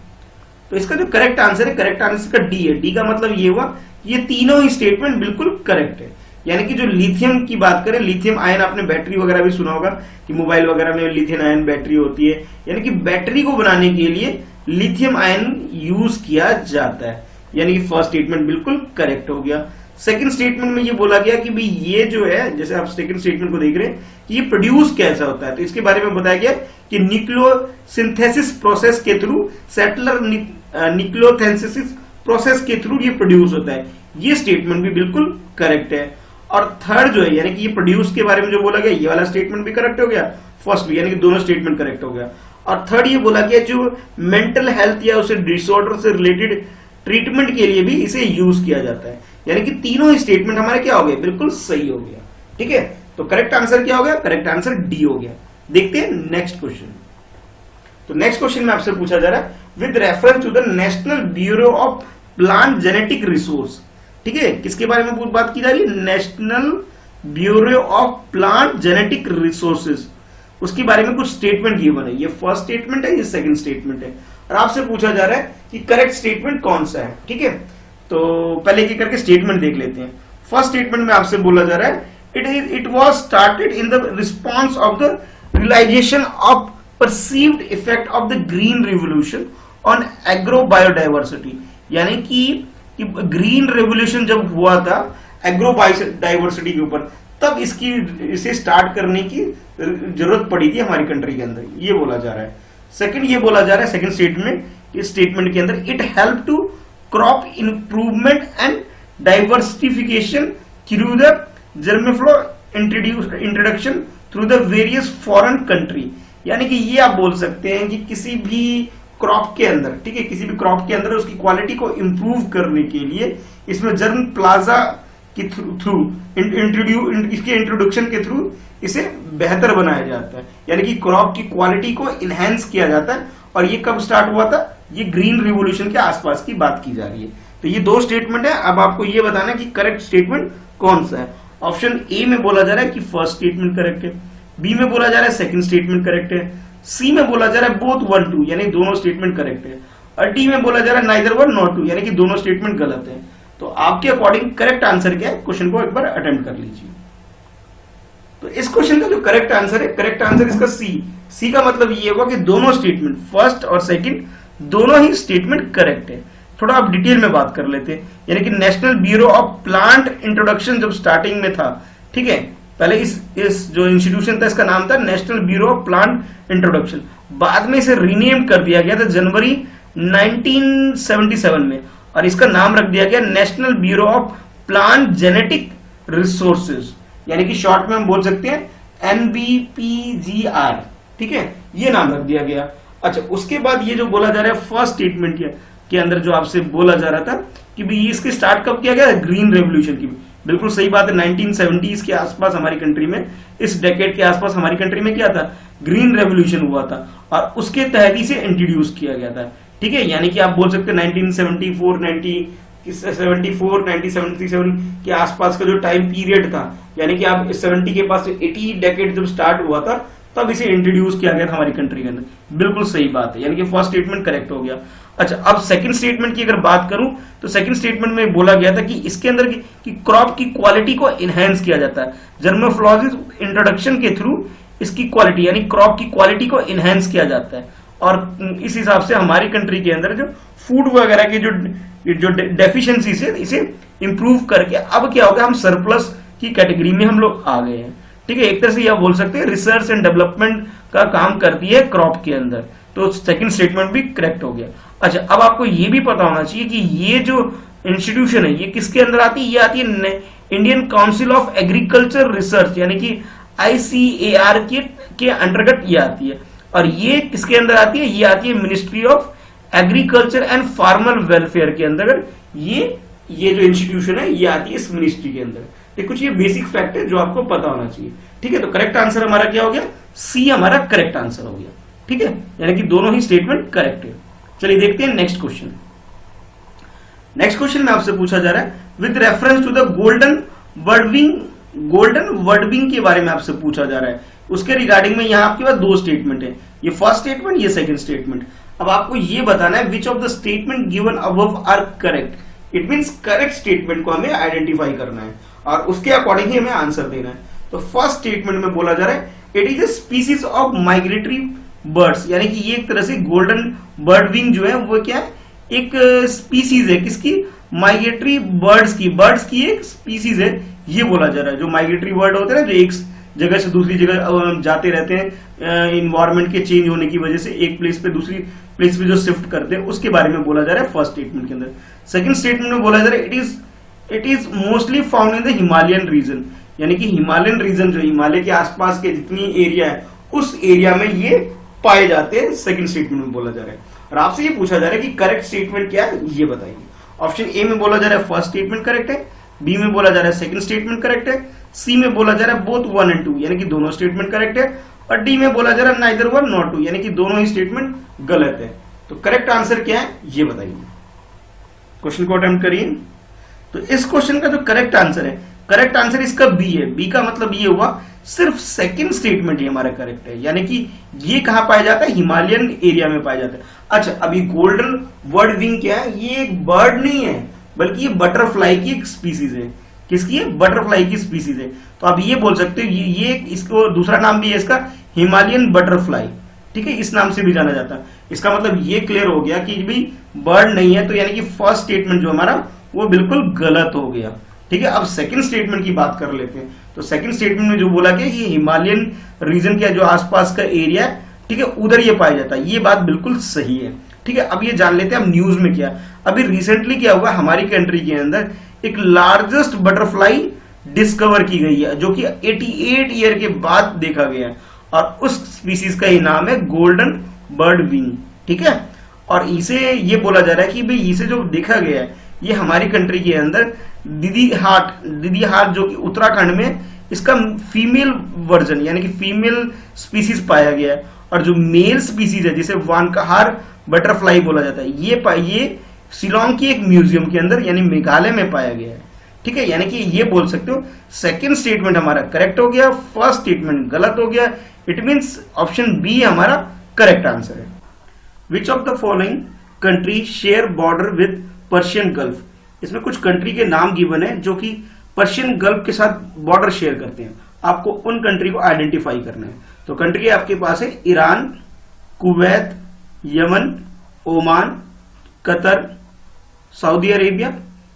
तो इसका जो करेक्ट आंसर है, करेक्ट आंसर का डी है। डी का मतलब ये हुआ ये तीनों ही स्टेटमेंट बिल्कुल करेक्ट है। यानी कि जो लिथियम की बात करें, लिथियम आयन आपने बैटरी वगैरह भी सुना होगा कि मोबाइल वगैरह में लिथियम आयन बैटरी होती है, यानी कि बैटरी को बनाने के लिए लिथियम आयन यूज किया जाता है, यानी कि फर्स्ट स्टेटमेंट बिल्कुल करेक्ट हो गया। सेकंड स्टेटमेंट में ये बोला गया कि भाई ये जो है, जैसे आप सेकंड स्टेटमेंट को देख रहे हैं कि ये प्रोड्यूस कैसा होता है, तो इसके बारे में बताया गया कि न्यूक्लियोसिंथेसिस प्रोसेस के थ्रू, सेटलर न्यूक्लियोसिंथेसिस प्रोसेस के थ्रू ये प्रोड्यूस होता है। ये स्टेटमेंट भी बिल्कुल करेक्ट है। और थर्ड जो है, यानी कि ये प्रोड्यूस के बारे में जो बोला गया, ये वाला स्टेटमेंट भी करेक्ट हो गया, फर्स्ट भी, यानी कि दोनों स्टेटमेंट करेक्ट हो गया। और थर्ड ये बोला गया जो मेंटल हेल्थ या उसे डिसऑर्डर से रिलेटेड ट्रीटमेंट के लिए भी इसे यूज किया जाता है, यानी कि तीनों ही स्टेटमेंट हमारे क्या हो गए, बिल्कुल सही हो गया। ठीक है, तो करेक्ट आंसर क्या हो गया, करेक्ट आंसर डी हो गया। देखते हैं नेक्स्ट क्वेश्चन। तो नेक्स्ट क्वेश्चन में आपसे पूछा जा रहा है with reference to the national bureau of plant genetic resource. ठीक है, किसके बारे में बात की जा रही है, national bureau of plant genetic resources, उसके बारे में कुछ स्टेटमेंट गिवन है। ये फर्स्ट स्टेटमेंट है, ये सेकंड स्टेटमेंट है, और आपसे पूछा जा रहा है कि करेक्ट स्टेटमेंट कौन सा है। ठीक है, तो पहले एक करके स्टेटमेंट देख लेते हैं। फर्स्ट स्टेटमेंट में आपसे बोला जा रहा है it was started in the response of the realisation of perceived effect of the green revolution on agro biodiversity, यानी कि ग्रीन रेवोल्यूशन जब हुआ था एग्रो बायोडाइवर्सिटी के ऊपर, तब इसे स्टार्ट करने की जरूरत पड़ी थी हमारी कंट्री के अंदर, ये बोला जा रहा है। सेकंड ये बोला जा रहा है सेकंड स्टेटमेंट, इस स्टेटमेंट के अंदर it help to crop improvement and diversification through the germplasm introduction through the various foreign country, यानी कि ये आप बोल सकते हैं कि किसी भी क्रॉप के अंदर, ठीक है, किसी भी क्रॉप के अंदर उसकी क्वालिटी को इंप्रूव करने के लिए इसमें जर्म प्लाजा के थ्रू इसके इंट्रोडक्शन के थ्रू इसे बेहतर बनाया जाता है, यानी कि क्रॉप की क्वालिटी को इनहेंस किया जाता है। और ये कब स्टार्ट हुआ था, ये ग्रीन रिवोल्यूशन के आसपास की बात की जा रही है। तो ये दो स्टेटमेंट है, अब आपको ये बताना है कि करेक्ट स्टेटमेंट कौन सा है। ऑप्शन ए में बोला जा रहा है कि फर्स्ट स्टेटमेंट करेक्ट है, बी में बोला जा रहा है सेकंड स्टेटमेंट करेक्ट है, सी में बोला जा रहा है बोथ 1 2 यानी दोनों स्टेटमेंट करेक्ट है, और डी में बोला जा रहा है नाइदर 1 नॉट 2 यानी कि दोनों स्टेटमेंट गलत है। तो आपके अकॉर्डिंग करेक्ट आंसर क्या है, क्वेश्चन को एक बार अटेम्प्ट कर लीजिए। तो इस क्वेश्चन का जो करेक्ट आंसर है, करेक्ट आंसर इसका सी का मतलब ये होगा कि दोनों स्टेटमेंट फर्स्ट और सेकंड दोनों ही स्टेटमेंट करेक्ट है। थोड़ा आप डिटेल में बात कर लेते हैं, यानी कि national bureau of plant introduction जब स्टार्टिंग में था, ठीक है, पहले इस जो इंस्टीट्यूशन था इसका नाम था national bureau of plant introduction, बाद में इसे रीनेम कर दिया गया था जनवरी 1977 में, और इसका नाम रख दिया गया national bureau of plant genetic resources, यानी कि शॉर्ट में हम बोल सकते हैं NBPGR, ठीक है, ये नाम रख दिया गया। अच्छा, उसके बाद ये जो बोला जा रहा है फर्स्ट स्टेटमेंट के अंदर जो आपसे बोला जा रहा था कि भाई इसके स्टार्ट कब किया गया, ग्रीन रेवोल्यूशन की, बिल्कुल सही बात है। 1970s के आसपास हमारी कंट्री में, इस डेकेड के आसपास हमारी कंट्री में क्या था, ग्रीन रेवोल्यूशन हुआ था, और उसके तहत इसे इंट्रोड्यूस किया गया था, ठीक है, यानी कि आप बोल सकते हैं 1974 1977 के आसपास का जो टाइम पीरियड था, यानी कि आप 70 के पास 80 डेकेड जब स्टार्ट हुआ था तब इसे इंट्रोड्यूस किया गया था हमारी कंट्री के अंदर, बिल्कुल सही बात है, यानी कि फर्स्ट स्टेटमेंट करेक्ट हो गया। अच्छा, अब सेकंड स्टेटमेंट की अगर बात करूं तो सेकंड स्टेटमेंट में बोला गया था कि इसके अंदर कि क्रॉप की क्वालिटी को इनहेंस किया जाता है, जर्मोफ्लोजिस इंट्रोडक्शन के थ्रू इसकी क्वालिटी यानी क्रॉप की क्वालिटी को इनहेंस किया जाता है, और इस हिसाब से हमारी कंट्री के अंदर जो फूड वगैरह की जो डेफिशिएंसी से इसे इंप्रूव करके अब क्या हो गया, हम सरप्लस की कैटेगरी में हम लोग आ गए हैं, ठीक है। एक तरह से यह बोल सकते हैं रिसर्च एंड डेवलपमेंट का काम करती है क्रॉप के अंदर, तो सेकंड स्टेटमेंट भी करेक्ट हो गया। अच्छा, अब आपको यह भी पता होना चाहिए कि ये जो इंस्टीट्यूशन है ये किसके अंदर आती है, ये आती है Indian council of agriculture research यानी कि ICAR के अंतर्गत ये आती है, और ये किसके अंदर आती है, ये आती है ministry of agriculture and farmer welfare के अंदर, ये जो इंस्टीट्यूशन है ये आती है इस मिनिस्ट्री के अंदर। ये कुछ ये बेसिक फैक्ट है जो आपको पता होना चाहिए, ठीक है। तो करेक्ट आंसर हमारा क्या हो गया, सी हमारा करेक्ट आंसर हो गया, ठीक है, यानी कि दोनों ही स्टेटमेंट करेक्ट है। चलिए देखते हैं नेक्स्ट क्वेश्चन। नेक्स्ट क्वेश्चन में आपसे पूछा जा रहा है with reference to the golden birdwing के बारे में आपसे पूछा जा रहा है, उसके रिगार्डिंग में यहाँ आपके पास दो स्टेटमेंट है, ये फर्स्ट स्टेटमेंट, ये सेकंड स्टेटमेंट। अब आपको ये बताना है which of the statement given above are correct, it means correct statement को हमें आइडेंटिफाई करना है और उसके अकॉर्डिंग ही हमें आंसर देना है। तो फर्स्ट स्टेटमेंट में बोला जा रहा है it is a species of migratory birds, यानी कि ये एक तरह से गोल्डन बर्ड विंग जो है वो क्या है, एक स्पीसीज है किसकी, माइग्रेटरी बर्ड्स की एक स्पीसीज है, ये बोला जा रहा है। जो माइग्रेटरी बर्ड होते हैं ना, जो एक जगह से दूसरी जगह जाते रहते हैं इन्वायरमेंट के चेंज होने की वजह से, एक प्लेस पे दूसरी प्लेस पे जो शिफ्ट करते हैं, उसके बारे में बोला जा रहा है फर्स्ट स्टेटमेंट के अंदर। सेकंड स्टेटमेंट में बोला जा रहा है it is mostly found in the Himalayan region, यानी कि हिमालयन रीजन जो हिमालय के आसपास के जितनी एरिया है उस एरिया में ये पाए जाते हैं, सेकंड स्टेटमेंट में बोला जा रहा है। और आपसे ये पूछा जा रहा है कि करेक्ट स्टेटमेंट क्या है, ये बताइए। ऑप्शन ए में बोला जा रहा है फर्स्ट स्टेटमेंट करेक्ट है, बी में बोला जा रहा है सेकंड स्टेटमेंट करेक्ट है, सी में बोला जा रहा है बोथ 1 and 2 यानी कि दोनों स्टेटमेंट करेक्ट है, और डी में बोला जा रहा है नाइदर 1 nor 2 यानी कि दोनों ही स्टेटमेंट गलत है। तो करेक्ट आंसर क्या है ये बताइए। क्वेश्चन को अटेम्प्ट करिए। तो इस क्वेश्चन का जो करेक्ट आंसर है, करेक्ट आंसर इसका बी है। बी का मतलब ये हुआ सिर्फ सेकंड स्टेटमेंट ही हमारा करेक्ट है, यानी कि ये कहां पाया जाता है, हिमालयन एरिया में पाया जाता है। अच्छा, अभी गोल्डन बर्ड विंग क्या है, ये एक बर्ड नहीं है बल्कि ये बटरफ्लाई की एक स्पीसीज है। किसकी है, बटरफ्लाई की स्पीसीज है। तो आप ये बोल सकते हो ये इसको दूसरा नाम भी है इसका, हिमालयन बटरफ्लाई, ठीक है, इस नाम से भी जाना जाता है। इसका मतलब ये क्लियर हो गया कि भाई बर्ड नहीं है, तो यानी कि फर्स्ट स्टेटमेंट जो हमारा वो बिल्कुल गलत हो गया। ठीक है, अब सेकंड स्टेटमेंट की बात कर लेते हैं। तो सेकंड स्टेटमेंट में जो बोला कि ये हिमालयन रीजन का जो आसपास का एरिया है, ठीक है, उधर ये पाया जाता है, ये बात बिल्कुल सही है। ठीक है, अब ये जान लेते हैं अब न्यूज में क्या। अभी रिसेंटली क्या हुआ, हमारी कंट्री के अंदर एक लार्जेस्ट बटरफ्लाई डिस्कवर की गई है, जो कि 88 ईयर के बाद देखा गया है, और उस स्पीसीज का ही नाम है गोल्डन बर्ड विंग। ठीक है, और इसे ये बोला जा रहा है कि भाई इसे जो देखा गया है ये हमारी कंट्री के अंदर दीदी हाट जो कि उत्तराखंड में इसका फीमेल वर्जन यानी कि फीमेल स्पीसीज पाया गया है, और जो मेल स्पीसीज है जिसे वानकहार बटरफ्लाई बोला जाता है, ये शिलोंग की एक म्यूजियम के अंदर यानी मेघालय में पाया गया है। ठीक है, यानी कि ये बोल सकते हो सेकंड स्टेटमेंट हमारा करेक्ट हो गया, फर्स्ट स्टेटमेंट गलत हो गया। इट मींस ऑप्शन बी हमारा करेक्ट आंसर है। Which of the following country share border with Persian gulf. इसमें कुछ कंट्री के नाम गिवन है जो कि पर्शियन गल्फ के साथ बॉर्डर शेयर करते हैं। आपको उन कंट्री को आइडेंटिफाई करना है। तो कंट्री आपके पास है Iran, Kuwait, Yemen, Oman, Qatar, Saudi Arabia,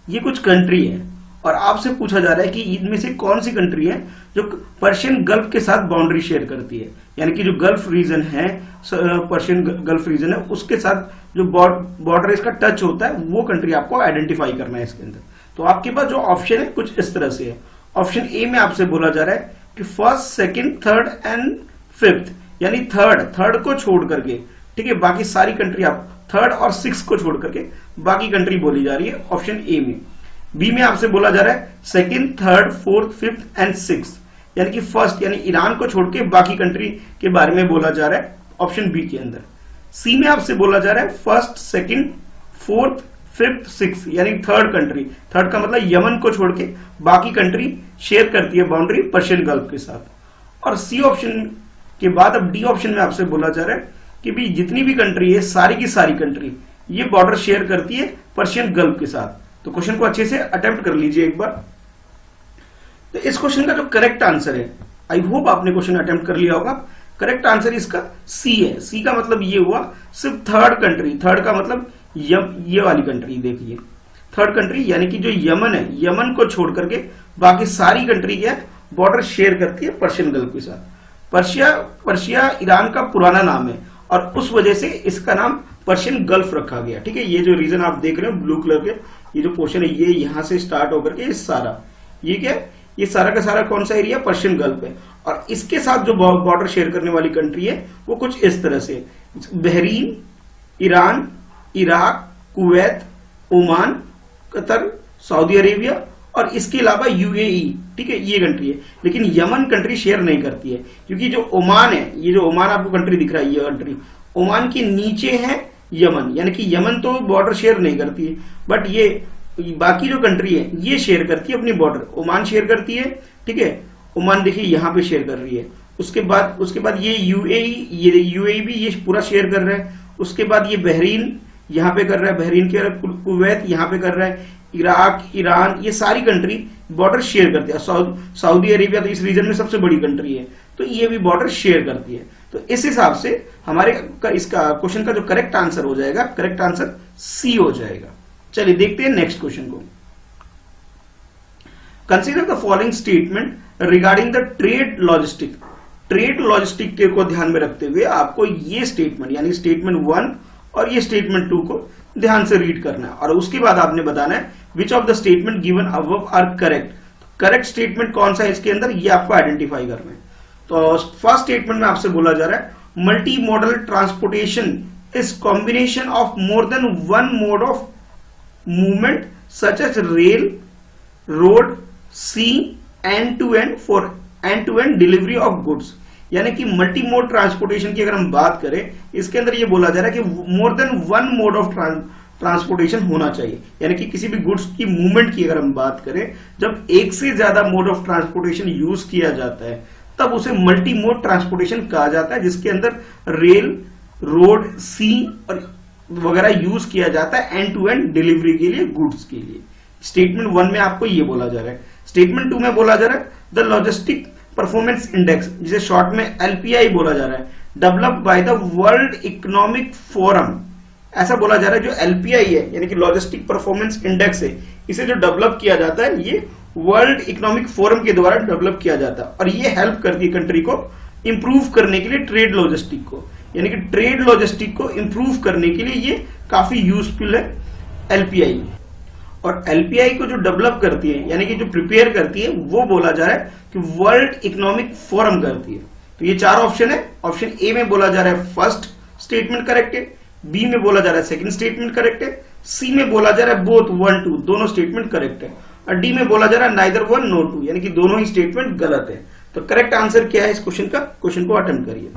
ये कुछ कंट्री है, और आपसे पूछा जा रहा है कि इनमें से कौन सी कंट्री है जो पर्शियन गल्फ के साथ बाउंड्री शेयर करती है, यानी कि जो गल्फ रीजन है, पर्शियन गल्फ रीजन है, उसके साथ जो बॉर्डर इसका टच होता है, वो कंट्री आपको आइडेंटिफाई करना है इसके अंदर। तो आपके पास जो ऑप्शन है कुछ इस तरह से है। ऑप्शन ए में आपसे बोला जा रहा है कि first, second, third and fifth, यानी थर्ड को छोड़ करके, ठीक है, बाकी सारी कंट्री आप थर्ड और सिक्स को छोड़ करके बाकी कंट्री बोली जा रही है ऑप्शन ए में। बी में आपसे बोला जा रहा है second, third, fourth, fifth and six, यानी कि फर्स्ट यानी ईरान को छोड़ के बाकी कंट्री के बारे में बोला जा रहा है ऑप्शन बी के अंदर। सी में आपसे बोला जा रहा है first, second, fourth, fifth, six, यानी थर्ड कंट्री। थर्ड का मतलब यमन को छोड़ के बाकी कंट्री शेयर करती है बाउंड्री पर्शियन गल्फ के साथ। और सी ऑप्शन के बाद अब डी ऑप्शन में आपसे बोला जा रहा है कि भी जितनी भी कंट्री है सारी की सारी कंट्री ये बॉर्डर शेयर करती है पर्शियन गल्फ के साथ। तो क्वेश्चन को अच्छे से अटेम्प्ट कर लीजिए एक बार। तो इस क्वेश्चन का जो करेक्ट आंसर है, आई होप आपने क्वेश्चन अटेम्प्ट कर लिया होगा, करेक्ट आंसर इसका सी है। सी का मतलब ये हुआ सिर्फ थर्ड कंट्री, थर्ड का मतलब ये वाली कंट्री, देखिए थर्ड कंट्री यानी कि जो यमन है, यमन को छोड़ करके बाकी सारी कंट्री क्या बॉर्डर शेयर करती है पर्शियन गल्फ के साथ। पर्शिया ईरान का पुराना नाम है और उस वजह से इसका नाम पर्शियन गल्फ रखा गया। ठीक है, ये जो रीजन आप देख रहे हो ब्लू कलर के, ये जो पोर्शन है ये यहां से स्टार्ट होकर के सारा ये क्या है, ये सारा का सारा कौन सा एरिया, पर्शियन गल्फ है। और इसके साथ जो बॉर्डर शेयर करने वाली कंट्री है वो कुछ इस तरह से Bahrain, Iran, Iraq, Kuwait, Oman, Qatar, Saudi Arabia और इसके अलावा यूएई। ठीक है, ये कंट्री है, लेकिन यमन कंट्री शेयर नहीं करती है क्योंकि जो ओमान है, ये जो ओमान आपको कंट्री दिख रहा है, ये कंट्री ओमान के नीचे है यमन, यानी कि यमन तो बॉर्डर शेयर नहीं करती है, बट ये बाकी जो कंट्री है ये शेयर करती है अपनी बॉर्डर। ओमान शेयर करती है, ठीक है, ओमान देखिए यहाँ पे शेयर कर रही है। उसके बाद ये यूएई भी ये पूरा शेयर कर रहा है। उसके बाद ये बहरीन यहाँ पे कर रहा है, बहरीन के कुवैत यहाँ पे कर रहा है, इराक, ईरान, ये सारी कंट्री बॉर्डर शेयर करती है। सऊदी अरेबिया तो इस रीजन में सबसे बड़ी कंट्री है, तो ये भी बॉर्डर शेयर करती है। तो इस हिसाब से हमारे इसका क्वेश्चन का जो करेक्ट आंसर हो जाएगा, करेक्ट आंसर सी हो जाएगा। चलिए देखते हैं नेक्स्ट क्वेश्चन को। Consider the following statement regarding the trade logistic. Trade logistic के को ध्यान में रखते हुए आपको ये स्टेटमेंट यानी स्टेटमेंट 1 और ये स्टेटमेंट 2 को ध्यान से रीड करना है और उसके बाद आपने बताना है which of the statement given above are correct. Correct statement कौन सा है इसके अंदर, ये आपको आइडेंटिफाई करना है। तो फर्स्ट स्टेटमेंट में आपसे बोला जा रहा है multimodal transportation is combination of more than one mode of movement such as rail, road, sea, end to end for end to end delivery of goods. यानी कि मल्टी मोड ट्रांसपोर्टेशन की अगर हम बात करें, इसके अंदर ये बोला जा रहा है कि मोर than one mode of transportation होना चाहिए। यानी कि किसी भी गुड्स की मूवमेंट की अगर हम बात करें, जब एक से ज्यादा मोड ऑफ ट्रांसपोर्टेशन यूज किया जाता है तब उसे मल्टी मोड ट्रांसपोर्टेशन कहा जाता है, जिसके अंदर रेल, रोड, सी और वगैरह यूज किया जाता है एंड टू एंड डिलीवरी के लिए, गुड्स के लिए। स्टेटमेंट 1 में आपको ये बोला जा रहा है। स्टेटमेंट 2 में बोला जा रहा है द लॉजिस्टिक परफॉर्मेंस इंडेक्स, जिसे शॉर्ट में एलपीआई बोला जा रहा है, developed by the world economic forum. ऐसा बोला जा रहा है जो एलपीआई है यानी कि लॉजिस्टिक परफॉर्मेंस इंडेक्स है, इसे जो डेवलप किया जाता है ये वर्ल्ड इकोनॉमिक फोरम के द्वारा डेवलप किया जाता है और ये हेल्प करती है कंट्री को इंप्रूव करने के लिए ट्रेड लॉजिस्टिक को। यानी कि ट्रेड लॉजिस्टिक को इंप्रूव करने के लिए ये काफी यूजफुल है एलपीआई। और एलपीआई को जो डेवलप करती है यानी कि जो प्रिपेयर करती है वो बोला जा रहा है कि वर्ल्ड इकोनॉमिक फोरम करती है। तो ये 4 ऑप्शन है। ऑप्शन ए में बोला जा रहा है फर्स्ट स्टेटमेंट करेक्ट है, बी में बोला जा रहा है सेकंड स्टेटमेंट करेक्ट है, सी में बोला जा रहा है बोथ 1 2 दोनों स्टेटमेंट करेक्ट है और डी में बोला जा रहा है नाइदर 1 नो 2 यानी कि दोनों ही स्टेटमेंट गलत है। तो करेक्ट आंसर क्या है इस क्वेश्चन का, क्वेश्चन को अटेम्प्ट करिए।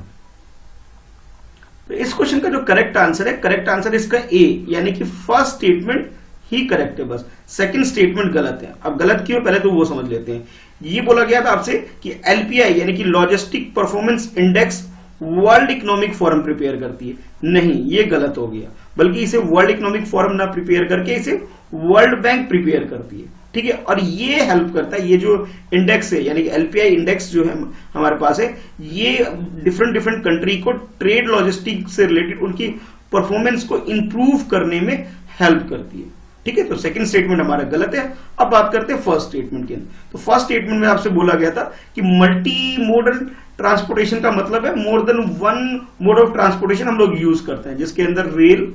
तो इस क्वेश्चन का जो करेक्ट आंसर है, करेक्ट आंसर इसका ए यानी कि फर्स्ट स्टेटमेंट ही करेक्ट है, बस सेकंड स्टेटमेंट गलत है। अब गलत क्यों, पहले तो वो समझ लेते हैं। ये बोला गया था आपसे कि एलपीआई यानी कि logistic performance index world economic forum prepare करती है, नहीं ये गलत हो गया, बल्कि इसे वर्ल्ड इकोनॉमिक फोरम ना प्रिपेयर करके इसे वर्ल्ड बैंक प्रिपेयर करती है। ठीक है, और ये हेल्प करता है, ये जो इंडेक्स है यानी कि एलपीआई इंडेक्स जो है हमारे पास है, ये डिफरेंट कंट्री को ट्रेड लॉजिस्टिक से रिलेटेड उनकी परफॉर्मेंस को इंप्रूव करने में हेल्प करती है। ठीक है, तो सेकंड स्टेटमेंट हमारा गलत है। अब बात करते हैं फर्स्ट स्टेटमेंट की। तो फर्स्ट स्टेटमेंट में आपसे बोला गया था कि मल्टी मोडल ट्रांसपोर्टेशन का मतलब है मोर than one mode of transportation हम लोग यूज करते हैं, जिसके अंदर रेल,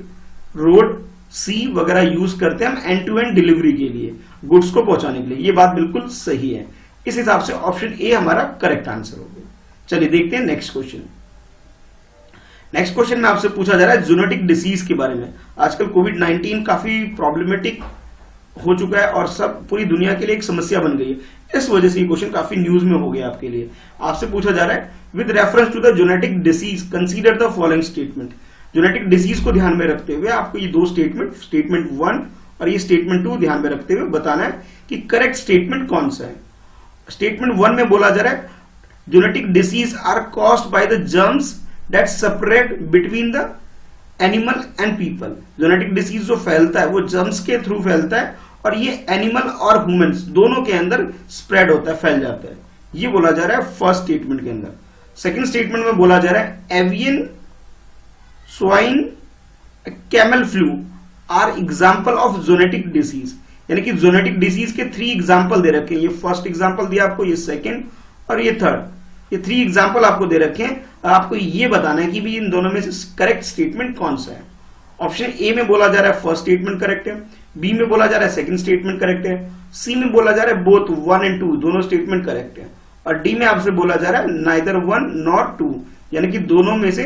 रोड, सी वगैरह यूज करते हैं हम एंड टू एंड डिलीवरी के लिए, गुड्स को पहुंचाने के लिए। ये बात बिल्कुल सही है। इस हिसाब से ऑप्शन ए हमारा करेक्ट आंसर हो गया। चलिए देखते हैं नेक्स्ट क्वेश्चन। नेक्स्ट क्वेश्चन में आपसे पूछा जा रहा है जूनोटिक डिसीज के बारे में। आजकल कोविड-19 काफी प्रॉब्लमेटिक हो चुका है और सब पूरी दुनिया के लिए एक समस्या बन गई है। इस वजह से ये क्वेश्चन काफी न्यूज में हो गया आपके लिए। आपसे पूछा जा रहा है with reference to the zoonotic disease consider the following statement. Zoonotic disease को ध्यान में रखते हुए आपको ये दो स्टेटमेंट 1 और ये स्टेटमेंट 2 ध्यान में रखते हुए बताना है कि करेक्ट स्टेटमेंट कौन सा है। स्टेटमेंट 1 में बोला जा रहा है zoonotic disease are caused by the germs that separate between the animal and people। Genetic disease जो फैलता है वो जर्म्स के थ्रू फैलता है और ये एनिमल और ह्यूमंस दोनों के अंदर स्प्रेड होता है, फैल जाता है। ये बोला जा रहा है फर्स्ट स्टेटमेंट के अंदर। सेकंड स्टेटमेंट में बोला जा रहा है avian, swine, camel flu are example of genetic disease. यानी कि जेनेटिक डिसीज के 3 एग्जाम्पल दे रखे हैं। ये फर्स्ट एग्जाम्पल दिया आपको, ये सेकंड और ये थर्ड, ये 3 एग्जाम्पल आपको दे रखे हैं। आपको ये बताना है कि भी इन दोनों में से करेक्ट स्टेटमेंट कौन सा है। ऑप्शन ए में बोला जा रहा है फर्स्ट स्टेटमेंट करेक्ट है, बी में बोला जा रहा है सेकंड स्टेटमेंट करेक्ट है, सी में बोला जा रहा है बोथ 1 and 2 दोनों स्टेटमेंट करेक्ट है और डी में आपसे बोला जा रहा है नाइदर 1 nor 2 यानी कि दोनों में से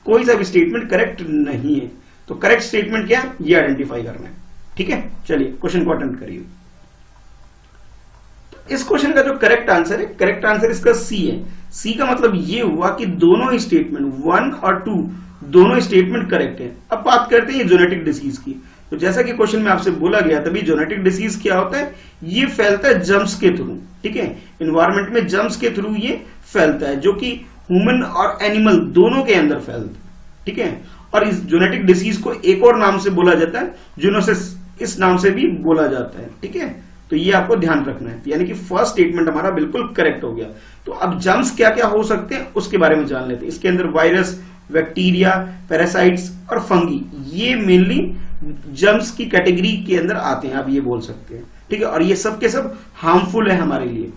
कोई सा भी स्टेटमेंट करेक्ट नहीं है। तो करेक्ट स्टेटमेंट क्या है ये आइडेंटिफाई करना है। ठीक है, चलिए क्वेश्चन को अटेम्प्ट करिए। इस क्वेश्चन का जो करेक्ट आंसर है, करेक्ट आंसर इसका सी है। सी का मतलब ये हुआ कि दोनों ही स्टेटमेंट 1 और 2 दोनों स्टेटमेंट करेक्ट है। अब बात करते हैं जेनेटिक डिसीज की। तो जैसा कि क्वेश्चन में आपसे बोला गया तभी जेनेटिक डिसीज क्या होता है, ये फैलता है जर्म्स के थ्रू। ठीक है, एनवायरमेंट में जर्म्स के थ्रू ये फैलता है जो कि ह्यूमन और एनिमल दोनों के अंदर फैलता है। ठीक है, और इस जेनेटिक डिसीज को एक और नाम से बोला जाता है जूनोसिस, इस नाम से भी बोला जाता है। ठीक है, तो ये आपको ध्यान रखना है, यानी कि फर्स्ट स्टेटमेंट हमारा बिल्कुल करेक्ट हो गया। तो अब जर्म्स क्या क्या हो सकते हैं उसके बारे में जान लेते हैं। इसके अंदर वायरस, बैक्टीरिया, पैरासाइट्स और फंगी, ये मेनली जर्म्स की कैटेगरी के अंदर आते हैं, आप ये बोल सकते हैं, ठीक है। और ये सब के सब हार्मफुल है हमारे लिए।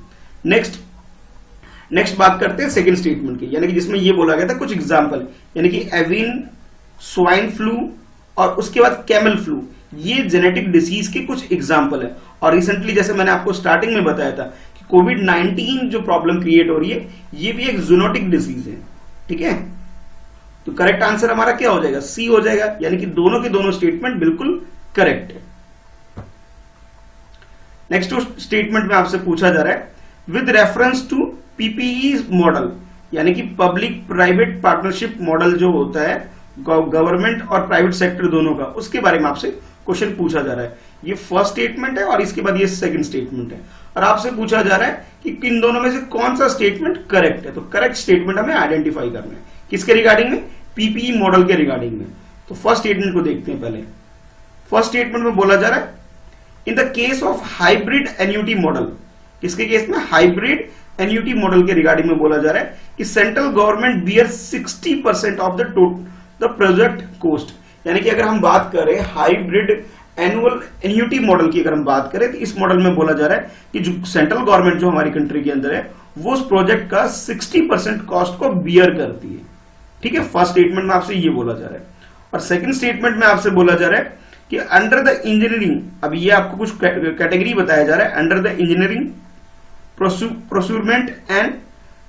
नेक्स्ट बात करते हैं सेकंड स्टेटमेंट की, यानी कि जिसमें ये बोला गया था कुछ एग्जांपल, यानी कि एवियन स्वाइन फ्लू और उसके बाद कैमल फ्लू, ये जेनेटिक डिसीज के कुछ एग्जांपल है। और रिसेंटली जैसे मैंने आपको स्टार्टिंग में बताया था कि कोविड-19 जो प्रॉब्लम क्रिएट हो रही है, ये भी एक जूनोटिक डिसीज है, ठीक है। तो करेक्ट आंसर हमारा क्या हो जाएगा? सी हो जाएगा, यानी कि दोनों के दोनों स्टेटमेंट बिल्कुल करेक्ट है। नेक्स्ट स्टेटमेंट में आपसे पूछा जा रहा है with reference to PPE model, यानी कि पब्लिक प्राइवेट पार्टनरशिप मॉडल जो होता है गवर्नमेंट और प्राइवेट सेक्टर दोनों का, उसके बारे में आपसे क्वेश्चन पूछा जा रहा है। ये फर्स्ट स्टेटमेंट है और इसके बाद ये सेकंड स्टेटमेंट है, और आपसे पूछा जा रहा है कि किन दोनों में से कौन सा स्टेटमेंट करेक्ट है। तो करेक्ट स्टेटमेंट हमें आइडेंटिफाई करना है, किसके रिगार्डिंग में? पीपीई मॉडल के रिगार्डिंग में। तो फर्स्ट स्टेटमेंट को देखते हैं पहले। फर्स्ट स्टेटमेंट में बोला जा रहा है in the case of hybrid annuity model, किसके केस में? हाइब्रिड एन्युटी मॉडल के रिगार्डिंग में बोला जा रहा है कि central government bear 60% of the project cost, यानी कि अगर हम बात करें हाइब्रिड एनुअल एन्युटी मॉडल की, अगर हम बात करें तो इस मॉडल में बोला जा रहा है कि जो सेंट्रल गवर्नमेंट जो हमारी कंट्री के अंदर है वो उस प्रोजेक्ट का 60% कॉस्ट को बियर करती है, ठीक है। फर्स्ट स्टेटमेंट में आपसे ये बोला जा रहा है। और सेकंड स्टेटमेंट में आपसे बोला जा रहा है कि अंडर द इंजीनियरिंग, अब ये आपको कुछ कैटेगरी बताया जा रहा है, under the engineering procurement and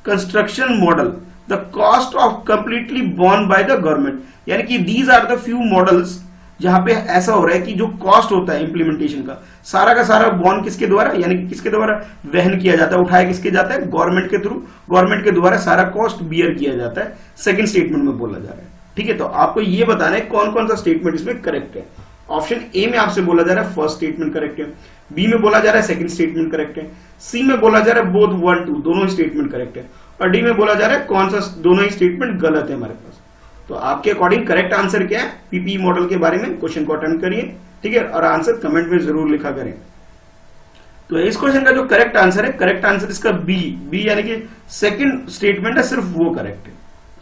construction model the cost of completely borne by the government, यानी कि these are the few models जहां पे ऐसा हो रहा है कि जो कॉस्ट होता है इंप्लीमेंटेशन का सारा बोर्न किसके द्वारा, यानी कि किसके द्वारा वहन किया जाता है, उठाया किसके जाता है? गवर्नमेंट के थ्रू, गवर्नमेंट के द्वारा सारा कॉस्ट बियर किया जाता है, सेकंड स्टेटमेंट में बोला जा रहा है, ठीक है। तो आपको ये बताना है कौन कौन सा स्टेटमेंट इसमें करेक्ट है। ऑप्शन ए में आपसे बोला जा रहा है फर्स्ट स्टेटमेंट करेक्ट है, बी में बोला जा रहा है सेकंड स्टेटमेंट करेक्ट है, सी में बोला जा रहा है बोथ 1 2 दोनों स्टेटमेंट करेक्ट है, और डी में बोला जा रहा है कौन सा दोनों ही स्टेटमेंट गलत है हमारे पास। तो आपके अकॉर्डिंग करेक्ट आंसर क्या है पीपीई मॉडल के बारे में? क्वेश्चन को अटेंड करिए, ठीक है, और आंसर कमेंट में जरूर लिखा करें। तो इस क्वेश्चन का जो करेक्ट आंसर है, करेक्ट आंसर इसका बी यानी कि सेकंड स्टेटमेंट है, सिर्फ वो करेक्ट है,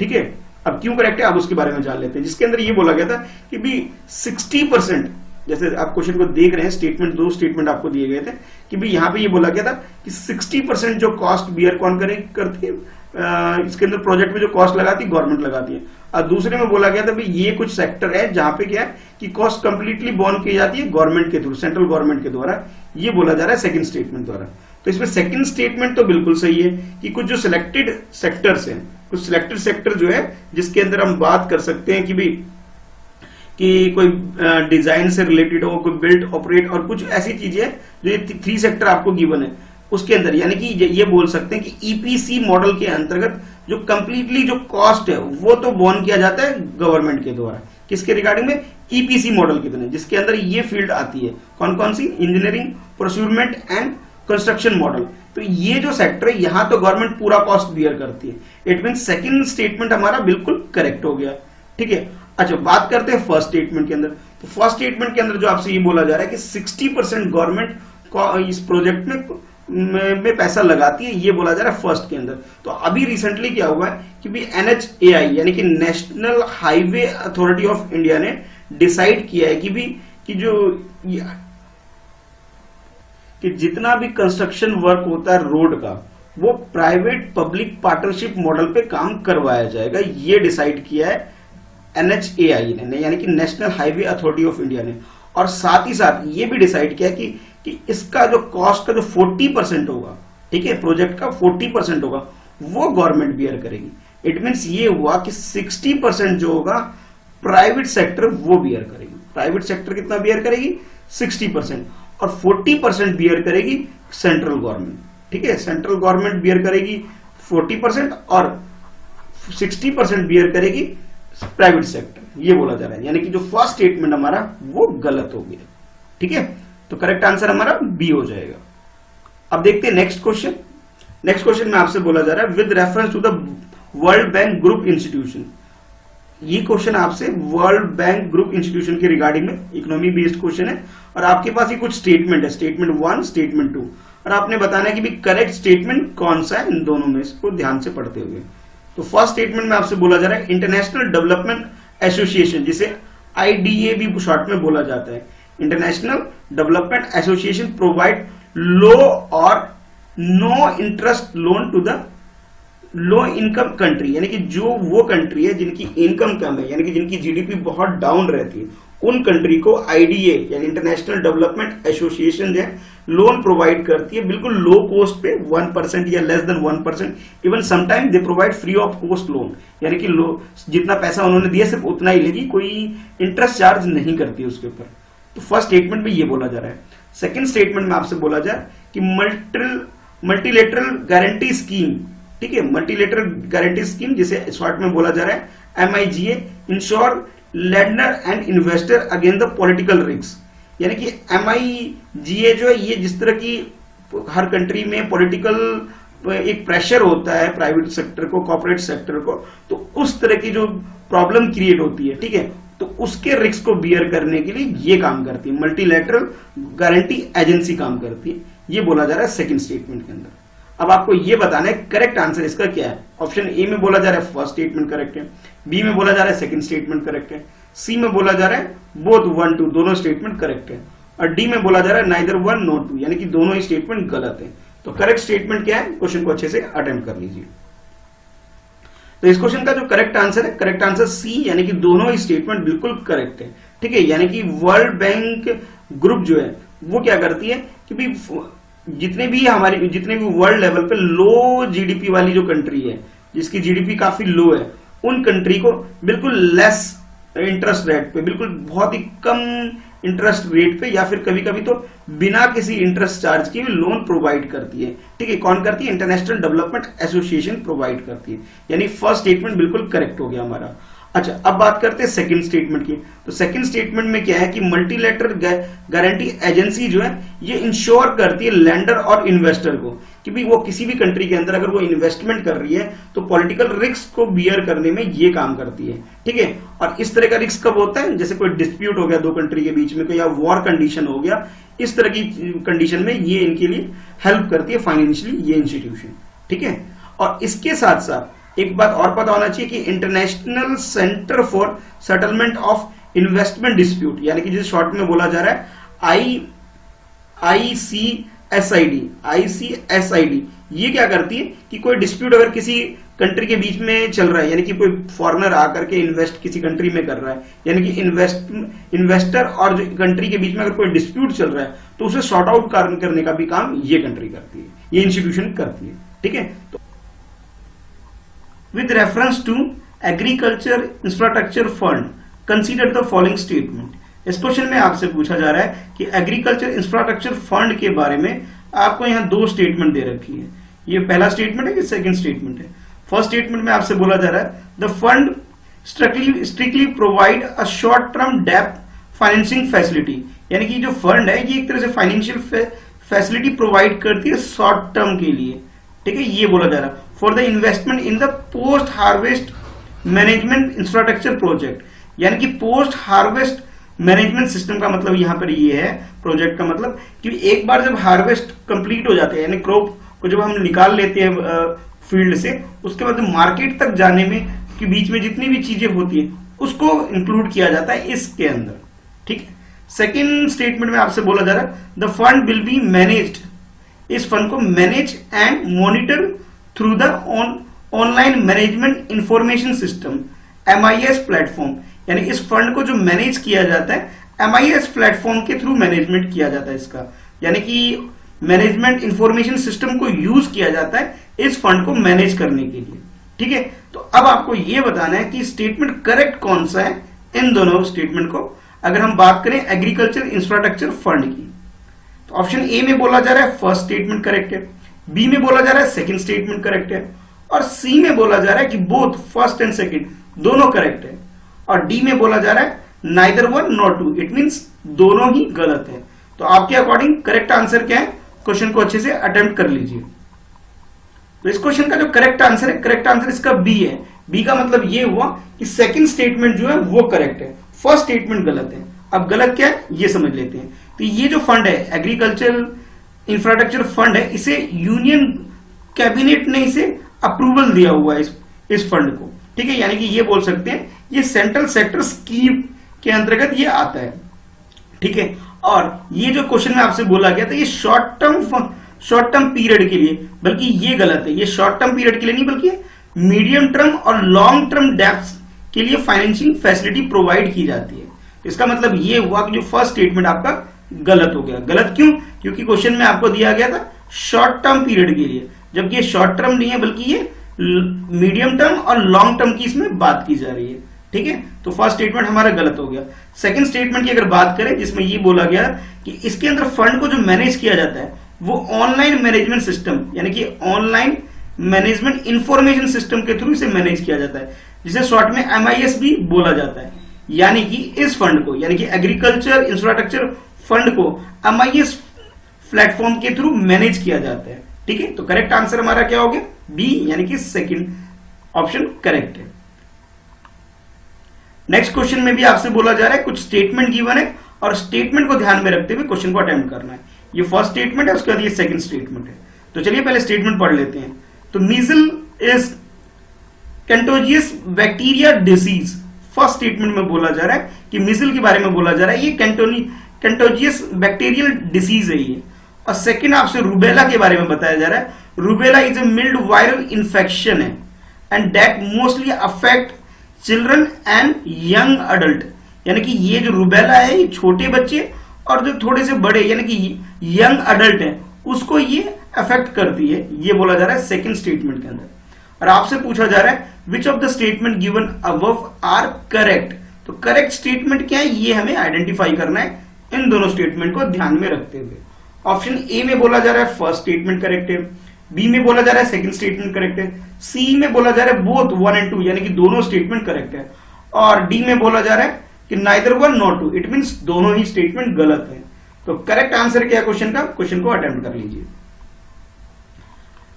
ठीक है। अब क्यों करेक्ट है आप उसके बारे में जान लेते हैं, जिसके अंदर ये बोला गया था कि भी 60%, जैसे आप क्वेश्चन को देख रहे हैं, स्टेटमेंट दो स्टेटमेंट आपको दिए गए थे कि भी यहाँ पे ये बोला गया था कि 60% जो कॉस्ट बियर कौन करती है, इसके अंदर प्रोजेक्ट में जो कॉस्ट लगाती है गवर्नमेंट लगाती है, और दूसरे में बोला गया था भाई ये कुछ सेक्टर है जहां पे क्या है कि कॉस्ट कंप्लीटली बोर्न की जाती है गवर्नमेंट के थ्रू, सेंट्रल गवर्नमेंट के द्वारा, ये बोला जा रहा है सेकंड स्टेटमेंट द्वारा। तो इसमें सेकंड स्टेटमेंट तो बिल्कुल सही है कि कुछ जो सिलेक्टेड सेक्टर्स हैं, कुछ सिलेक्टेड सेक्टर जो है जिसके अंदर हम बात कर सकते हैं कि भी कि कोई डिजाइन से रिलेटेड हो, कोई बिल्ड ऑपरेट और कुछ ऐसी चीजें जो ये 3 सेक्टर आपको गिवन है उसके अंदर, यानी कि ये बोल सकते हैं कि ईपीसी मॉडल के अंतर्गत जो कंप्लीटली जो कॉस्ट है वो तो बोर्न किया जाता है गवर्नमेंट के द्वारा, किसके रिगार्डिंग में? ईपीसी मॉडल के द्वारा, जिसके अंदर ये फील्ड आती है कौन कौन सी? Engineering, procurement and construction model. तो ये जो सेक्टर है यहां तो गवर्नमेंट पूरा कॉस्ट बियर करती है, इट मीन सेकंड स्टेटमेंट हमारा बिल्कुल करेक्ट हो गया, ठीक है। अच्छा, बात करते हैं फर्स्ट स्टेटमेंट के अंदर। तो फर्स्ट स्टेटमेंट के अंदर जो आपसे ये बोला जा रहा है कि 60% गवर्नमेंट इस प्रोजेक्ट में पैसा लगाती है, ये बोला जा रहा है फर्स्ट के अंदर। तो अभी रिसेंटली क्या हुआ है कि भी NHAI यानी कि national highway authority of India ने डिसाइड किया है कि भी कि जितना भी कंस्ट्रक्शन वर्क होता है रोड का वो प्राइवेट पब्लिक पार्टनरशिप मॉडल पे काम करवाया जाएगा, ये डिसाइड किया है NHAI ने, यानी कि national highway authority of India ने। और साथ ही साथ ये भी डिसाइड किया कि इसका जो कॉस्ट का जो 40% होगा, ठीक है, प्रोजेक्ट का 40% होगा वो गवर्नमेंट बियर करेगी। इट मींस ये हुआ कि 60% जो होगा प्राइवेट सेक्टर वो बियर करेगी। प्राइवेट सेक्टर कितना बियर करेगी? 60%, और 40% बियर करेगी सेंट्रल गवर्नमेंट, ठीक है। सेंट्रल गवर्नमेंट बियर करेगी 40% और 60% बियर करेगी प्राइवेट सेक्टर, ये बोला जा रहा है। यानी कि जो फर्स्ट स्टेटमेंट हमारा वो गलत हो गया, ठीक है। तो करेक्ट आंसर हमारा बी हो जाएगा। अब देखते हैं नेक्स्ट क्वेश्चन। नेक्स्ट क्वेश्चन में आपसे बोला जा रहा है with reference to the world bank group institution, ये क्वेश्चन आपसे वर्ल्ड बैंक ग्रुप इंस्टीट्यूशन के रिगार्डिंग में इकोनॉमी बेस्ड क्वेश्चन है, और आपके पास ये कुछ स्टेटमेंट है, स्टेटमेंट 1, स्टेटमेंट 2, और आपने बताना है कि भी करेक्ट स्टेटमेंट कौन सा है इन दोनों में, इसको ध्यान से पढ़ते हुए। तो फर्स्ट स्टेटमेंट में आपसे बोला जा रहा है इंटरनेशनल डेवलपमेंट एसोसिएशन, जिसे IDA भी शॉर्ट में बोला जाता है, international development association provide low और no interest loan to the low income country, यानी कि जो वो कंट्री है जिनकी इनकम कम है, यानी कि जिनकी GDP बहुत डाउन रहती है, उन कंट्री को IDA यानी इंटरनेशनल डेवलपमेंट एसोसिएशन जो है लोन प्रोवाइड करती है बिल्कुल लो कॉस्ट पे, 1% या less than 1%, even sometime they provide free of cost loan, यानी कि जितना पैसा उन्होंने दिया सिर्फ उतना ही लेगी, कोई इंटरेस्ट चार्ज नहीं करती उसके ऊपर। तो फर्स्ट स्टेटमेंट में ये बोला जा रहा है। सेकेंड स्टेटमेंट में आपसे बोला जाए कि मल्टीलेटरल गारंटी स्कीम, ठीक है, मल्टीलेटरल गारंटी स्कीम जिसे शॉर्ट में बोला जा रहा है MIGA, ensure lender and investor against the political risk, यानी कि MIGA जो है ये जिस तरह की हर कंट्री में पॉलिटिकल एक प्रेशर होता है प्राइवेट सेक्टर को, कॉर्पोरेट सेक्टर को, तो उस तरह की जो प्रॉब्लम क्रिएट होती है, ठीक है, तो उसके रिस्क को बियर करने के लिए ये काम करती है, मल्टीलेटरल गारंटी एजेंसी काम करती है, ये बोला जा रहा है सेकंड स्टेटमेंट के अंदर। अब आपको ये बताना है करेक्ट आंसर इसका क्या है। ऑप्शन ए में बोला जा रहा है फर्स्ट स्टेटमेंट करेक्ट है, बी में बोला जा रहा है सेकंड स्टेटमेंट करेक्ट है, सी में बोला जा रहा है बोथ 1 2 दोनों स्टेटमेंट करेक्ट है, और डी में बोला जा रहा है नाइदर 1 नॉट 2, यानी कि दोनों ही स्टेटमेंट गलत है। तो करेक्ट स्टेटमेंट क्या है, क्वेश्चन को अच्छे से अटेम्प्ट कर लीजिए। तो इस क्वेश्चन का जो करेक्ट आंसर है, करेक्ट आंसर सी, यानी कि दोनों ही स्टेटमेंट बिल्कुल करेक्ट है, ठीक है। यानी कि वर्ल्ड बैंक ग्रुप जो है वो क्या करती है कि भी जितने भी वर्ल्ड लेवल पे लो GDP वाली जो कंट्री है, जिसकी GDP काफी लो है, उन कंट्री को बिल्कुल लेस इंटरेस्ट रेट पे, बिल्कुल बहुत ही कम इंटरेस्ट रेट पे, या फिर कभी कभी तो बिना किसी इंटरेस्ट चार्ज के भी लोन प्रोवाइड करती है, ठीक है। कौन करती है, इंटरनेशनल डेवलपमेंट एसोसिएशन प्रोवाइड करती है, यानी फर्स्ट स्टेटमेंट बिल्कुल करेक्ट हो गया हमारा। अच्छा, अब बात करते हैं सेकंड स्टेटमेंट की। तो सेकंड स्टेटमेंट में क्या है कि मल्टीलेटरल गारंटी एजेंसी जो है ये इंश्योर करती है लेंडर और इन्वेस्टर को कि भी वो किसी भी कंट्री के अंदर अगर वो इन्वेस्टमेंट कर रही है तो पॉलिटिकल रिस्क को बियर करने में ये काम करती है, ठीक है। और इस तरह का रिस्क कब होता है, जैसे कोई डिस्प्यूट हो गया दो कंट्री के बीच में, कोई या वॉर कंडीशन हो गया, इस तरह की कंडीशन में ये इनके लिए हेल्प करती है फाइनेंशियली ये इंस्टीट्यूशन, ठीक है। और इसके साथ साथ एक बात और पता होना चाहिए कि international centre for settlement of investment dispute, यानी कि जिसे शॉर्ट में बोला जा रहा है ICSID, ये क्या करती है कि कोई डिस्प्यूट अगर किसी कंट्री के बीच में चल रहा है, यानी कि कोई फॉरेनर आकर के इन्वेस्ट किसी कंट्री में कर रहा है, यानी कि इन्वेस्टर और जो कंट्री के बीच में अगर कोई डिस्प्यूट चल रहा है तो उसे सॉर्ट आउट करने का भी काम ये कंट्री करती है, ये इंस्टीट्यूशन करती है, ठीक है। तो with reference to agriculture infrastructure fund consider the following statement। इस क्वेश्चन में आपसे पूछा जा रहा है कि एग्रीकल्चर इंफ्रास्ट्रक्चर फंड के बारे में आपको यहाँ दो स्टेटमेंट दे रखी है, ये पहला स्टेटमेंट है कि सेकंड स्टेटमेंट है। फर्स्ट स्टेटमेंट में आपसे बोला जा रहा है the fund strictly provide a short term डेब्ट फाइनेंसिंग फैसिलिटी, यानी कि जो फंड है ये एक तरह से फाइनेंशियल फैसिलिटी प्रोवाइड करती है शॉर्ट टर्म के लिए, ठीक है, ये बोला जा रहा है। For the investment in the post harvest management infrastructure project, यानी कि पोस्ट हार्वेस्ट मैनेजमेंट सिस्टम का मतलब यहां पर ये है, प्रोजेक्ट का मतलब कि एक बार जब हार्वेस्ट कंप्लीट हो जाते हैं, यानी क्रॉप को जब हम निकाल लेते हैं फील्ड से, उसके बाद मार्केट तक जाने में के बीच में जितनी भी चीजें होती है उसको इंक्लूड किया जाता है इसके अंदर, ठीक है। सेकेंड स्टेटमेंट में आपसे बोला जा रहा है the fund will be managed, इस फंड को manage and monitor through the online management information system MIS platform, यानी इस फंड को जो मैनेज किया जाता है MIS प्लेटफॉर्म के थ्रू मैनेजमेंट किया जाता है इसका, यानी कि मैनेजमेंट इंफॉर्मेशन सिस्टम को यूज किया जाता है इस फंड को मैनेज करने के लिए, ठीक है। तो अब आपको यह बताना है कि स्टेटमेंट करेक्ट कौन सा है इन दोनों स्टेटमेंट को। अगर हम बात करें एग्रीकल्चर इंफ्रास्ट्रक्चर फंड की, तो ऑप्शन ए में बोला जा रहा है फर्स्ट स्टेटमेंट करेक्ट है, बी में बोला जा रहा है सेकंड स्टेटमेंट करेक्ट है, और सी में बोला जा रहा है कि बोथ फर्स्ट एंड सेकंड दोनों करेक्ट है, और डी में बोला जा रहा है नाइदर 1 नॉट 2, इट मींस दोनों ही गलत है। तो आपके अकॉर्डिंग करेक्ट आंसर क्या है, क्वेश्चन को अच्छे से अटेम्प्ट कर लीजिए। तो इस क्वेश्चन का जो करेक्ट आंसर है, करेक्ट आंसर इसका बी है, बी का मतलब ये हुआ कि सेकंड स्टेटमेंट जो है वो करेक्ट है, फर्स्ट स्टेटमेंट गलत है। अब गलत क्या है ये समझ लेते हैं। तो ये जो फंड है एग्रीकल्चर इंफ्रास्ट्रक्चर फंड है, इसे यूनियन कैबिनेट ने इसे अप्रूवल दिया हुआ है इस फंड को, ठीक है। यानी कि ये बोल सकते हैं ये सेंट्रल सेक्टर स्कीम के अंतर्गत ये आता है, ठीक है। और ये जो क्वेश्चन में आपसे बोला गया था ये शॉर्ट टर्म पीरियड के लिए, बल्कि ये गलत है, ये शॉर्ट टर्म पीरियड के लिए नहीं बल्कि मीडियम टर्म और लॉन्ग टर्म डेब्ट्स के लिए फाइनेंसिंग फैसिलिटी प्रोवाइड की जाती है। इसका मतलब ये हुआ कि जो फर्स्ट स्टेटमेंट आपका गलत हो गया। गलत क्यों? क्योंकि क्वेश्चन में आपको दिया गया था शॉर्ट टर्म पीरियड के लिए, जबकि ये शॉर्ट टर्म नहीं है बल्कि ये मीडियम टर्म और लॉन्ग टर्म की इसमें बात की जा रही है, ठीक है। तो फर्स्ट स्टेटमेंट हमारा गलत हो गया। सेकंड स्टेटमेंट की अगर बात करें जिसमें ये बोला गया कि इसके अंदर फंड को जो मैनेज किया जाता है वो ऑनलाइन मैनेजमेंट सिस्टम यानी कि ऑनलाइन मैनेजमेंट इंफॉर्मेशन सिस्टम के थ्रू इसे मैनेज किया जाता है, जिसे शॉर्ट में MIS भी बोला जाता है। यानी कि इस फंड को यानी कि एग्रीकल्चर इंफ्रास्ट्रक्चर फंड को MIS प्लेटफॉर्म के थ्रू मैनेज किया जाता है, ठीक है। तो करेक्ट आंसर हमारा क्या हो गया? बी यानी कि सेकंड ऑप्शन करेक्ट है। नेक्स्ट क्वेश्चन में भी आपसे बोला जा रहा है कुछ स्टेटमेंट गिवन है और स्टेटमेंट को ध्यान में रखते हुए क्वेश्चन को अटेम्प्ट करना है। ये फर्स्ट स्टेटमेंट है, उसके बाद ये सेकंड स्टेटमेंट है। तो चलिए पहले स्टेटमेंट पढ़ लेते हैं। तो measles is contagious bacteria disease, first statement में बोला जा रहा है कि मीजल के बारे में बोला जा रहा है, ये कंटेजियस बैक्टीरियल डिसीज है ये। और सेकंड आपसे रूबेला के बारे में बताया जा रहा है, rubella is a mild viral infection है and that mostly affect children and young adult. यानी कि ये जो रूबेला है ये छोटे बच्चे और जो थोड़े से बड़े यानी कि यंग अडल्ट है उसको ये अफेक्ट करती है, ये बोला जा रहा है सेकंड स्टेटमेंट के अंदर। और आपसे पूछा जा रहा है which of the statement given above are correct. तो करेक्ट स्टेटमेंट क्या है ये हमें आइडेंटिफाई करना है इन दोनों स्टेटमेंट को ध्यान में रखते हुए। ऑप्शन ए में बोला जा रहा है फर्स्ट स्टेटमेंट करेक्ट है, बी में बोला जा रहा है सेकंड स्टेटमेंट करेक्ट है, सी में बोला जा रहा है बोथ 1 and 2 यानी कि दोनों स्टेटमेंट करेक्ट है, और डी में बोला जा रहा है कि नाइदर 1 nor 2 इट मींस दोनों ही स्टेटमेंट गलत है। तो करेक्ट आंसर क्या है क्वेश्चन का? क्वेश्चन को अटेम्प्ट कर लीजिए।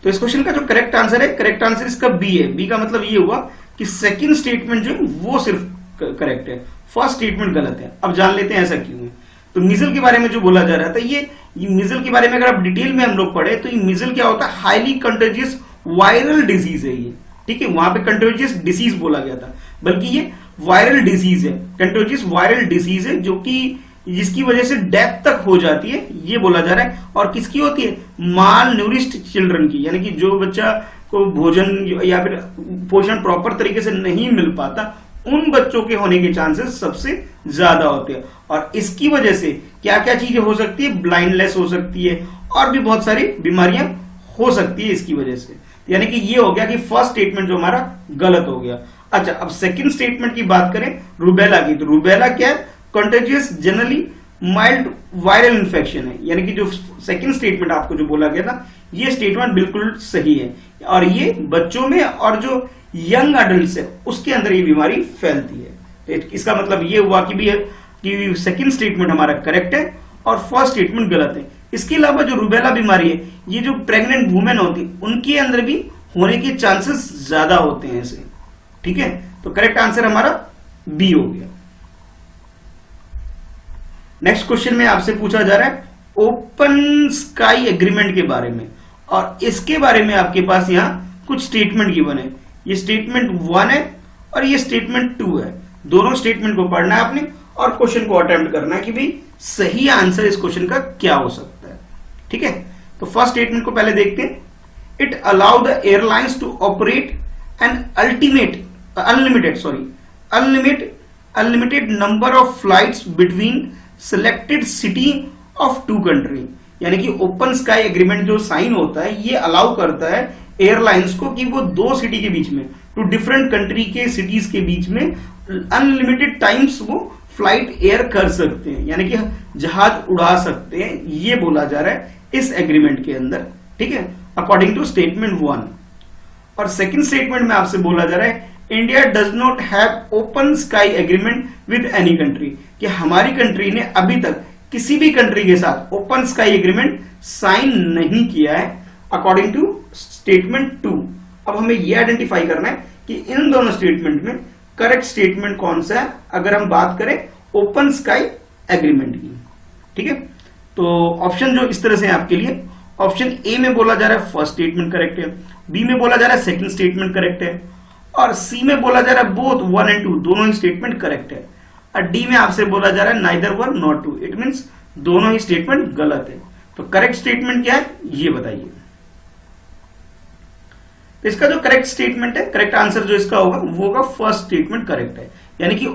तो इस क्वेश्चन का जो करेक्ट आंसर है, करेक्ट आंसर इसका बी है। बी का मतलब ये हुआ कि सेकंड स्टेटमेंट जो है वो सिर्फ करेक्ट है, फर्स्ट स्टेटमेंट गलत है। अब जान लेते हैं ऐसा क्यों है। तो मीजल के बारे में जो बोला जा रहा था ये मीजल के बारे में अगर आप डिटेल में हम लोग पढ़े तो ये मीजल क्या होता है? हाईली कंटेजियस वायरल डिजीज है ये, ठीक है। वहां पे कंटेजियस डिसीज बोला गया था बल्कि ये वायरल डिजीज है, कंटेजियस वायरल डिजीज है जो कि जिसकी वजह से डेथ तक हो जाती है ये बोला जा रहा है। और किसकी होती है? माल न्यूरिश्ड चिल्ड्रन की, यानी कि जो बच्चा को भोजन या फिर पोषण प्रॉपर तरीके से नहीं मिल पाता उन बच्चों के होने के चांसेस सबसे ज्यादा होते हैं। और इसकी वजह से क्या क्या चीजें हो सकती है? ब्लाइंडनेस हो सकती है और भी बहुत सारी बीमारियां हो सकती है इसकी वजह से। यानी कि ये हो गया कि फर्स्ट स्टेटमेंट जो हमारा गलत हो गया। अच्छा, अब सेकंड स्टेटमेंट की बात करें रूबेला की, तो रूबेला क्या है? Contagious generally mild viral infection है। यानी कि जो सेकंड स्टेटमेंट आपको जो बोला गया था ये स्टेटमेंट बिल्कुल सही है और ये बच्चों में और जो यंग अडल्ट है उसके अंदर ये बीमारी फैलती है। तो इसका मतलब ये हुआ कि सेकंड स्टेटमेंट हमारा करेक्ट है और फर्स्ट स्टेटमेंट गलत है। इसके अलावा जो रूबेला बीमारी है ये जो प्रेग्नेंट वुमेन होती है उनके अंदर भी होने के चांसेस ज्यादा होते हैं इसे, ठीक है। तो करेक्ट आंसर हमारा बी हो गया। नेक्स्ट क्वेश्चन में आपसे पूछा जा रहा है ओपन स्काई एग्रीमेंट के बारे में और इसके बारे में आपके पास यहां कुछ स्टेटमेंट गिवन है। ये स्टेटमेंट 1 है और ये स्टेटमेंट 2 है। दोनों स्टेटमेंट को पढ़ना है आपने और क्वेश्चन को अटेम्प्ट करना है कि भाई सही आंसर इस क्वेश्चन का क्या हो सकता है, ठीक है। तो फर्स्ट स्टेटमेंट को पहले देखते हैं। It allow the airlines to operate an unlimited number of flights between selected city of 2 country. यानी कि ओपन स्काई एग्रीमेंट जो साइन होता है ये अलाउ करता है एयरलाइंस को कि वो 2 सिटी के बीच में टू डिफरेंट कंट्री के सिटीज के बीच में अनलिमिटेड टाइम्स वो फ्लाइट एयर कर सकते हैं, यानी कि जहाज उड़ा सकते हैं, ये बोला जा रहा है इस एग्रीमेंट के अंदर, ठीक है, अकॉर्डिंग टू स्टेटमेंट 1। और सेकंड स्टेटमेंट में आपसे बोला जा रहा है India does not have open sky agreement with any country, कि हमारी कंट्री ने अभी तक किसी भी कंट्री के साथ ओपन स्काई एग्रीमेंट साइन नहीं किया है अकॉर्डिंग टू स्टेटमेंट 2। अब हमें ये आइडेंटिफाई करना है कि इन दोनों स्टेटमेंट में करेक्ट स्टेटमेंट कौन सा है, अगर हम बात करें ओपन स्काई एग्रीमेंट की। ठीक है, तो ऑप्शन जो इस तरह से है आपके लिए, ऑप्शन ए में बोला जा रहा है फर्स्ट स्टेटमेंट करेक्ट है, बी में बोला जा रहा है सेकंड स्टेटमेंट करेक्ट है, और सी में बोला जा रहा है बोथ 1 and 2 दोनों ही स्टेटमेंट करेक्ट है, और डी में आपसे बोला जा रहा है नाइदर 1 nor 2, इट मींस दोनों ही स्टेटमेंट गलत है। तो करेक्ट स्टेटमेंट क्या है ये बताइए। तो इसका जो करेक्ट स्टेटमेंट है, करेक्ट आंसर जो इसका होगा वो होगा फर्स्ट स्टेटमेंट करेक्ट है, यानी कि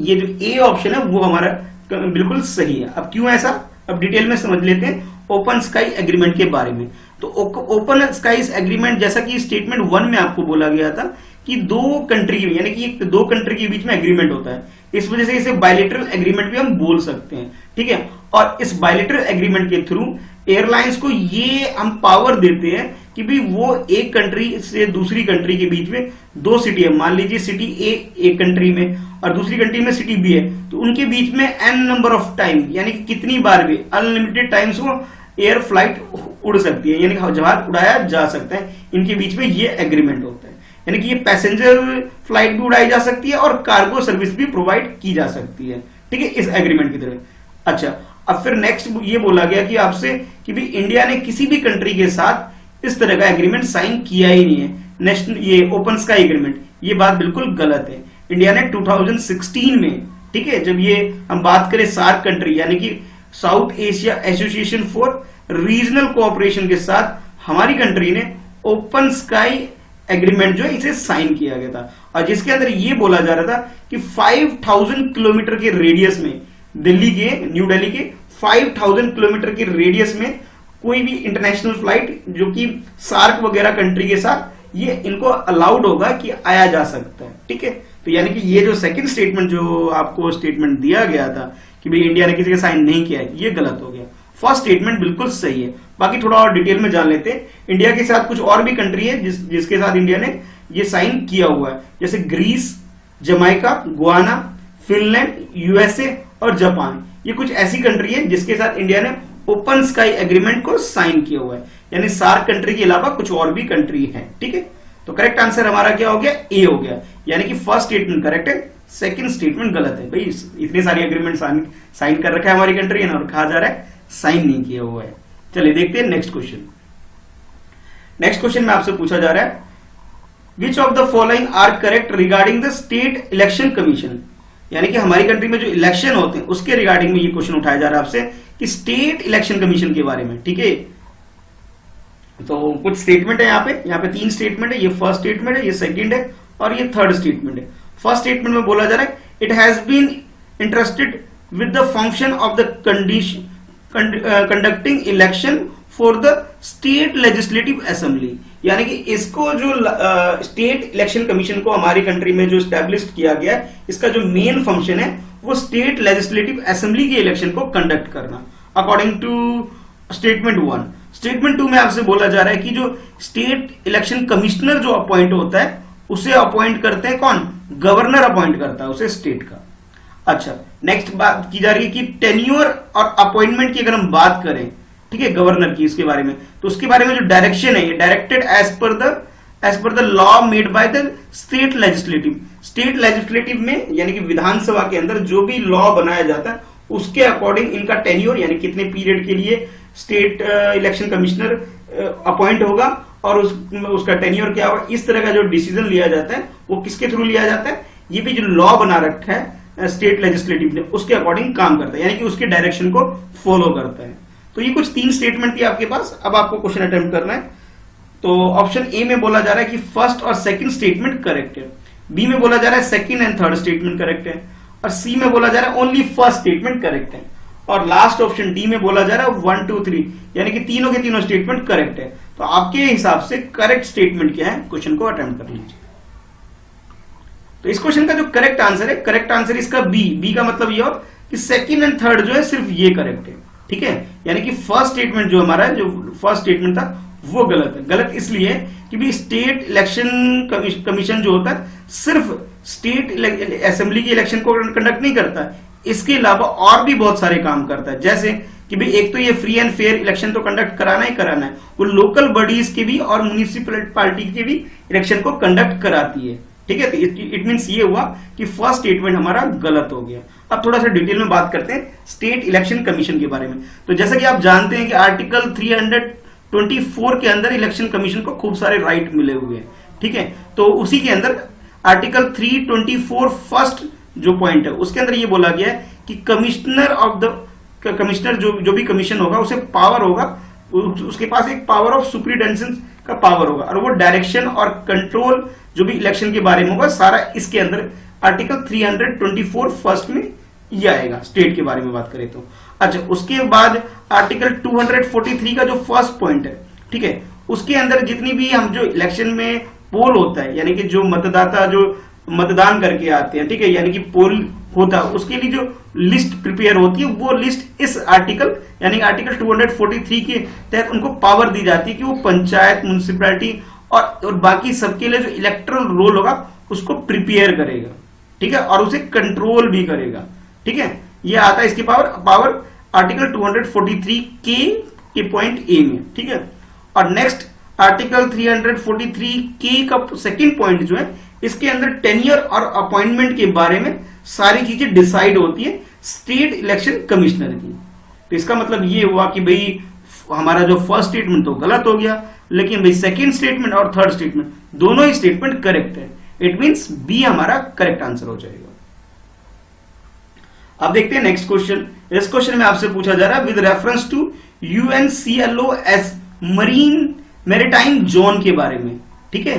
ये जो ए ऑप्शन है वो हमारा बिल्कुल सही है। अब क्यों ऐसा, अब डिटेल में समझ लेते हैं ओपन स्काई एग्रीमेंट के बारे में। तो ओपन स्काई एग्रीमेंट जैसा कि स्टेटमेंट 1 में आपको बोला गया था कि दो कंट्री यानी कि दो कंट्री के बीच में एग्रीमेंट होता है, इस वजह से इसे बायलेटरल एग्रीमेंट भी हम बोल सकते हैं। ठीक है, और इस बायलेटरल एग्रीमेंट के थ्रू एयरलाइंस को ये हम पावर देते हैं कि भी वो एक कंट्री से दूसरी कंट्री के बीच में दो सिटी है, मान लीजिए सिटी ए एक कंट्री में और दूसरी कंट्री में सिटी बी है, तो उनके बीच में एन नंबर ऑफ टाइम यानी कि कितनी बार भी अनलिमिटेड टाइम्स वो एयर फ्लाइट उड़ सकती है, यानी कि जहाज उड़ाया जा सकता है, इनके बीच में ये एग्रीमेंट होता है। यानी कि ये पैसेंजर फ्लाइट भी उड़ाई जा सकती है और कार्गो सर्विस भी प्रोवाइड की जा सकती है। ठीक है, इस एग्रीमेंट की तरह। अच्छा, अब फिर नेक्स्ट ये बोला गया कि आपसे कि भी इंडिया ने किसी भी कंट्री के साथ इस तरह का एग्रीमेंट साइन किया ही नहीं है, नेशनल ये ओपन स्काई एग्रीमेंट, ये बात बिल्कुल गलत है। इंडिया ने 2016 में, ठीक है, जब ये हम बात करें सार्क कंट्री यानी कि south Asia association for regional cooperation के साथ हमारी कंट्री ने ओपन स्काई एग्रीमेंट जो है इसे साइन किया गया था, और जिसके अंदर ये बोला जा रहा था कि 5000 किलोमीटर के रेडियस में दिल्ली के, न्यू दिल्ली के 5000 किलोमीटर के रेडियस में कोई भी इंटरनेशनल फ्लाइट जो कि सार्क वगैरह कंट्री के साथ ये इनको अलाउड होगा कि आया जा सकता है। ठीक है, तो यानी कि ये जो सेकंड स्टेटमेंट जो आपको स्टेटमेंट दिया गया था कि भाई इंडिया ने किसी का साइन नहीं किया है, ये गलत हो गया। फर्स्ट स्टेटमेंट बिल्कुल सही है। बाकी थोड़ा और डिटेल में जान लेते हैं। इंडिया के साथ कुछ और भी कंट्री है जिसके साथ इंडिया ने ये साइन किया हुआ है, जैसे Greece, Jamaica, Guyana, Finland, USA और जापान। ये कुछ ऐसी कंट्री है जिसके साथ इंडिया ने ओपन स्काई एग्रीमेंट को साइन किया हुआ है, यानी सार्क कंट्री के अलावा कुछ और भी कंट्री है। ठीक है, तो करेक्ट आंसर हमारा क्या हो गया, ए हो गया, यानी कि फर्स्ट स्टेटमेंट करेक्ट है, सेकंड स्टेटमेंट गलत है। भाई इतने सारी एग्रीमेंट साइन कर रखा है हमारी कंट्री ने और कहा जा रहा है साइन नहीं किया हुआ है। चलिए देखते हैं नेक्स्ट क्वेश्चन। नेक्स्ट क्वेश्चन में आपसे पूछा जा रहा है which of the following are correct regarding the state election commission, यानी कि हमारी कंट्री में जो इलेक्शन होते हैं उसके रिगार्डिंग में ये क्वेश्चन उठाया जा रहा है आपसे कि स्टेट इलेक्शन कमीशन के बारे में। ठीक है, तो कुछ स्टेटमेंट है यहाँ पे 3 स्टेटमेंट है, ये फर्स्ट स्टेटमेंट है, ये सेकंड है और ये थर्ड स्टेटमेंट है। फर्स्ट स्टेटमेंट में बोला जा रहा है it has been interested with the function of the condition conducting election for the state legislative assembly, यानी कि इसको जो स्टेट इलेक्शन कमीशन को हमारी कंट्री में जो स्टैब्लिश किया गया है, इसका जो मेन फंक्शन है वो स्टेट लेजिस्लेटिव असेंबली के इलेक्शन को कंडक्ट करना, अकॉर्डिंग टू स्टेटमेंट 1। स्टेटमेंट 2 में आपसे बोला जा रहा है कि जो स्टेट इलेक्शन कमिश्नर जो अपॉइंट होता है उसे अपॉइंट करते हैं कौन, गवर्नर अपॉइंट करता है उसे स्टेट का। अच्छा, नेक्स्ट बात की जा रही है कि टेन्योर और अपॉइंटमेंट की अगर हम बात करें, ठीक है, गवर्नर की, इसके बारे में, तो उसके बारे में जो डायरेक्शन है ये directed as per the law made by the state legislative. State legislative में यानी कि विधानसभा के अंदर जो भी लॉ बनाया जाता है उसके अकॉर्डिंग इनका टेन्योर यानी कितने पीरियड के लिए स्टेट इलेक्शन कमिश्नर अपॉइंट होगा और उसका टेन्योर क्या होगा, इस तरह का जो डिसीजन लिया जाता है वो किसके थ्रू लिया जाता है, ये भी जो लॉ बना रखा है स्टेट लेजिस्लेटिव ने उसके अकॉर्डिंग काम करता है, यानी कि उसके डायरेक्शन को फॉलो करता है। तो ये कुछ 3 स्टेटमेंट थी आपके पास। अब आपको क्वेश्चन अटेम्प्ट करना है। तो ऑप्शन ए में बोला जा रहा है कि फर्स्ट और सेकंड स्टेटमेंट करेक्ट है, बी में बोला जा रहा है second and third statement correct है, और सी में बोला जा रहा है ओनली फर्स्ट स्टेटमेंट करेक्ट है, और लास्ट ऑप्शन डी में बोला जा रहा है 1 2 3 यानी कि तीनों के तीनों स्टेटमेंट करेक्ट है। तो आपके हिसाब से करेक्ट स्टेटमेंट क्या है, क्वेश्चन को अटेम्प्ट कर लीजिए। तो इस क्वेश्चन का जो करेक्ट आंसर है, करेक्ट आंसर इसका बी का मतलब ये हो कि सेकंड एंड थर्ड जो है सिर्फ ये करेक्ट है। ठीक है, यानी कि फर्स्ट स्टेटमेंट जो हमारा जो फर्स्ट स्टेटमेंट था वो गलत है। गलत इसलिए कि भी स्टेट इलेक्शन कमीशन जो होता है सिर्फ स्टेट असेंबली की इलेक्शन को कंडक्ट नहीं करता, इसके अलावा और भी बहुत सारे काम करता है, जैसे कि भाई एक तो ये फ्री एंड फेयर इलेक्शन तो कंडक्ट कराना ही कराना है, वो लोकल बॉडीज के भी और म्युनिसिपैलिटी के भी इलेक्शन को कंडक्ट कराती है। ठीक है, तो इट मींस ये हुआ कि फर्स्ट स्टेटमेंट हमारा गलत हो गया। अब थोड़ा सा डिटेल में बात करते हैं स्टेट इलेक्शन कमीशन के बारे में। तो जैसा कि आप जानते हैं कि आर्टिकल 324 के अंदर इलेक्शन कमीशन को खूब सारे राइट मिले हुए हैं। ठीक है, तो उसी के अंदर आर्टिकल 324 फर्स्ट जो पॉइंट है उसके अंदर ये बोला गया है कि कमिश्नर जो भी कमीशन होगा उसे पावर होगा, उसके पास एक पावर ऑफ सुपरिटेंडेंस का पावर होगा, और वो डायरेक्शन और कंट्रोल जो भी इलेक्शन के बारे में होगा सारा इसके अंदर आर्टिकल 324 फर्स्ट में ये आएगा, स्टेट के बारे में बात करें तो। अच्छा, उसके बाद आर्टिकल 243 का जो फर्स्ट पॉइंट है, ठीक है, उसके अंदर जितनी भी हम जो इलेक्शन में पोल होता है, यानी कि जो मतदाता जो मतदान करके आते हैं, ठीक है, यानी कि पोल होता है, उसके लिए जो लिस्ट प्रिपेयर होती है वो लिस्ट इस आर्टिकल यानी आर्टिकल 243 के तहत उनको पावर दी जाती है कि वो पंचायत, म्युनिसिपैलिटी और बाकी सबके लिए जो इलेक्टोरल रोल होगा उसको प्रिपेयर करेगा। ठीक है, और उसे कंट्रोल भी करेगा। ठीक है, ये आता है इसकी पावर आर्टिकल 243 के पॉइंट ए में। ठीक है, और नेक्स्ट आर्टिकल 343 के का सेकंड पॉइंट जो है, इसके अंदर टेन्योर और अपॉइंटमेंट के बारे में सारी चीजें डिसाइड होती है स्टेट इलेक्शन कमिश्नर की। तो इसका मतलब ये हुआ कि भाई हमारा जो फर्स्ट स्टेटमेंट तो गलत हो गया, लेकिन भाई सेकंड स्टेटमेंट और थर्ड स्टेटमेंट दोनों ही स्टेटमेंट करेक्ट है। इट मींस बी हमारा करेक्ट आंसर हो जाएगा। अब देखते हैं नेक्स्ट क्वेश्चन। इस क्वेश्चन में आपसे पूछा जा रहा है with reference to UNCLOS marine maritime zone के बारे में। ठीक है,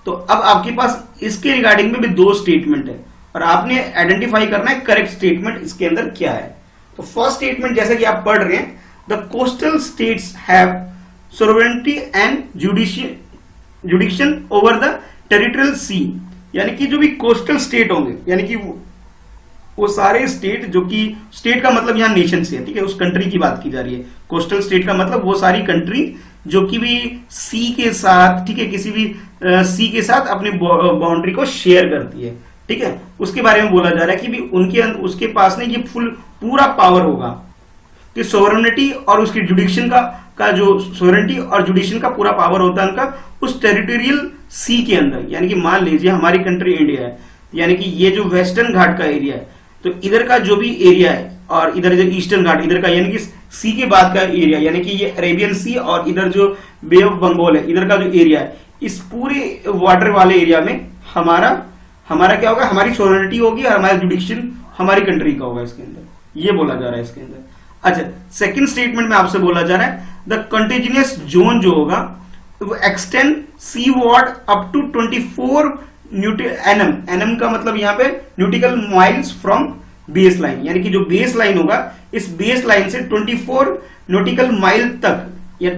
तो अब आपके पास इसके रिगार्डिंग में भी दो स्टेटमेंट है और आपने आइडेंटिफाई करना है करेक्ट स्टेटमेंट इसके अंदर क्या है। तो फर्स्ट स्टेटमेंट जैसा कि आप पढ़ रहे हैं, the coastal states have sovereignty and जुडिक्शन over the territorial सी, यानी कि जो भी कोस्टल स्टेट होंगे, यानी कि वो सारे स्टेट जो कि स्टेट का मतलब यहां नेशन से है, ठीक है, उस कंट्री की बात की जा रही है। कोस्टल स्टेट का मतलब वो सारी कंट्री जो कि भी सी के साथ, ठीक है, किसी भी सी के साथ अपनी बाउंड्री को शेयर करती है। ठीक है, उसके बारे में बोला जा रहा है कि भी उसके पास ने ये पूरा पावर होगा कि सोवरेनिटी और उसकी जुडिक्शन का जो सोवरेनिटी और जुडिक्शन का पूरा पावर होता है उनका उस टेरिटोरियल सी के अंदर। यानी कि मान लीजिए हमारी कंट्री इंडिया है, यानी कि ये जो वेस्टर्न घाट का एरिया है, तो इधर का जो भी एरिया है और इधर जो ईस्टर्न घाट इधर का, यानी कि सी के बाद का एरिया, यानी कि ये अरेबियन सी और इधर जो बे ऑफ बंगाल है इधर का जो एरिया है, इस पूरे वाटर वाले एरिया में हमारा क्या होगा, हमारी सोवरेनिटी होगी और हमारा जुडिक्शन हमारी कंट्री का होगा इसके अंदर, ये बोला जा रहा है इसके अंदर। अच्छा, सेकंड स्टेटमेंट में आपसे बोला जा रहा है द कंटिन्यूअस जोन जो होगा वो extend seaward up to 24 NM, NM का मतलब यहाँ पे nautical miles from base line, यानी कि जो बेस लाइन होगा इस बेस लाइन से 24 नॉटिकल माइल तक या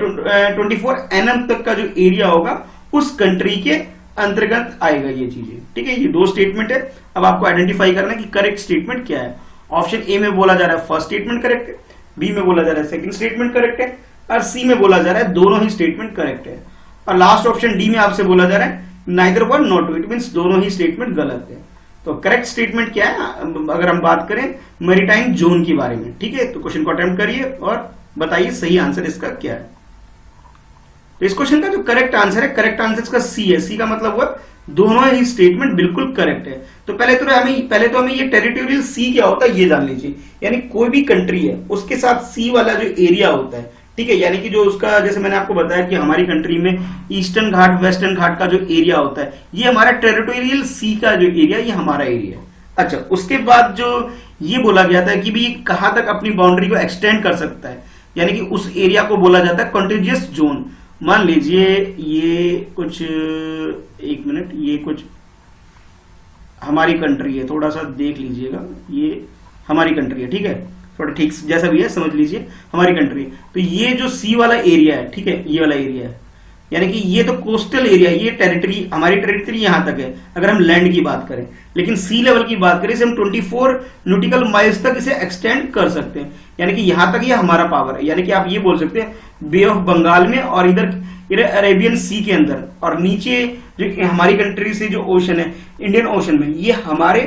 24 एनएम तक का जो एरिया होगा उस कंट्री के अंतर्गत आएगा ये चीजें। ठीक है, ये दो स्टेटमेंट है। अब आपको आइडेंटिफाई करना है कि करेक्ट स्टेटमेंट क्या है। ऑप्शन ए में बोला जा रहा है फर्स्ट स्टेटमेंट करेक्ट है, बी में बोला जा रहा है सेकंड स्टेटमेंट करेक्ट है, और सी में बोला जा रहा है दोनों ही स्टेटमेंट करेक्ट है, और लास्ट ऑप्शन डी में आपसे बोला जा रहा है neither one not two, it means दोनों ही स्टेटमेंट गलत है। तो करेक्ट स्टेटमेंट क्या है अगर हम बात करें मैरीटाइम जोन के बारे में। ठीक है, तो क्वेश्चन को अटेम्प्ट करिए और बताइए सही आंसर इसका क्या है। तो इस क्वेश्चन का जो करेक्ट आंसर है, करेक्ट आंसर इसका सी है। सी का मतलब हुआ दोनों ही स्टेटमेंट बिल्कुल करेक्ट है। तो पहले तो हमें ये टेरिटोरियल सी क्या होता है ये जान लीजिए, यानी कोई भी कंट्री है उसके साथ सी वाला जो एरिया होता है, ठीक है, यानी कि जो उसका, जैसे मैंने आपको बताया कि हमारी कंट्री में ईस्टर्न घाट वेस्टर्न घाट का जो एरिया होता है ये हमारा टेरिटोरियल सी का जो एरिया ये हमारा एरिया है। अच्छा, उसके बाद जो ये बोला गया था कि भी कहां तक अपनी बाउंड्री को एक्सटेंड कर सकता है, यानी कि उस एरिया को बोला जाता है कॉन्टिजियस जोन। मान लीजिए ये कुछ, एक मिनट, ये कुछ हमारी कंट्री है, थोड़ा सा देख लीजिएगा, ये हमारी कंट्री है, ठीक है, थोड़ा ठीक जैसा भी है समझ लीजिए हमारी कंट्री। तो ये जो सी वाला एरिया है, ठीक है, ये वाला एरिया है, यानी कि ये तो कोस्टल एरिया, ये टेरिटरी, हमारी टेरिटरी यहां तक है अगर हम लैंड की बात करें, लेकिन सी लेवल की बात करें इसे हम 24 नॉटिकल माइल्स तक इसे एक्सटेंड कर सकते हैं, यानी कि यहां तक ये हमारा पावर है। यानी कि आप ये बोल सकते हैं बे ऑफ बंगाल में और इधर अरेबियन सी के अंदर और नीचे जो हमारी कंट्री से जो ओशन है इंडियन ओशन में, ये हमारे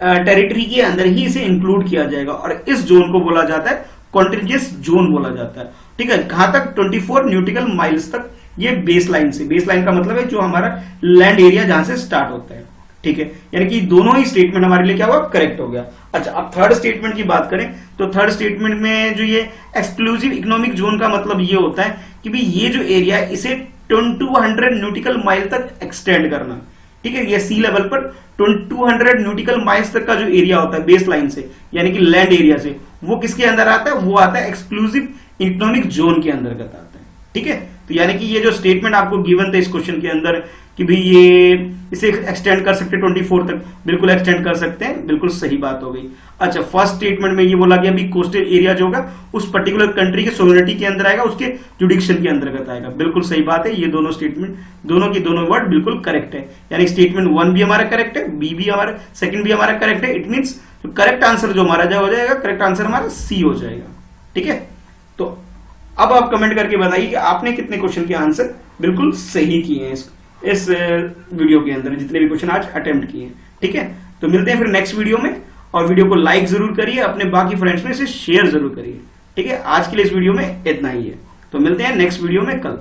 टेरिटरी के अंदर ही इसे इंक्लूड किया जाएगा और इस जोन को बोला जाता है कॉन्टिजियस जोन बोला जाता है। ठीक है, कहां तक? 24 न्यूटिकल माइल्स तक, ये बेस लाइन से। बेस लाइन का मतलब है जो हमारा लैंड एरिया जहां से स्टार्ट होता है। ठीक है, यानी कि दोनों ही स्टेटमेंट हमारे लिए क्या हुआ? करेक्ट हो गया। अच्छा, अब थर्ड स्टेटमेंट की बात करें तो थर्ड स्टेटमेंट में जो ये एक्सक्लूसिव इकोनॉमिक जोन का मतलब ये होता है कि भाई ये जो एरिया है इसे 2200 न्यूटिकल माइल तक एक्सटेंड करना। ठीक है, ये सी लेवल पर 2200 न्यूटिकल माइल्स तक का जो एरिया होता है बेस लाइन से, यानी कि लैंड एरिया से, वो किसके अंदर आता है? वो आता है एक्सक्लूसिव इकोनॉमिक जोन के अंतर्गत आता है। ठीक है, तो यानी कि ये जो स्टेटमेंट आपको गिवन था इस क्वेश्चन के अंदर कि भाई ये इसे एक्सटेंड कर सकते हैं 24 तक, बिल्कुल एक्सटेंड कर सकते हैं, बिल्कुल सही बात हो गई। अच्छा, फर्स्ट स्टेटमेंट में ये बोला गया भी कोस्टल एरिया जो होगा उस पर्टिकुलर कंट्री के सोवरेनिटी के अंदर आएगा, उसके जुडिक्शन के अंतर्गत आएगा। बिल्कुल सही बात है, ये दोनों स्टेटमेंट, दोनों की दोनों वर्ड बिल्कुल करेक्ट है। यानी स्टेटमेंट 1 भी हमारा करेक्ट है, बी भी हमारा, सेकंड भी हमारा करेक्ट है। इट मींस करेक्ट आंसर जो हमारा हो जाएगा, करेक्ट आंसर हमारा सी हो जाएगा। ठीक है, तो अब आप कमेंट करके बताइए कि आपने कितने क्वेश्चन के आंसर बिल्कुल सही किए हैं इस वीडियो के अंदर, जितने भी क्वेश्चन आज अटेम्प्ट किए हैं। ठीक है, तो मिलते हैं फिर नेक्स्ट वीडियो में, और वीडियो को लाइक जरूर करिए, अपने बाकी फ्रेंड्स में इसे शेयर जरूर करिए। ठीक है, आज के लिए इस वीडियो में इतना ही है, तो मिलते हैं नेक्स्ट वीडियो में कल।